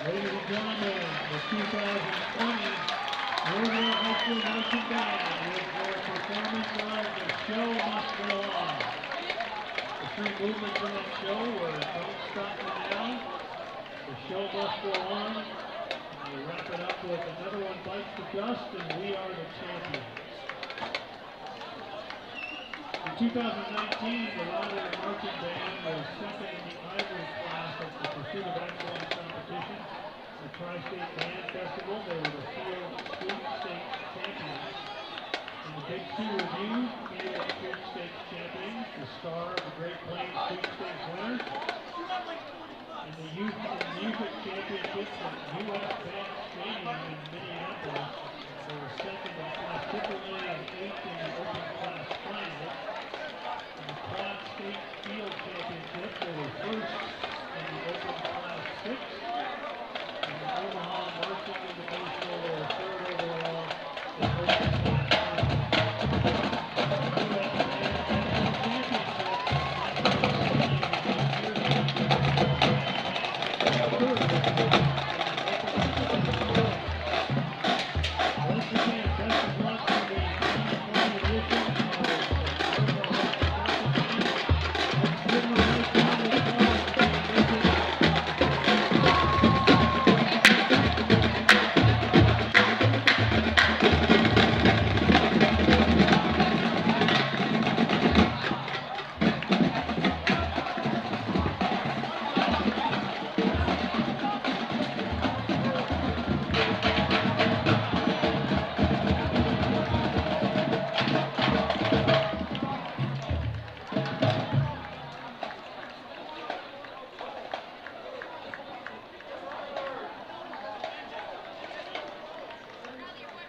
Ladies and gentlemen, the 2020 Roosevelt High School Marching Band with their performance of The Show Must Go On. The three movements in that show were Don't Stop Me Now, The Show Must Go On, and we wrap it up with Another One Bites the Dust and We Are the Champions. In 2019, the Roosevelt Marching Band was second in the Ivory class at the Pursuit of Excellence competition. The Tri-State Band Festival, they were the field student state champions. In the Big C Review, field student state champions, the star of the Great Plains student state winner. In the youth and music championships at U.S. Bank Stadium in Minneapolis, they were second in class AAA and eighth in the open class final. In the Quad State Field Championship, they were first in the open class sixth. Omaha Marching Invitational, they were third overall in open class. Once again, best of luck to the 2020 edition of the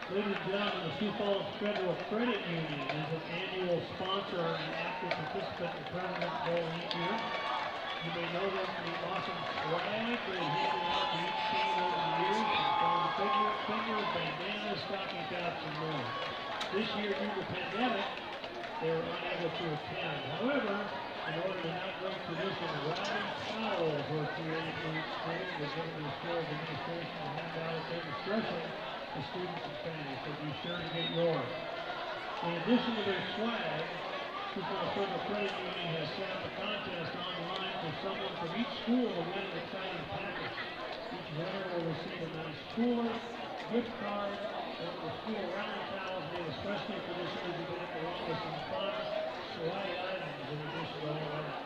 Ladies and gentlemen, the Sioux Falls Federal Credit Union is an annual sponsor and active participant in tournaments all year. You may know them from the awesome swag they handed out to each team over the years, from fingers, bandanas, stocking caps, and more. This year, due to the pandemic, they were unable to attend. However, in order to not break tradition, rally towels were created for each school. The Governor's School Administration will hand out at their discretion to students and families, so be sure to get yours. In addition to their swag, Sioux Falls Federal Credit Union has set up a contest online for someone from each school to win an exciting package. Each winner will receive a nice cooler, gift card, and the school rally towels made especially for this year's event, along with some fun swag items in addition to all that.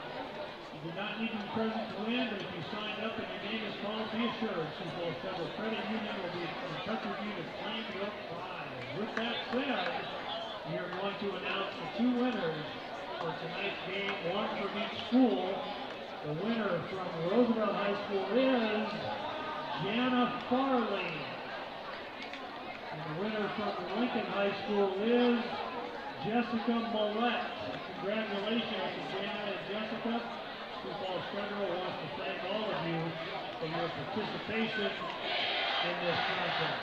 You do not need to be present to win, but if you signed up and your name is called, be assured Sioux Falls Federal Credit Union will be in touch with you to claim your prize. With that said, we are going to announce the two winners for tonight's game, one from each school. The winner from Roosevelt High School is Jana Farley. And the winner from Lincoln High School is Jessica Millette. Congratulations to Jana and Jessica. Sioux Falls Federal wants to thank all of you for your participation in this contest.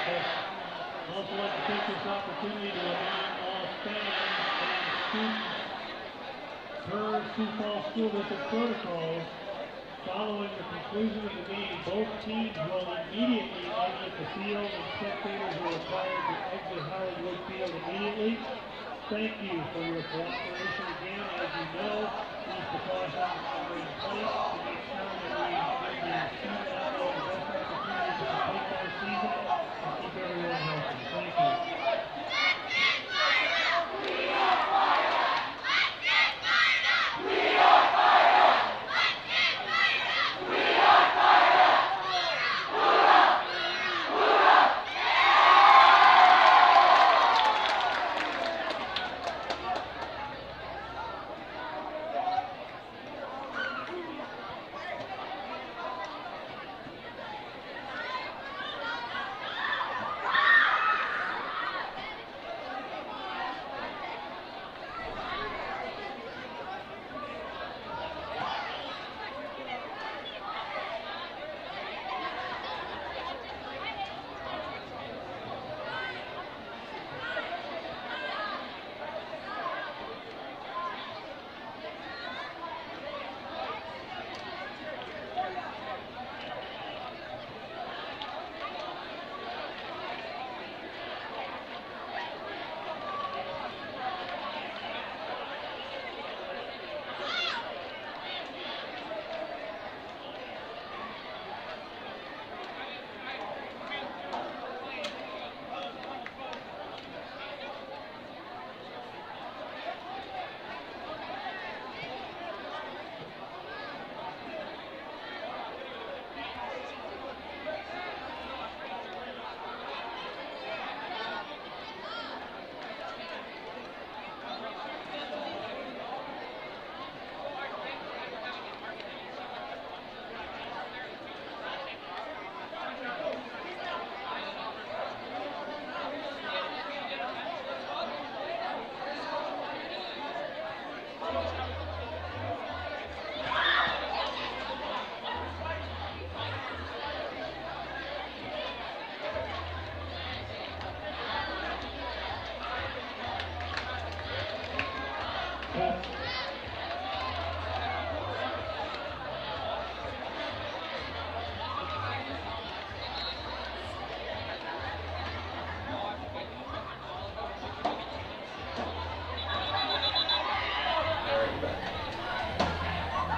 I'd also like to take this opportunity to remind all fans and students, per Sioux Falls School District protocols, following the conclusion of the game, both teams will immediately exit the field, and spectators are required to exit Howard Wood Field immediately. Thank you for your cooperation again. As you know, these precautions are in place to make sure that we give the student athletes the best opportunity to complete their season and keep everyone healthy. Thank you.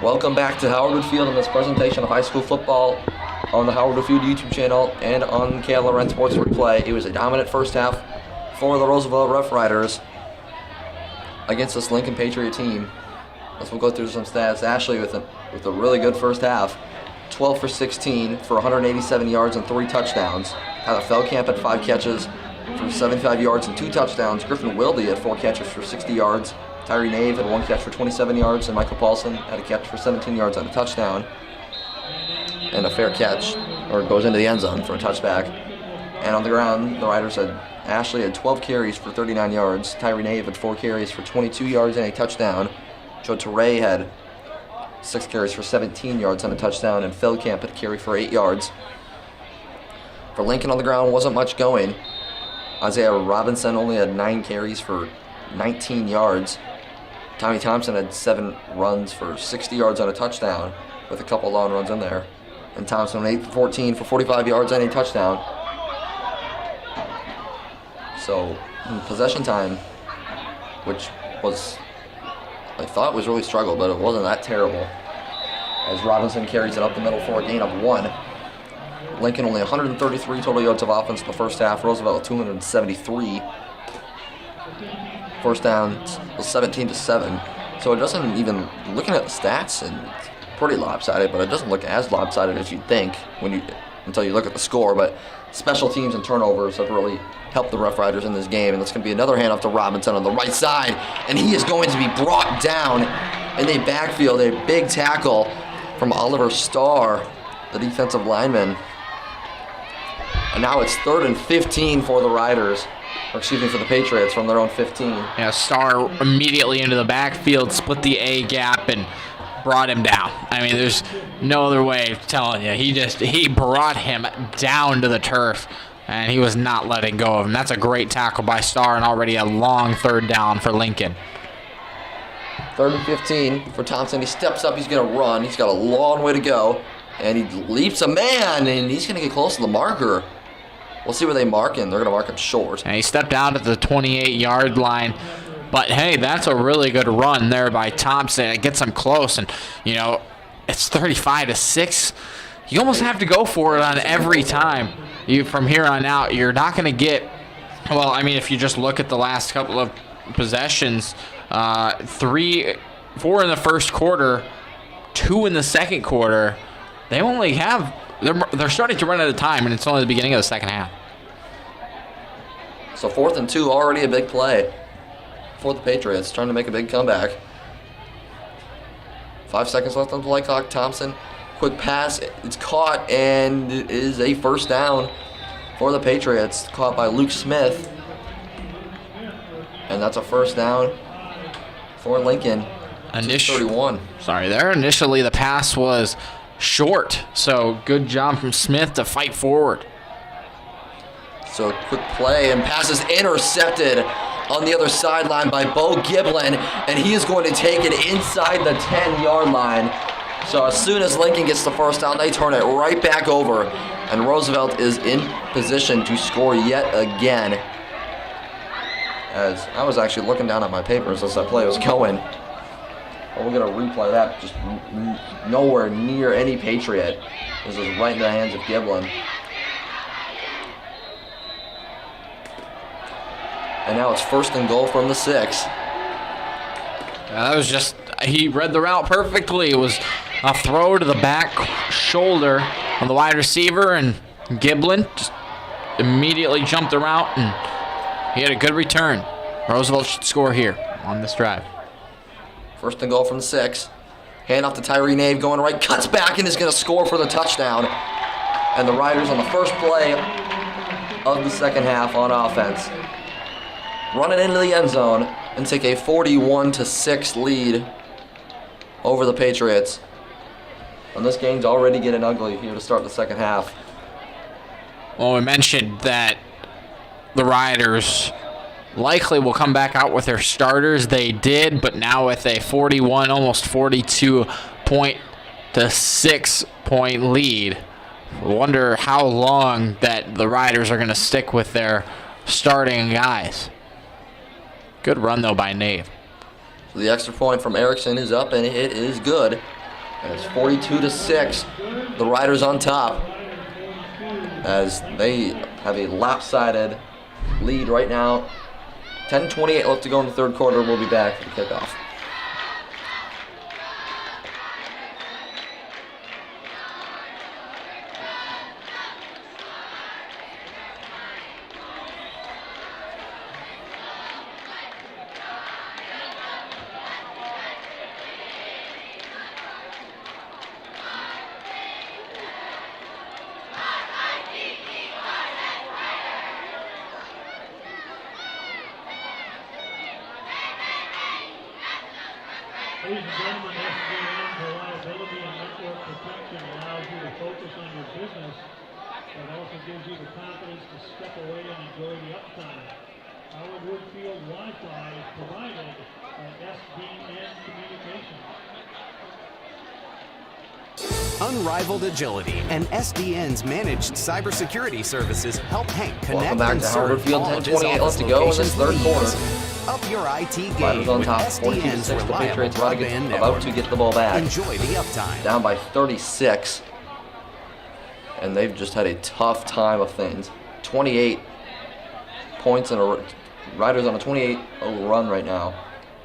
Welcome back to Howard Wood Field in this presentation of high school football on the Howard Wood Field YouTube channel and on KLRN Sports Replay. It was a dominant first half for the Roosevelt Rough Riders against this Lincoln Patriot team. Let's go through some stats. Ashley with a really good first half. 12 for 16 for 187 yards and 3 touchdowns. Tyler Feldkamp had 5 catches for 75 yards and 2 touchdowns. Griffin Wilde had 4 catches for 60 yards. Tyree Nave had 1 catch for 27 yards, and Michael Paulson had a catch for 17 yards on a touchdown. And a fair catch, or goes into the end zone for a touchback. And on the ground, the Riders had Ashley had 12 carries for 39 yards. Tyree Nave had 4 carries for 22 yards and a touchdown. Joe Teray had 6 carries for 17 yards and a touchdown, and Feldkamp had a carry for 8 yards. For Lincoln on the ground, wasn't much going. Isaiah Robinson only had 9 carries for 19 yards. Tommy Thompson had 7 runs for 60 yards and a touchdown, with a couple long runs in there. And Thompson went 8 for 14 for 45 yards and a touchdown. So, in possession time, which was, I thought was really struggled, but it wasn't that terrible, as Robinson carries it up the middle for a gain of 1. Lincoln only 133 total yards of offense in the first half. Roosevelt 273. First down was 17-7. So it doesn't even, looking at the stats, and it's pretty lopsided, but it doesn't look as lopsided as you'd think until you look at the score. But special teams and turnovers have really helped the Rough Riders in this game. And it's going to be another handoff to Robinson on the right side. And he is going to be brought down in the backfield. A big tackle from Oliver Starr, the defensive lineman. And now it's 3rd and 15 for the Riders. Or excuse me, for the Patriots from their own 15. Yeah, Starr immediately into the backfield, split the A gap, and brought him down. I mean, there's no other way of telling you. He brought him down to the turf, and he was not letting go of him. That's a great tackle by Starr, and already a long 3rd down for Lincoln. 3rd and 15 for Thompson. He steps up, he's going to run. He's got a long way to go, and he leaps a man, and he's going to get close to the marker. We'll see where they mark him. They're going to mark him short. And he stepped out at the 28-yard line. But, hey, that's a really good run there by Thompson. It gets him close. And, it's 35-6. You almost have to go for it on every time. From here on out, you're not going to get, well, I mean, if you just look at the last couple of possessions, 4 in the first quarter, 2 in the second quarter, they only have, they're starting to run out of time, and it's only the beginning of the second half. So 4th and 2, already a big play for the Patriots, trying to make a big comeback. 5 seconds left on the play clock. Thompson, quick pass, it's caught, and it is a first down for the Patriots, caught by Luke Smith. And that's a first down for Lincoln. 31. Sorry, there initially the pass was short, so good job from Smith to fight forward. So quick play, and pass is intercepted on the other sideline by Bo Giblin, and he is going to take it inside the 10-yard line. So as soon as Lincoln gets the first down, they turn it right back over, and Roosevelt is in position to score yet again. As I was actually looking down at my papers as that play was going. We're going to replay that, just nowhere near any Patriot. This is right in the hands of Giblin. And now it's 1st and goal from the 6. That was just, he read the route perfectly. It was a throw to the back shoulder of the wide receiver, and Giblin just immediately jumped the route, and he had a good return. Roosevelt should score here on this drive. 1st and goal from the 6. Hand off to Tyree Nave, going right, cuts back, and is going to score for the touchdown. And the Riders on the first play of the second half on offense run it into the end zone and take a 41-6 lead over the Patriots. And this game's already getting ugly here to start the second half. Well, we mentioned that the Riders likely will come back out with their starters. They did, but now with a 41, almost 42 point to 6 point lead. Wonder how long that the Riders are going to stick with their starting guys. Good run, though, by Nave. So the extra point from Erickson is up, and it is good. And it's 42-6. The Riders on top as they have a lopsided lead right now. 10:28 left to go in the third quarter. We'll be back for the kickoff. Ladies and gentlemen, SDN's reliability and network protection allows you to focus on your business, but also gives you the confidence to step away and enjoy the uptime. Howard Woodfield Wi-Fi is provided by SDN Communications. Unrivaled agility and SDN's managed cybersecurity services help Hank Welcome connect back and to serve Howard Field. all of his 10:28 left office to go in this locations third with quarter. ease. Up your IT game Riders on with top, SDN's 42-6. The reliable Patriots broadband about network. to get the ball back. Enjoy the uptime. Down by 36. And they've just had a tough time of things. 28 points in a Riders on a 28-0 run right now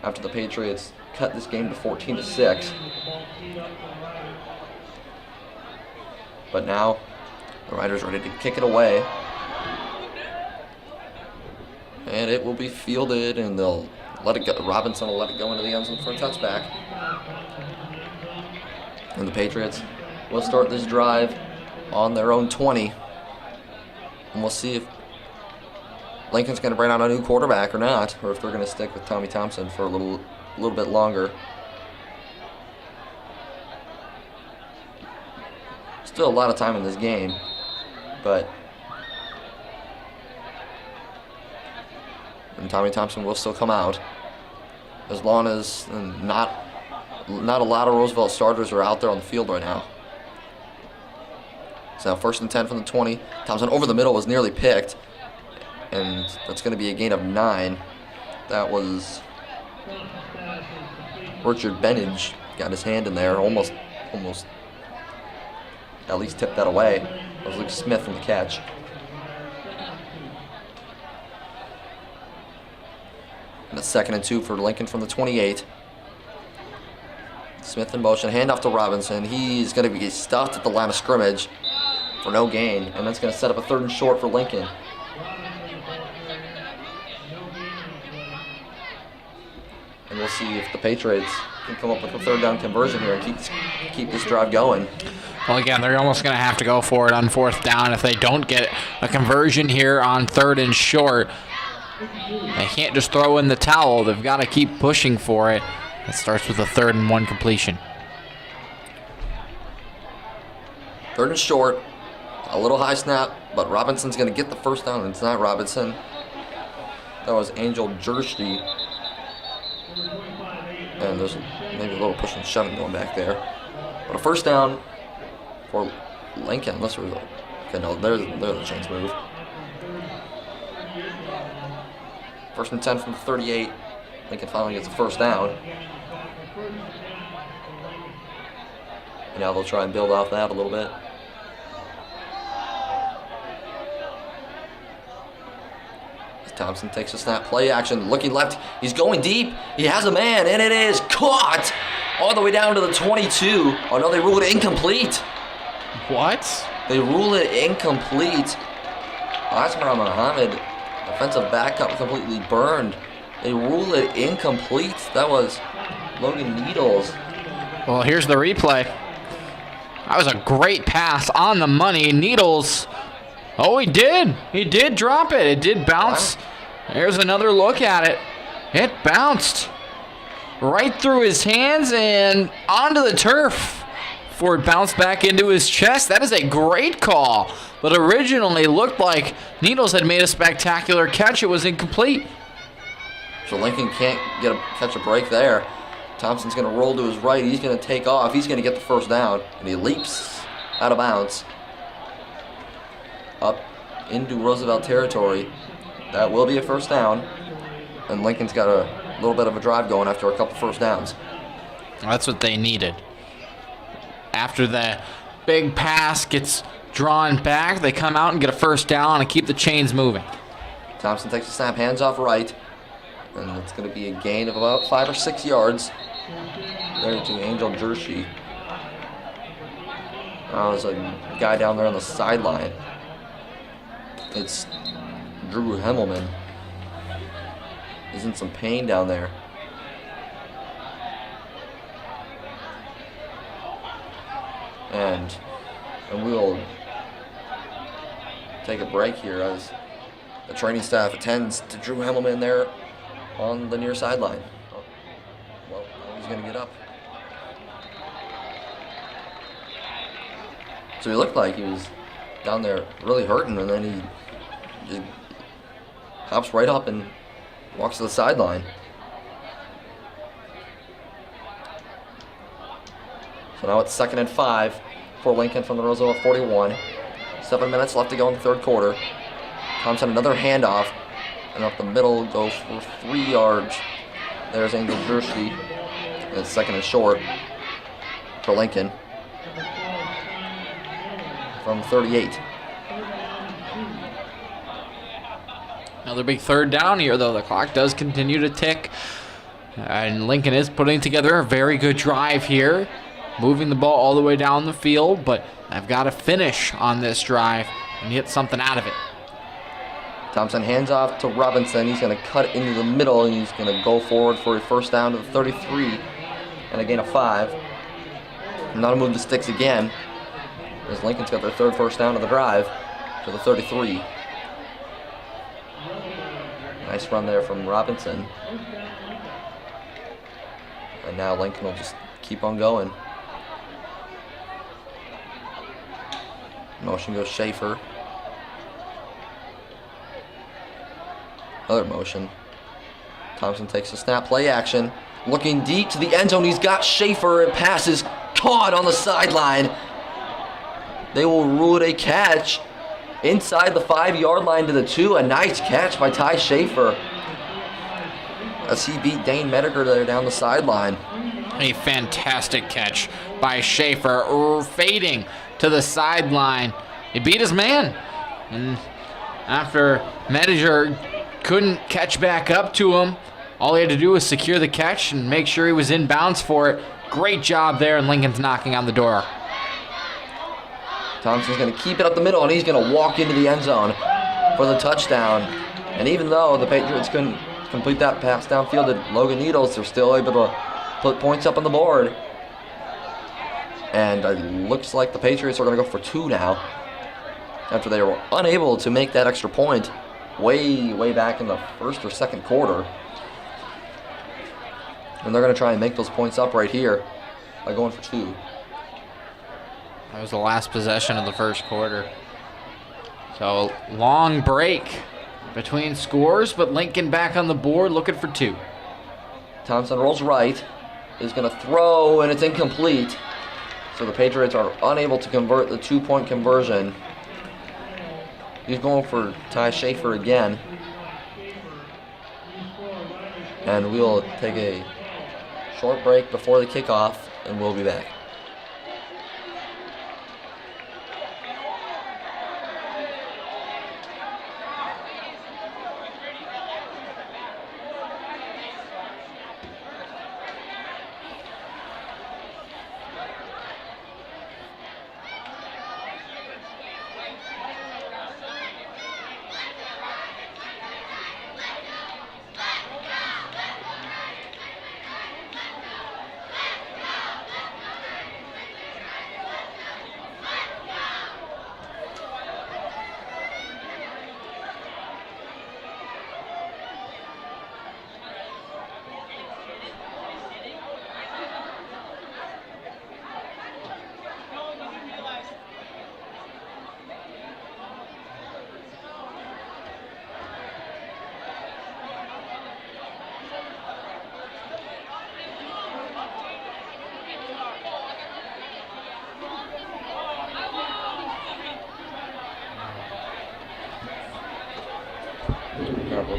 after the Patriots cut this game to 14-6. But now the Riders ready to kick it away. And it will be fielded, and they'll let it go. Robinson will let it go into the end zone for a touchback. And the Patriots will start this drive on their own 20. And we'll see if Lincoln's going to bring out a new quarterback or not, or if they're going to stick with Tommy Thompson for a little bit longer. Still a lot of time in this game, but and Tommy Thompson will still come out as long as not a lot of Roosevelt starters are out there on the field right now. So now 1st and 10 from the 20. Thompson over the middle was nearly picked, and that's going to be a gain of 9. That was Richard Benage got his hand in there, almost at least tipped that away. That was Luke Smith from the catch. And a 2nd and 2 for Lincoln from the 28. Smith in motion, handoff to Robinson. He's going to be stuffed at the line of scrimmage for no gain, and that's going to set up a 3rd and short for Lincoln. And we'll see if the Patriots can come up with a 3rd down conversion here and keep this drive going. Well, again, they're almost going to have to go for it on 4th down if they don't get a conversion here on 3rd and short. They can't just throw in the towel. They've got to keep pushing for it. It starts with a 3rd and 1 completion. 3rd and short. A little high snap, but Robinson's going to get the 1st down, and it's not Robinson. That was Angel Jersey. And there's maybe a little push and shoving going back there. But a 1st down for Lincoln. Unless there was okay, no, there's the chains move. 1st and 10 from the 38. Lincoln finally gets a 1st down. And now they'll try and build off that a little bit. Thompson takes a snap, play action, looking left. He's going deep. He has a man, and it is caught all the way down to the 22. Oh no, they ruled it incomplete. What? They rule it incomplete. Asmar Muhammad, offensive backup, completely burned. They rule it incomplete. That was Logan Needles. Well, here's the replay. That was a great pass on the money. Needles. Oh, he did. He did drop it. It did bounce. There's another look at it. It bounced right through his hands and onto the turf before it bounced back into his chest. That is a great call, but originally looked like Needles had made a spectacular catch. It was incomplete. So Lincoln can't catch a break there. Thompson's going to roll to his right. He's going to take off. He's going to get the first down. And he leaps out of bounds up into Roosevelt territory. That will be a first down. And Lincoln's got a little bit of a drive going after a couple first downs. That's what they needed. After the big pass gets drawn back, they come out and get a first down and keep the chains moving. Thompson takes the snap, hands off right. And it's going to be a gain of about 5 or 6 yards. There to Angel Jersey. There's a guy down there on the sideline. It's Drew Hemmelman. He's in some pain down there. And we'll take a break here as the training staff attends to Drew Hemmelman there on the near sideline. Well, now he's going to get up. So he looked like he was down there really hurting, and then he just hops right up and walks to the sideline. So now it's 2nd and 5 for Lincoln from the Roosevelt 41. 7 minutes left to go in the third quarter. Thompson another handoff, and up the middle goes for 3 yards. There's Angel Jersey. And it's 2nd and short for Lincoln from 38. Another big third down here, though. The clock does continue to tick. And Lincoln is putting together a very good drive here, moving the ball all the way down the field, but I've got to finish on this drive and get something out of it. Thompson hands off to Robinson. He's going to cut into the middle, and he's going to go forward for a first down to the 33 and a gain of 5. And now to move the sticks again, as Lincoln's got their third first down of the drive to the 33. Nice run there from Robinson. And now Lincoln will just keep on going. Motion goes Schaefer. Another motion. Thompson takes the snap, play action. Looking deep to the end zone. He's got Schaefer, and pass is caught on the sideline. They will rule it a catch inside the 5-yard line to the 2. A nice catch by Ty Schaefer as he beat Dane Mediger there down the sideline. A fantastic catch by Schaefer, fading to the sideline. He beat his man. And after Mediger couldn't catch back up to him, all he had to do was secure the catch and make sure he was in bounds for it. Great job there, and Lincoln's knocking on the door. Thompson's going to keep it up the middle, and he's going to walk into the end zone for the touchdown. And even though the Patriots couldn't complete that pass downfield to Logan Needles, they're still able to put points up on the board. And it looks like the Patriots are going to go for 2 now, after they were unable to make that extra point way back in the first or second quarter. And they're going to try and make those points up right here by going for 2. That was the last possession of the first quarter. So, long break between scores, but Lincoln back on the board looking for 2. Thompson rolls right, is going to throw, and it's incomplete. So the Patriots are unable to convert the 2-point conversion. He's going for Ty Schaefer again. And we'll take a short break before the kickoff, and we'll be back.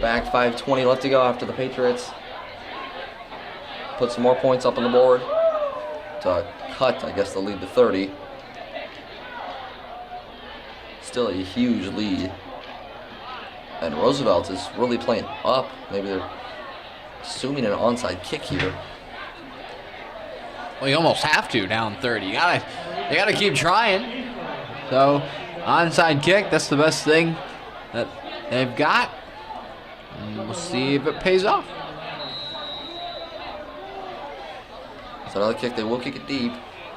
back 5:20 left to go after the Patriots put some more points up on the board to cut, I guess, the lead to 30. Still a huge lead. And Roosevelt is really playing up. Maybe they're assuming an onside kick here. Well, you almost have to down 30. You gotta keep trying. So, onside kick, that's the best thing that they've got. And we'll see if it pays off. It's another kick. They will kick it deep.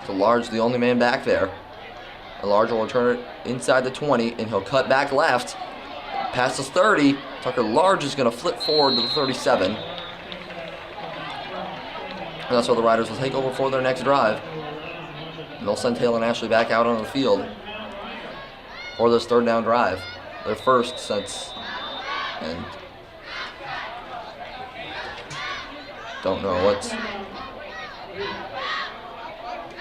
So Large, the only man back there. And Large will return it inside the 20, and he'll cut back left. Past the 30. Tucker Large is going to flip forward to the 37. And that's where the Riders will take over for their next drive. And they'll send Taylor and Ashley back out on the field for this third down drive. Their first since, and don't know what's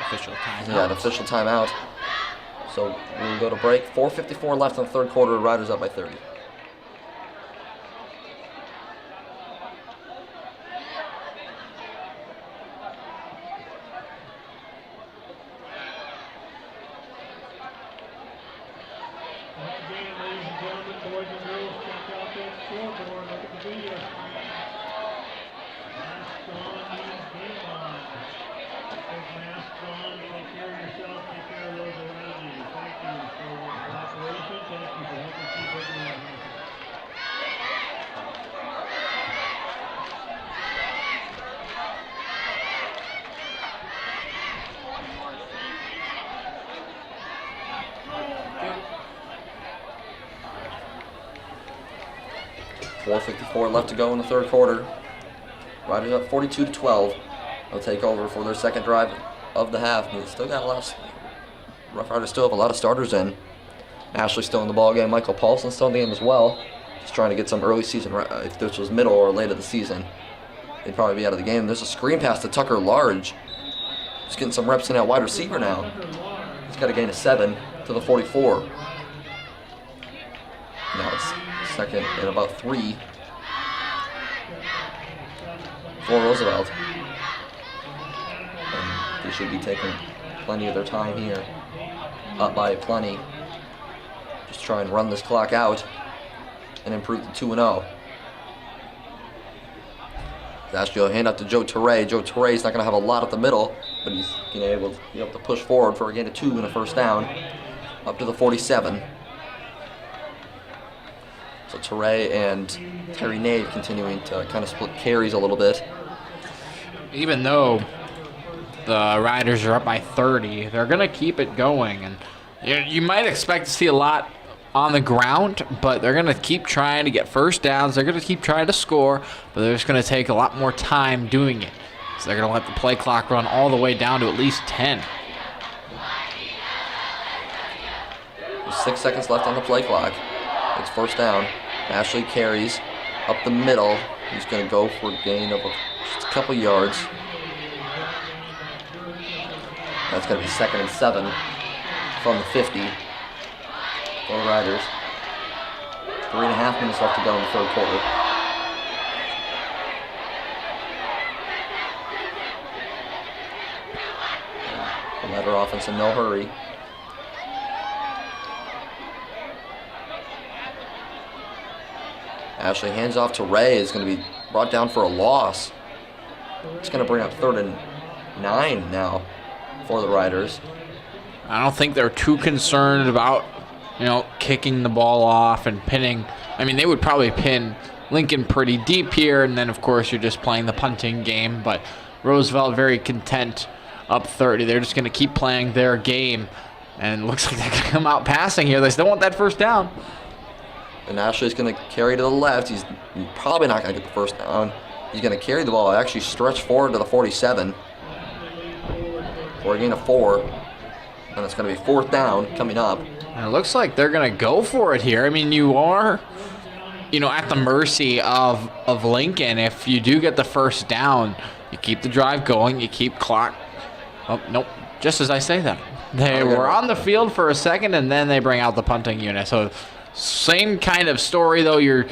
Official timeout. Yeah, an official timeout. So we'll go to break. 4:54 left in the third quarter. Riders up by 30. Again, ladies and gentlemen, boys and girls, check out that scoreboard. Look at the video screen. Mask on, means game on. Take masks on, take care of yourself, take care of those around you. Thank you for your cooperation. Thank you for helping keep everyone healthy. .454 left to go in the third quarter. Riders up 42-12. They'll take over for their second drive of the half. And they still got a lot of Rough Riders still have a lot of starters in. Ashley's still in the ball game. Michael Paulson's still in the game as well. Just trying to get some early season. If this was middle or late of the season, they'd probably be out of the game. There's a screen pass to Tucker Large. Just getting some reps in at wide receiver now. He's got a gain of 7 to the 44. Now it's second and about 3 for Roosevelt. And they should be taking plenty of their time here. Up by plenty. Just try and run this clock out and improve to 2-0. Ashley will hand out to Joe Teray. Joe Teray's not going to have a lot at the middle, but he's going to be able to push forward for a gain of 2 and a first down. Up to the 47. So Teray and Terry Nave continuing to kind of split carries a little bit. Even though the Riders are up by 30, they're going to keep it going. And you might expect to see a lot on the ground, but they're going to keep trying to get first downs. They're going to keep trying to score, but they're just going to take a lot more time doing it. So they're going to let the play clock run all the way down to at least 10. There's 6 seconds left on the play clock. It's first down. Ashley carries up the middle. He's going to go for a gain of just a couple yards. That's going to be 2nd and 7 from the 50 for the Riders. 3.5 minutes left to go in the third quarter. The Rider offense in no hurry. Ashley hands off to Ray. Is going to be brought down for a loss. It's going to bring up 3rd and 9 now for the Riders. I don't think they're too concerned about, kicking the ball off and pinning. I mean, they would probably pin Lincoln pretty deep here, and then, of course, you're just playing the punting game. But Roosevelt very content up 30. They're just going to keep playing their game, and it looks like they're going to come out passing here. They still want that first down. And Ashley's going to carry to the left. He's probably not going to get the first down. He's going to carry the ball, actually stretch forward to the 47 for a gain of 4. And it's going to be 4th down coming up. And it looks like they're going to go for it here. I mean, you are, at the mercy of Lincoln. If you do get the first down, you keep the drive going, you keep clock. Oh, nope. Just as I say that. They were on the field for a second, and then they bring out the punting unit. So same kind of story, though. You're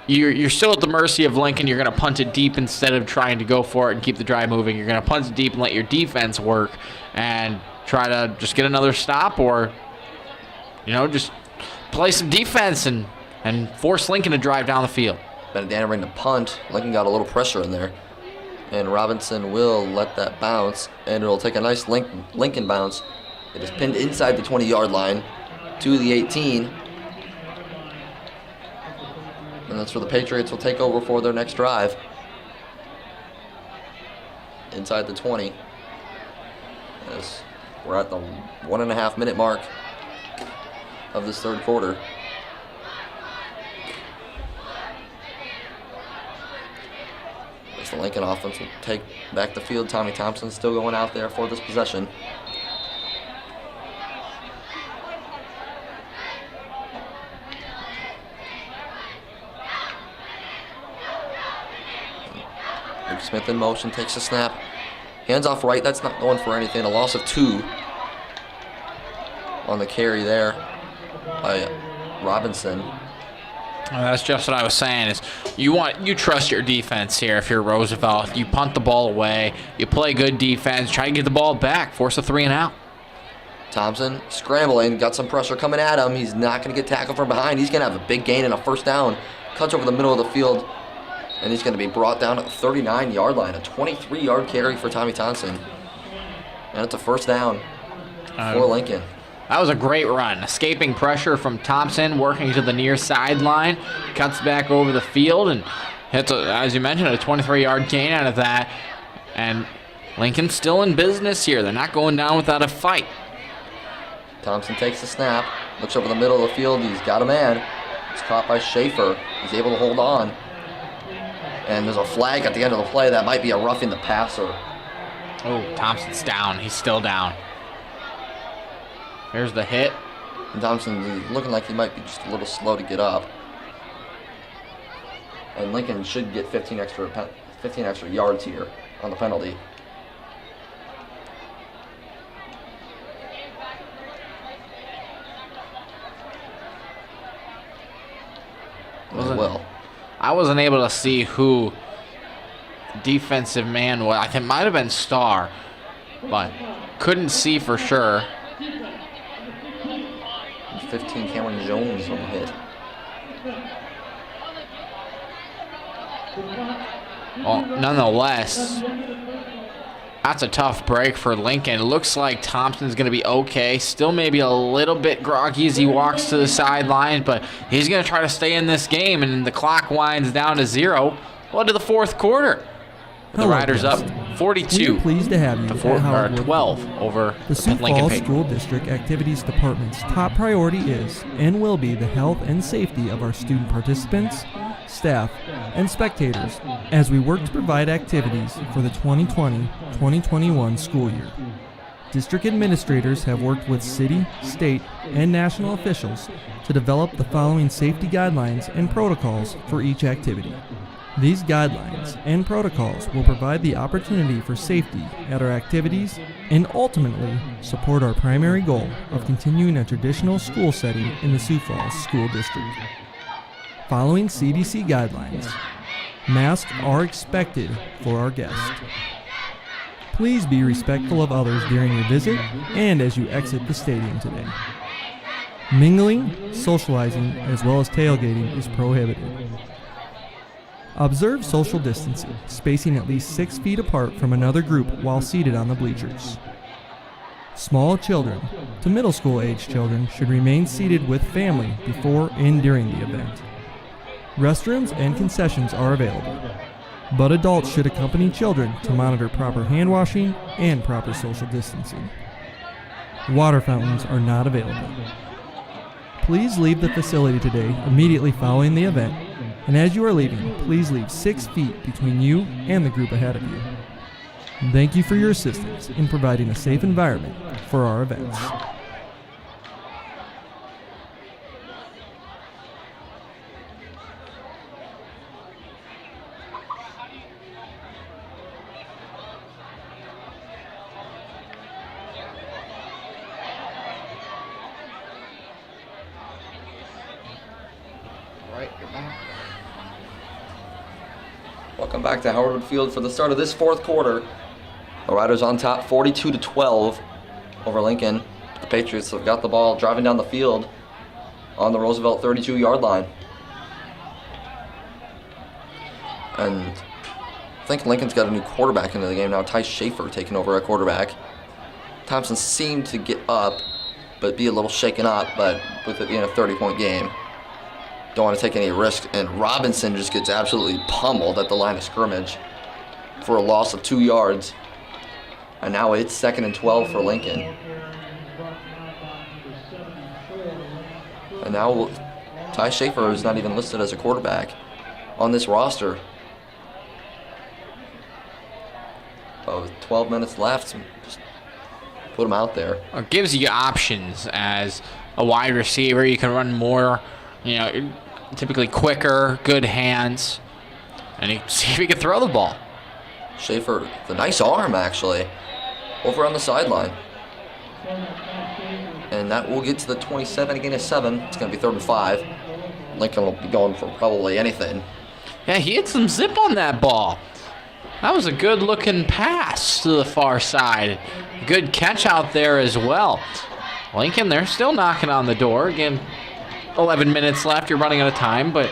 you're still at the mercy of Lincoln. You're going to punt it deep instead of trying to go for it and keep the drive moving. You're going to punt it deep and let your defense work and try to just get another stop, or just play some defense and force Lincoln to drive down the field. Benedana ran the punt. Lincoln got a little pressure in there, and Robinson will let that bounce, and it'll take a nice Lincoln bounce. It is pinned inside the 20-yard line to the 18. And that's where the Patriots will take over for their next drive. Inside the 20. As we're at the 1.5 minute mark of this third quarter. As the Lincoln offense will take back the field. Tommy Thompson still going out there for this possession. Smith in motion, takes a snap. Hands off right, that's not going for anything. A loss of 2 on the carry there by Robinson. That's just what I was saying. Is you trust your defense here if you're Roosevelt. You punt the ball away. You play good defense. Try to get the ball back. Force a 3 and out. Thompson scrambling, got some pressure coming at him. He's not going to get tackled from behind. He's going to have a big gain and a first down. Cuts over the middle of the field. And he's going to be brought down at the 39-yard line. A 23-yard carry for Tommy Thompson. And it's a first down for Lincoln. That was a great run. Escaping pressure from Thompson, working to the near sideline. Cuts back over the field and hits, as you mentioned, a 23-yard gain out of that. And Lincoln's still in business here. They're not going down without a fight. Thompson takes the snap. Looks over the middle of the field. He's got a man. He's caught by Schaefer. He's able to hold on. And there's a flag at the end of the play. That might be a roughing the passer. Oh, Thompson's down. He's still down. Here's the hit. And Thompson is looking like he might be just a little slow to get up. And Lincoln should get 15 extra yards here on the penalty. I wasn't able to see who defensive man was. I think it might have been Starr, but couldn't see for sure. 15, Cameron Jones on the hit. Well, nonetheless, that's a tough break for Lincoln. It looks like Thompson's going to be okay. Still maybe a little bit groggy as he walks to the sideline, but he's going to try to stay in this game, and the clock winds down to 0. Well, to the fourth quarter. The Riders up 42 We're pleased to have you at Howard 12 over the Sioux Lincoln Falls Patriots. School District Activities Department's top priority is and will be the health and safety of our student participants, staff, and spectators as we work to provide activities for the 2020-2021 school year. District administrators have worked with city, state, and national officials to develop the following safety guidelines and protocols for each activity. These guidelines and protocols will provide the opportunity for safety at our activities and ultimately support our primary goal of continuing a traditional school setting in the Sioux Falls School District. Following CDC guidelines, masks are expected for our guests. Please be respectful of others during your visit and as you exit the stadium today. Mingling, socializing, as well as tailgating is prohibited. Observe social distancing, spacing at least 6 feet apart from another group while seated on the bleachers. Small children to middle school age children should remain seated with family before and during the event. Restrooms and concessions are available, but adults should accompany children to monitor proper hand washing and proper social distancing. Water fountains are not available. Please leave the facility today immediately following the event, and as you are leaving, please leave 6 feet between you and the group ahead of you. Thank you for your assistance in providing a safe environment for our events. Right, you're back. Welcome back to Howard Field for the start of this fourth quarter. The Riders on top 42-12 over Lincoln. The Patriots have got the ball driving down the field on the Roosevelt 32-yard line. And I think Lincoln's got a new quarterback into the game now. Ty Schaefer taking over at quarterback. Thompson seemed to get up, but be a little shaken up, but with it being a 30-point game, don't want to take any risk. And Robinson just gets absolutely pummeled at the line of scrimmage for a loss of 2 yards. And now it's 2nd and 12 for Lincoln. And now Ty Schaefer is not even listed as a quarterback on this roster. But with 12 minutes left, just put him out there. It gives you options as a wide receiver. You can run more, typically quicker, good hands, and you see if he can throw the ball. Schaefer, the nice arm actually, over on the sideline. And that will get to the 27 against 7. It's going to be 3rd and 5. Lincoln will be going for probably anything. Yeah, he had some zip on that ball. That was a good-looking pass to the far side. Good catch out there as well. Lincoln, they're still knocking on the door. Again, 11 minutes left. You're running out of time, but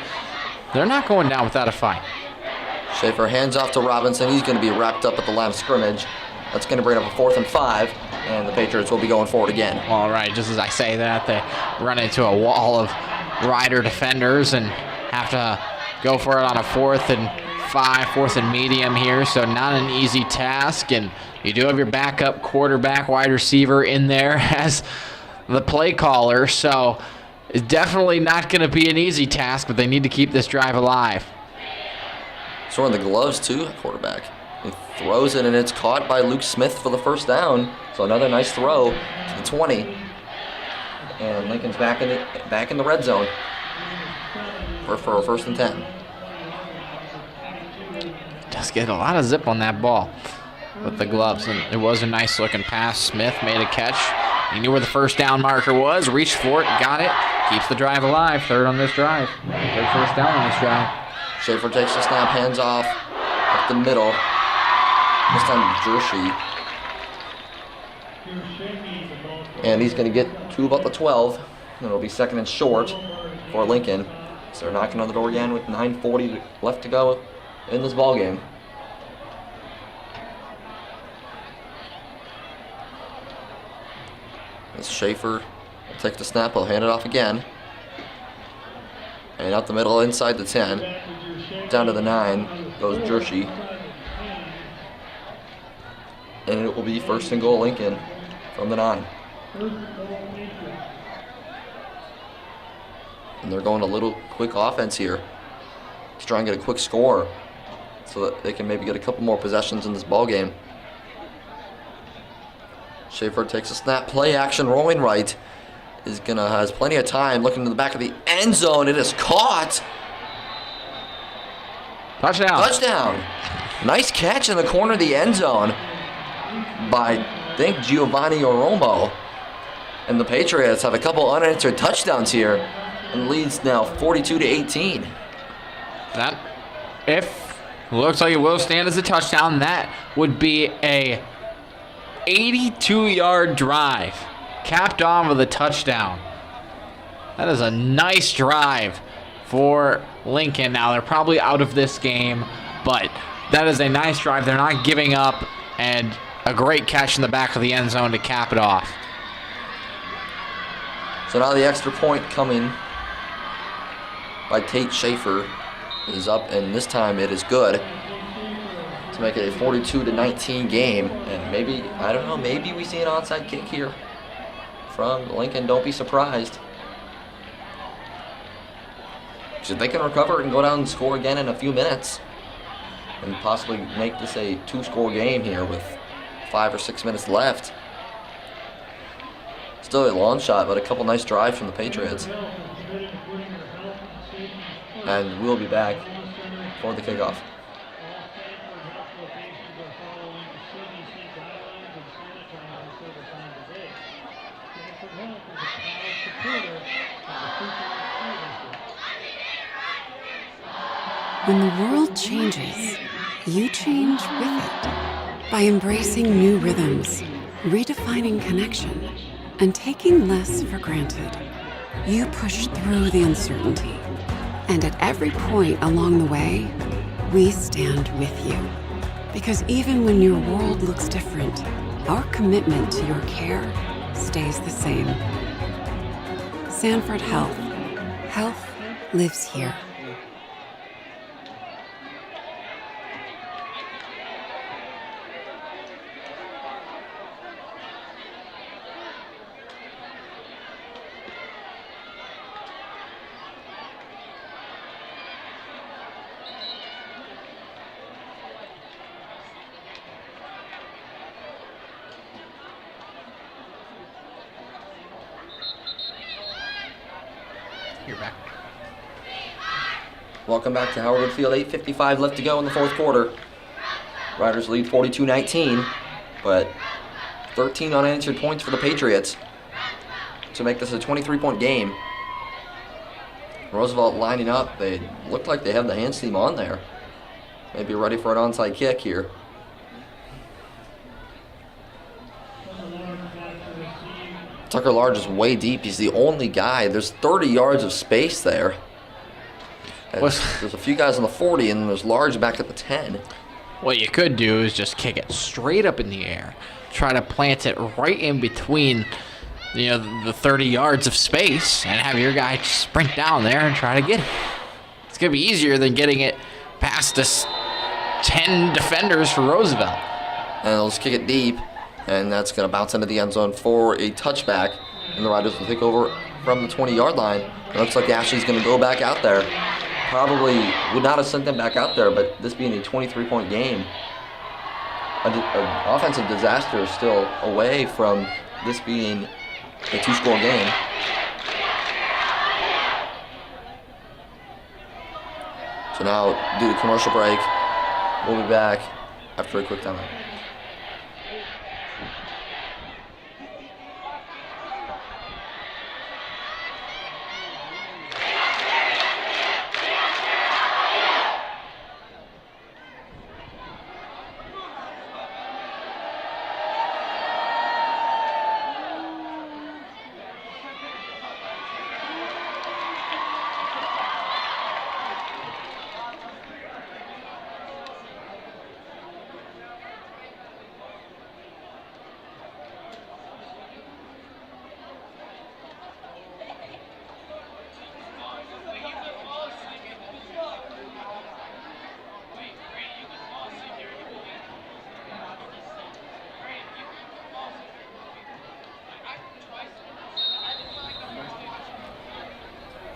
they're not going down without a fight. Schaefer hands off to Robinson. He's going to be wrapped up at the line of scrimmage. That's going to bring up a 4th and 5, and the Patriots will be going forward again. All right, just as I say that, they run into a wall of Rider defenders and have to go for it on a 4th and 5, 4th and medium here, so not an easy task. And you do have your backup quarterback, wide receiver in there as the play caller, so it's definitely not going to be an easy task, but they need to keep this drive alive. Throwing the gloves too, quarterback. He throws it, and it's caught by Luke Smith for the first down. So another nice throw to the 20. And Lincoln's back in the red zone for a 1st and 10. Does get a lot of zip on that ball with the gloves, and it was a nice looking pass. Smith made a catch. He knew where the first down marker was, reached for it, got it, keeps the drive alive. 3rd on this drive. 3rd first down on this drive. Schaefer takes the snap, hands off up the middle. This time Jershey. And he's going to get to about the 12. And it'll be 2nd and short for Lincoln. So they're knocking on the door again with 9:40 left to go in this ball game. This Schaefer will take the snap. He'll hand it off again. And out the middle, inside the 10. Down to the 9 goes Jershey. And it will be 1st and goal Lincoln from the 9. And they're going a little quick offense here to try and get a quick score so that they can maybe get a couple more possessions in this ball game. Schaefer takes a snap, play action, rolling right. Has plenty of time, looking to the back of the end zone. It is caught. Touchdown. Nice catch in the corner of the end zone by, I think, Giovanni Oromo. And the Patriots have a couple unanswered touchdowns here and leads now 42-18. That, if looks like it will stand as a touchdown, that would be a 82-yard drive, capped off with a touchdown. That is a nice drive for Lincoln. Now, they're probably out of this game, but that is a nice drive. They're not giving up, and a great catch in the back of the end zone to cap it off. So now the extra point coming by Tate Schaefer is up, and this time it is good to make it a 42-19 game. And maybe, I don't know, maybe we see an onside kick here from Lincoln. Don't be surprised. So they can recover and go down and score again in a few minutes and possibly make this a 2-score game here with 5 or 6 minutes left. Still a long shot, but a couple nice drives from the Patriots. And we'll be back for the kickoff. When the world changes, you change with it. By embracing new rhythms, redefining connection, and taking less for granted, you push through the uncertainty. And at every point along the way, we stand with you. Because even when your world looks different, our commitment to your care stays the same. Sanford Health. Health lives here. You're back. Welcome back to Howard Wood Field. 8:55 left to go in the fourth quarter. Riders lead 42-19, but 13 unanswered points for the Patriots to make this a 23-point game. Roosevelt lining up. They look like they have the hands team on there. Maybe ready for an onside kick here. Tucker Large is way deep. He's the only guy. There's 30 yards of space there. There's a few guys on the 40, and there's Large back at the 10. What you could do is just kick it straight up in the air. Try to plant it right in between, the 30 yards of space, and have your guy sprint down there and try to get it. It's going to be easier than getting it past this 10 defenders for Roosevelt. And they'll just kick it deep, and that's going to bounce into the end zone for a touchback. And the Riders will take over from the 20-yard line. It looks like Ashley's going to go back out there. Probably would not have sent them back out there, but this being a 23-point game, an offensive disaster is still away from this being a two-score game. So now, due to commercial break, we'll be back after a quick timeout.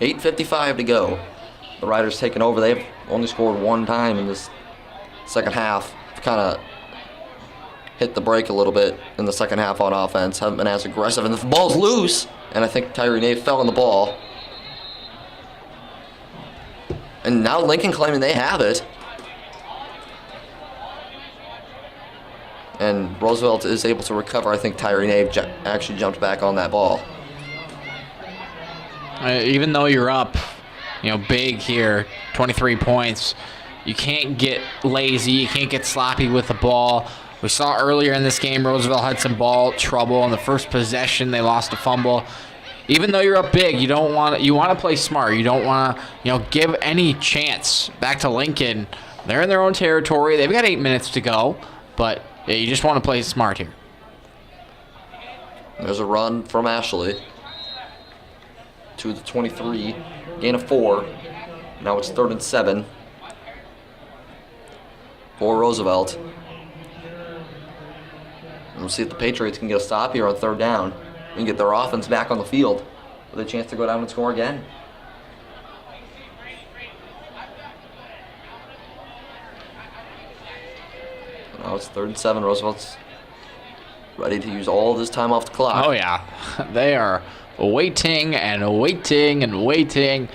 .8:55 to go. The Riders taking over. They've only scored one time in this second half. Kind of hit the brake a little bit in the second half on offense. Haven't been as aggressive. And the ball's loose. And I think Tyree Nave fell on the ball. And now Lincoln claiming they have it. And Roosevelt is able to recover. I think Tyree Nave actually jumped back on that ball. Even though you're up, big here, 23 points, you can't get lazy. You can't get sloppy with the ball. We saw earlier in this game, Roosevelt had some ball trouble. On the first possession, they lost a fumble. Even though you're up big, you want to play smart. You don't want to, give any chance back to Lincoln. They're in their own territory. They've got 8 minutes to go, but you just want to play smart here. There's a run from Ashley to the 23, gain of 4. Now it's 3rd and 7 for Roosevelt. And we'll see if the Patriots can get a stop here on 3rd down and get their offense back on the field with a chance to go down and score again. Now it's 3rd and 7. Roosevelt's ready to use all this time off the clock. Oh, yeah. They are waiting and waiting and waiting.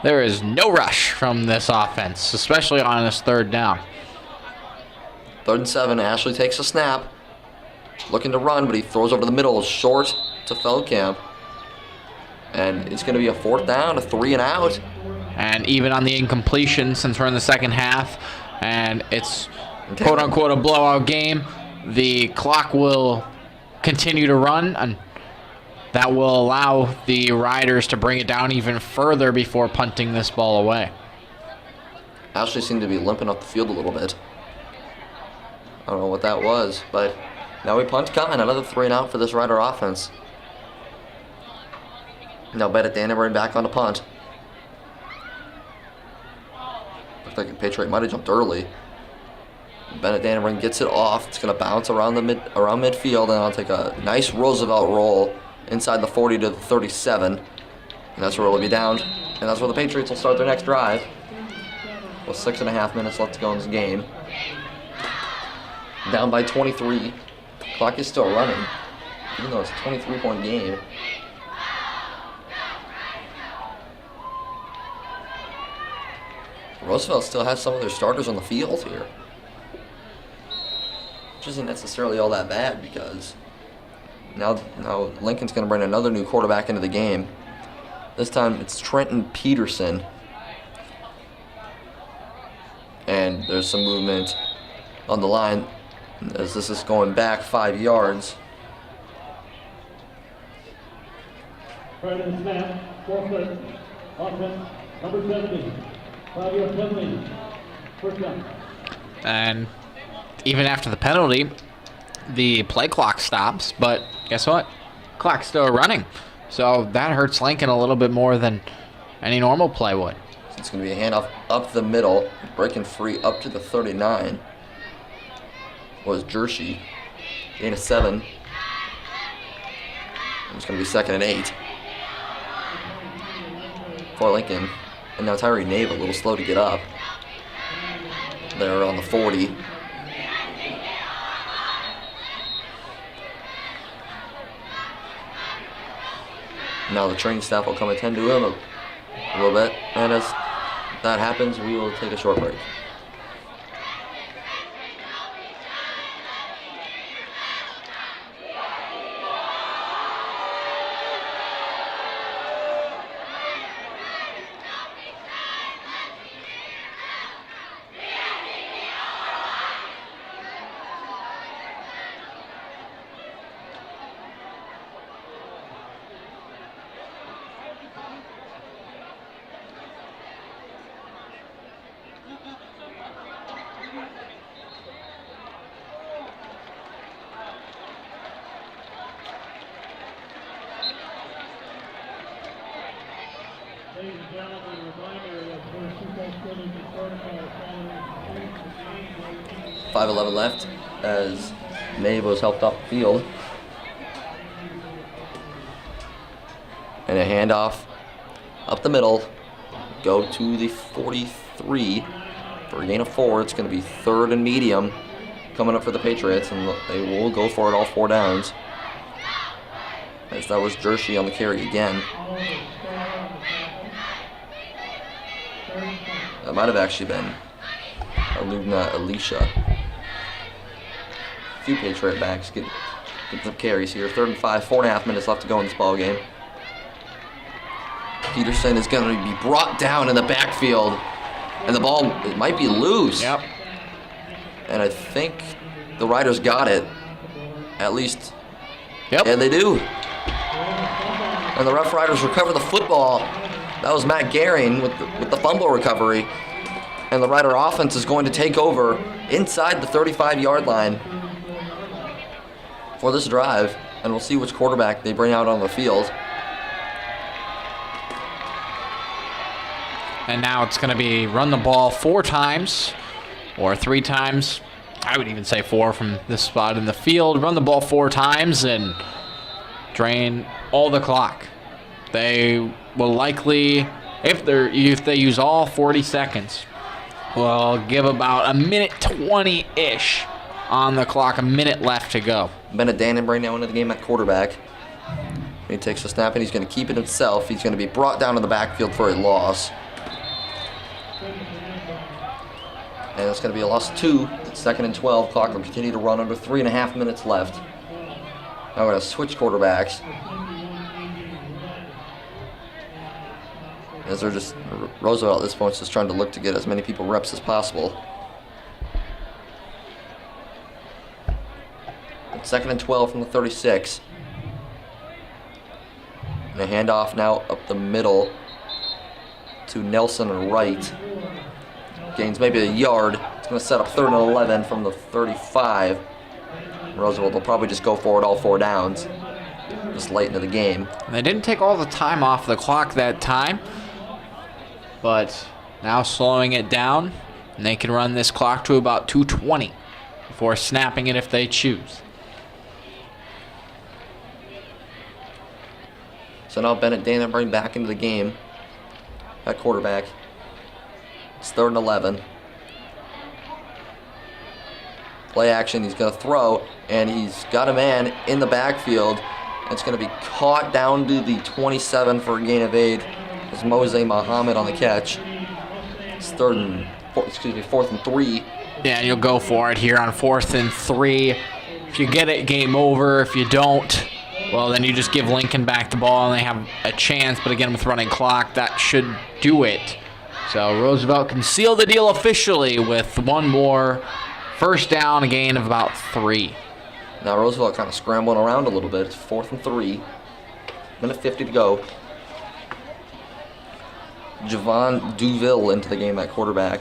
There is no rush from this offense, especially on this 3rd down. 3rd and 7. Ashley takes a snap. Looking to run, but he throws over the middle, short to Feldkamp. And it's going to be a 4th down, a 3 and out. And even on the incompletion, since we're in the second half, and it's quote-unquote a blowout game, the clock will continue to run, and that will allow the Riders to bring it down even further before punting this ball away. Ashley seemed to be limping up the field a little bit. I don't know what that was, but now we punt coming. Another 3 and out for this Rider offense. Now Bennett Danbury back on the punt. Looks like a Patriot might have jumped early. Bennett Danbury gets it off. It's going to bounce around midfield, and I'll take a nice Roosevelt roll inside the 40 to the 37. And that's where it'll be down. And that's where the Patriots will start their next drive. With 6.5 minutes left to go in this game. Down by 23. Clock is still running, even though it's a 23-point game. Roosevelt still has some of their starters on the field here, which isn't necessarily all that bad because now Lincoln's going to bring another new quarterback into the game. This time it's Trenton Peterson. And there's some movement on the line as this is going back 5 yards. Right in the snap, forfeit, offense, number 70, 5-yard penalty, first down. And even after the penalty, the play clock stops, but guess what? Clock's still running. So that hurts Lincoln a little bit more than any normal play would. It's going to be a handoff up the middle, breaking free up to the 39. Was Jersey. Gain of 7. It's going to be 2nd and 8 for Lincoln. And now Tyree Nave a little slow to get up. They're on the 40. Now the training staff will come attend to him a little bit. And as that happens, we will take a short break. Ladies and gentlemen, a reminder that for Sioux Falls Lincoln protocol following the game. 5:11 left as Nave was helped off the field. And a handoff up the middle. Go to the 43 for a gain of 4. It's going to be 3rd and medium coming up for the Patriots, and they will go for it all 4 downs. As that was Jersey on the carry again. That might have actually been Alumna Alicia. A few Patriot backs get some carries here. 3rd and 5, 4.5 minutes left to go in this ball game. Peterson is going to be brought down in the backfield, and the ball might be loose. Yep. And I think the Riders got it, at least. Yep. And they do. And the Rough Riders recover the football. That was Matt Garing with the fumble recovery. And the Rider offense is going to take over inside the 35-yard line for this drive. And we'll see which quarterback they bring out on the field. And now it's going to be run the ball 4 times or 3 times. I would even say 4 from this spot in the field. Run the ball 4 times and drain all the clock. They will likely, if they use all 40 seconds, will give about a minute 20-ish on the clock. A minute left to go. Bennett Danbury now into the game at quarterback. He takes the snap and he's going to keep it himself. He's going to be brought down to the backfield for a loss. And it's going to be a loss of 2. It's 2nd and 12. Clock will continue to run under 3.5 minutes left. Now we're going to switch quarterbacks. as they're just, Roosevelt at this point is just trying to look to get as many people reps as possible. It's 2nd and 12 from the 36. And a handoff now up the middle to Nelson Wright. Gains maybe a yard. It's going to set up 3rd and 11 from the 35. Roosevelt will probably just go for it all 4 downs, just late into the game. They didn't take all the time off the clock that time, but now slowing it down, and they can run this clock to about 2:20 before snapping it if they choose. So now Bennett Danbury back into the game at quarterback. It's 3rd and 11. Play action, he's going to throw, and he's got a man in the backfield. It's going to be caught down to the 27 for a gain of 8. It's Mose Muhammad on the catch. It's 4th and 3. Yeah, you'll go for it here on 4th and 3. If you get it, game over. If you don't, well, then you just give Lincoln back the ball and they have a chance. But again, with running clock, that should do it. So Roosevelt can seal the deal officially with one more first down, a gain of about 3. Now Roosevelt kind of scrambling around a little bit. It's 4th and 3. Minute 50 to go. Javon Duville into the game at quarterback.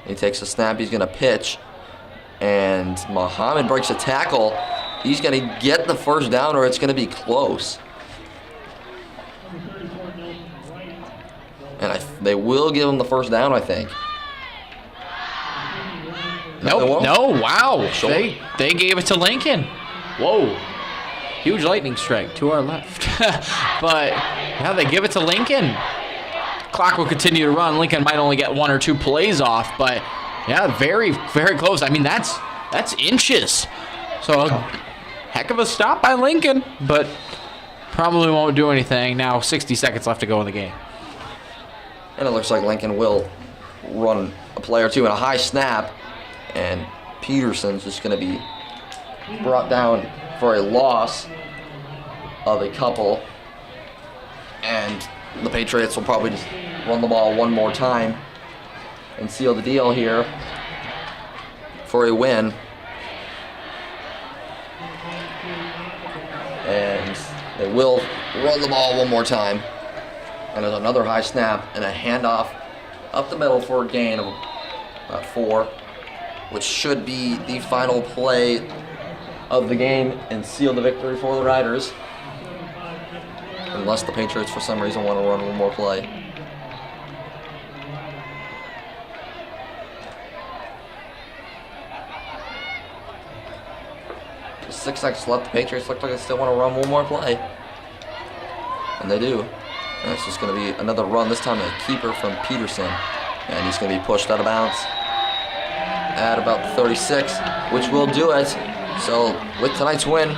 He takes a snap. He's going to pitch. And Muhammad breaks a tackle. He's going to get the first down, or it's going to be close. And they will give him the first down, I think. Nope. No, wow. Sure. They gave it to Lincoln. Whoa. Huge lightning strike to our left. But, yeah, they give it to Lincoln. Clock will continue to run. Lincoln might only get 1 or 2 plays off, but, yeah, very, very close. I mean, that's inches. So, a heck of a stop by Lincoln, but probably won't do anything. Now 60 seconds left to go in the game. And it looks like Lincoln will run a play or two in a high snap. And Peterson's just going to be brought down for a loss of a couple. And the Patriots will probably just run the ball one more time and seal the deal here for a win. And they will run the ball one more time. And there's another high snap and a handoff up the middle for a gain of about 4. Which should be the final play of the game and seal the victory for the Riders. Unless the Patriots, for some reason, want to run one more play. With 6 seconds left, the Patriots look like they still want to run one more play. And they do. And it's just going to be another run, this time a keeper from Peterson. And he's going to be pushed out of bounds at about the 36, which will do it. So with tonight's win,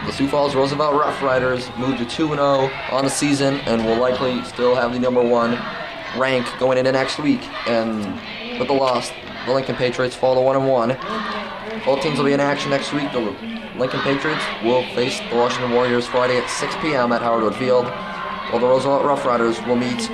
the Sioux Falls Roosevelt Rough Riders move to 2-0 on the season and will likely still have the #1 rank going into next week. And with the loss, the Lincoln Patriots fall to 1-1. Both teams will be in action next week. The Lincoln Patriots will face the Washington Warriors Friday at 6 p.m. at Howard Wood Field, while the Roosevelt Rough Riders will meet